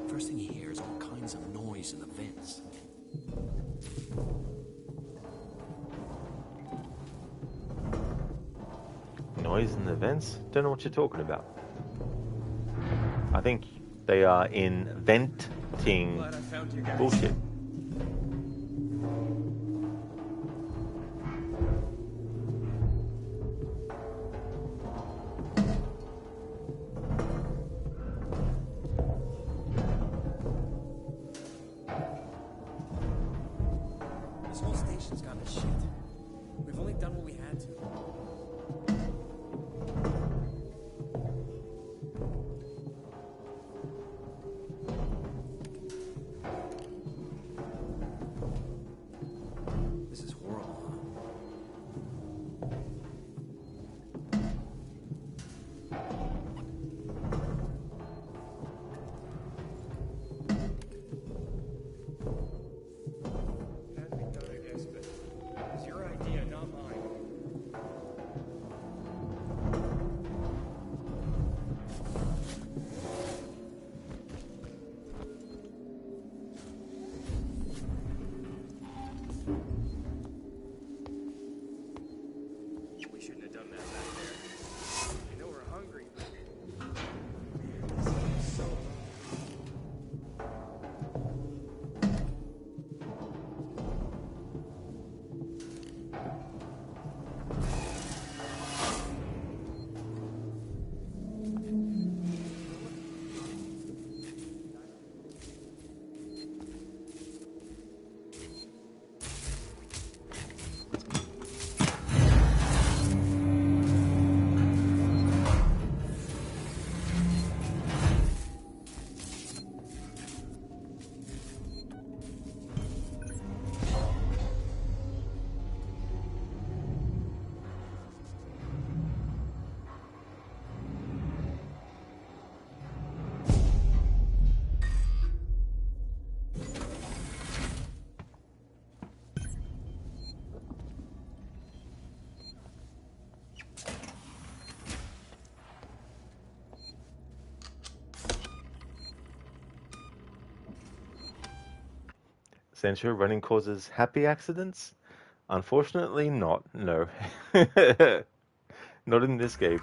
First thing you hear is all kinds of noise in the vents. Noise in the vents? Don't know what you're talking about. I think they are inventing bullshit. This whole station's gone to shit. We've only done what we had to. Sancho, running causes happy accidents? Unfortunately not, no. Not in this game.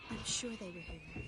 I'm sure they were here.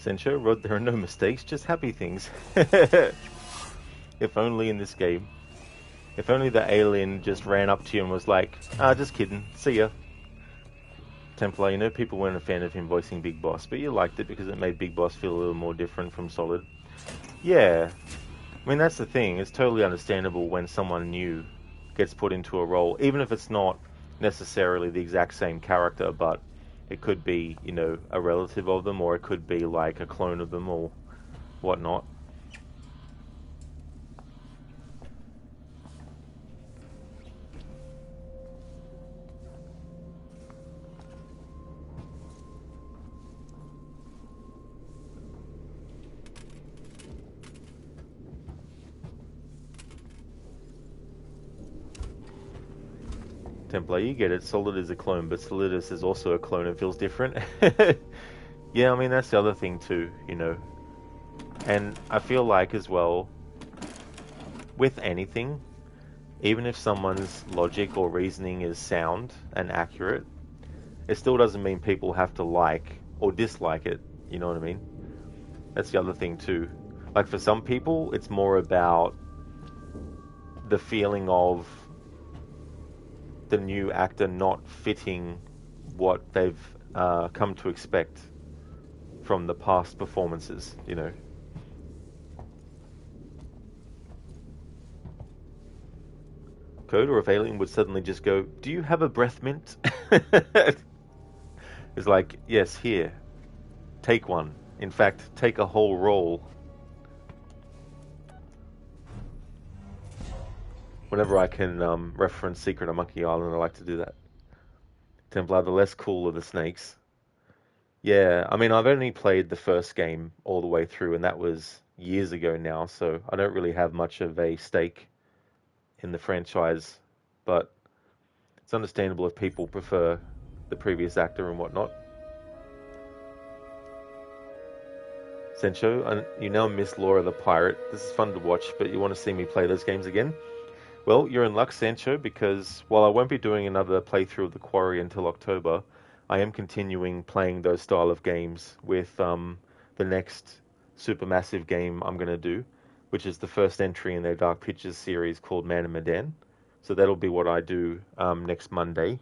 Sancho, Rod, there are no mistakes, just happy things. If only in this game. If only the alien just ran up to you and was like, ah, just kidding, see ya. Templar, you know people weren't a fan of him voicing Big Boss, but you liked it because it made Big Boss feel a little more different from Solid. Yeah. I mean, that's the thing. It's totally understandable when someone new gets put into a role, even if it's not necessarily the exact same character, but it could be, you know, a relative of them, or it could be like a clone of them or whatnot. Templar, you get it. Solid is a clone, but Solidus is also a clone and feels different. Yeah, I mean, that's the other thing too, you know. And I feel like as well, with anything, even if someone's logic or reasoning is sound and accurate, it still doesn't mean people have to like or dislike it, you know what I mean? That's the other thing too. Like for some people, it's more about the feeling of the new actor not fitting what they've come to expect from the past performances, you know. Code, or if Alien would suddenly just go, do you have a breath mint? It's like, yes, here. Take one. In fact, take a whole roll. Whenever I can reference Secret of Monkey Island, I like to do that. Templar, the less cool are the snakes. Yeah, I mean, I've only played the first game all the way through, and that was years ago now, so I don't really have much of a stake in the franchise, but it's understandable if people prefer the previous actor and whatnot. Sencho, you now miss Laura the Pirate. This is fun to watch, but you want to see me play those games again? Well, you're in luck, Sancho, because while I won't be doing another playthrough of The Quarry until October, I am continuing playing those style of games with the next supermassive game I'm going to do, which is the first entry in their Dark Pictures series called Man of Medan. So that'll be what I do next Monday.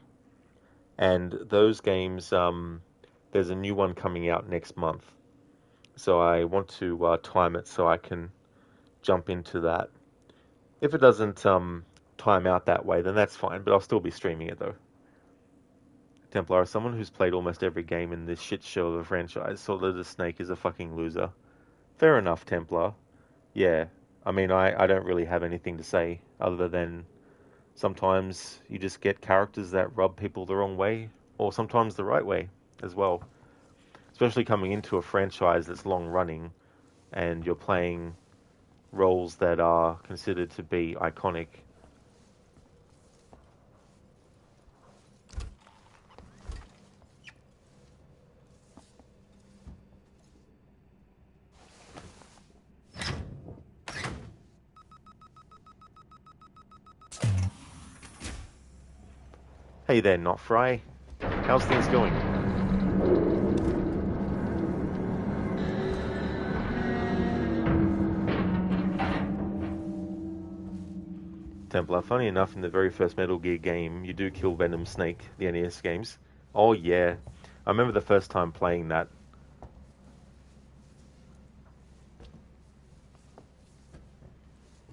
And those games, there's a new one coming out next month. So I want to time it so I can jump into that. If it doesn't time out that way, then that's fine, but I'll still be streaming it though. Templar, as someone who's played almost every game in this shit show of a franchise, Solid as Snake is a fucking loser. Fair enough, Templar. Yeah, I mean, I don't really have anything to say other than sometimes you just get characters that rub people the wrong way, or sometimes the right way as well. Especially coming into a franchise that's long running and you're playing roles that are considered to be iconic. Hey there, Not Fry. How's things going? Templar, funny enough, in the very first Metal Gear game, you do kill Venom Snake, the NES games. Oh yeah, I remember the first time playing that.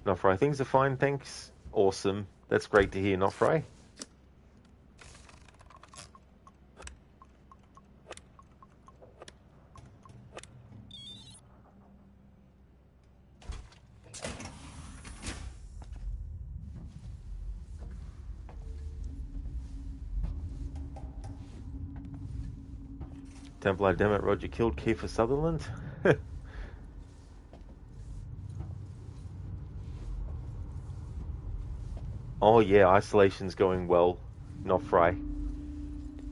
Not Fry, things are fine, thanks. Awesome, that's great to hear, Not Fry. Templar, damn it, Roger killed Kiefer Sutherland? Oh yeah, Isolation's going well, Not Fry.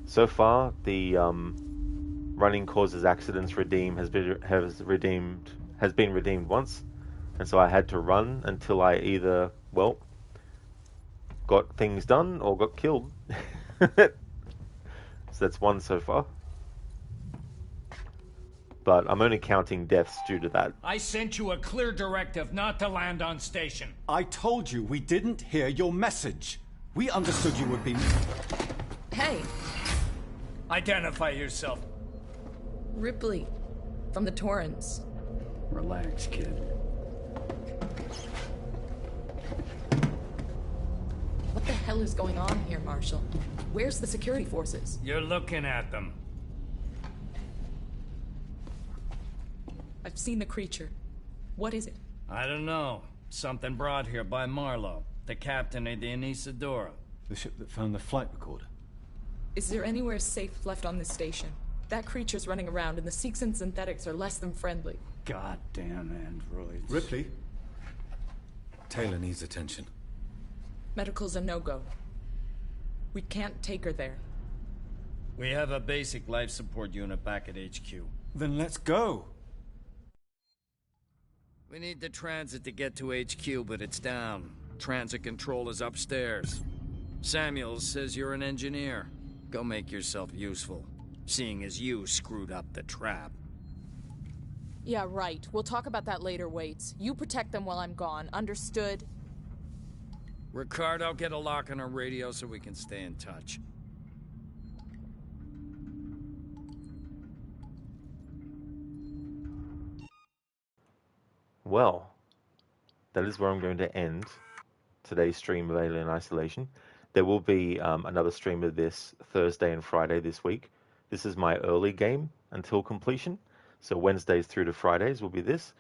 So far, the running causes accidents redeem has been redeemed once, and so I had to run until I either, well, got things done or got killed. So that's one so far. But I'm only counting deaths due to that. I sent you a clear directive not to land on station. I told you we didn't hear your message. We understood you would be... Hey! Identify yourself. Ripley, from the Torrens. Relax, kid. What the hell is going on here, Marshall? Where's the security forces? You're looking at them. I've seen the creature. What is it? I don't know. Something brought here by Marlowe, the captain of the Anesidora. The ship that found the flight recorder. Is there anywhere safe left on this station? That creature's running around, and the Seeks and synthetics are less than friendly. Goddamn androids. Ripley? Taylor needs attention. Medical's a no-go. We can't take her there. We have a basic life support unit back at HQ. Then let's go. We need the transit to get to HQ, but it's down. Transit control is upstairs. Samuels says you're an engineer. Go make yourself useful, seeing as you screwed up the trap. Yeah, right. We'll talk about that later, Waits. You protect them while I'm gone. Understood? Ricardo, get a lock on our radio so we can stay in touch. Well, that is where I'm going to end today's stream of Alien Isolation. There will be another stream of this Thursday and Friday this week. This is my early game until completion. So Wednesdays through to Fridays will be this.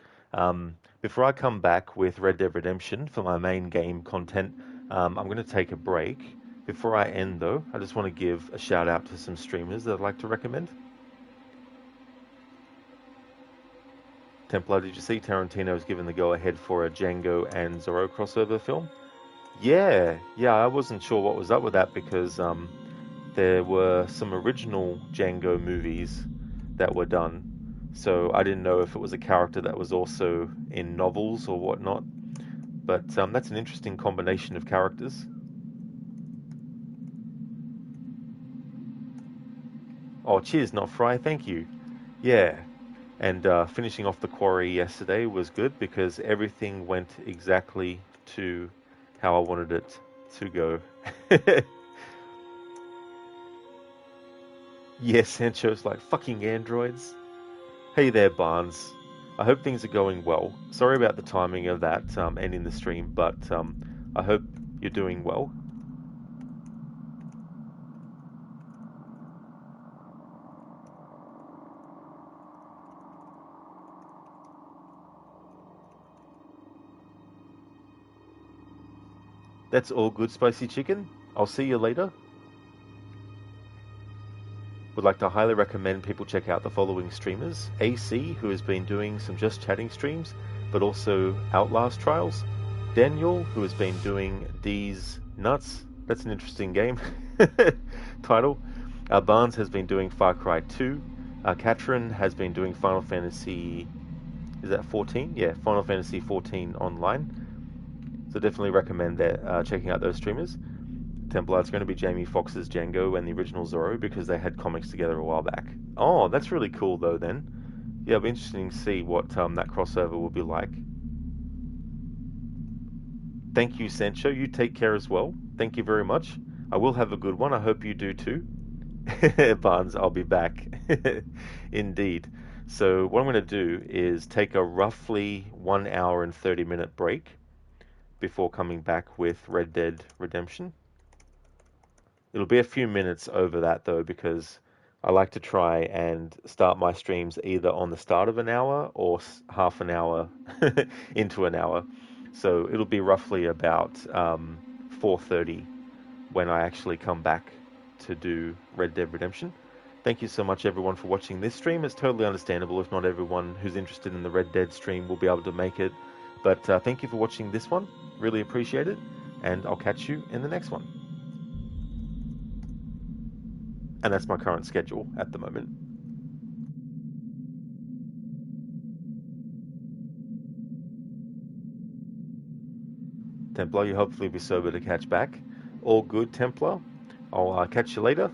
Before I come back with Red Dead Redemption for my main game content, I'm going to take a break. Before I end though, I just want to give a shout out to some streamers that I'd like to recommend. Templar, did you see Tarantino was given the go-ahead for a Django and Zorro crossover film? Yeah, I wasn't sure what was up with that because there were some original Django movies that were done, so I didn't know if it was a character that was also in novels or whatnot. But that's an interesting combination of characters. Oh, cheers, not fry, thank you. Yeah, and finishing off the quarry yesterday was good because everything went exactly to how I wanted it to go. Yes, Sancho's like, fucking androids. Hey there, Barnes. I hope things are going well. Sorry about the timing of that ending the stream, but I hope you're doing well. That's all good, Spicy Chicken. I'll see you later. Would like to highly recommend people check out the following streamers. AC, who has been doing some Just Chatting streams, but also Outlast trials. Daniel, who has been doing D's Nuts. That's an interesting game title. Barnes has been doing Far Cry 2. Katrin has been doing Final Fantasy... Is that 14? Yeah, Final Fantasy 14 online. So definitely recommend that checking out those streamers. Templar, it's going to be Jamie Foxx's Django and the original Zorro because they had comics together a while back. Oh, that's really cool though then. Yeah, it'll be interesting to see what that crossover will be like. Thank you, Sancho. You take care as well. Thank you very much. I will have a good one. I hope you do too. Barnes, I'll be back. Indeed. So what I'm going to do is take a roughly 1 hour and 30-minute break before coming back with Red Dead Redemption. It'll be a few minutes over that though, because I like to try and start my streams either on the start of an hour or half an hour into an hour. So it'll be roughly about 4:30 when I actually come back to do Red Dead Redemption. Thank you so much everyone for watching this stream. It's totally understandable if not everyone who's interested in the Red Dead stream will be able to make it. But thank you for watching this one. Really appreciate it. And I'll catch you in the next one. And that's my current schedule at the moment. Templar, you hopefully be sober to catch back. All good, Templar. I'll catch you later.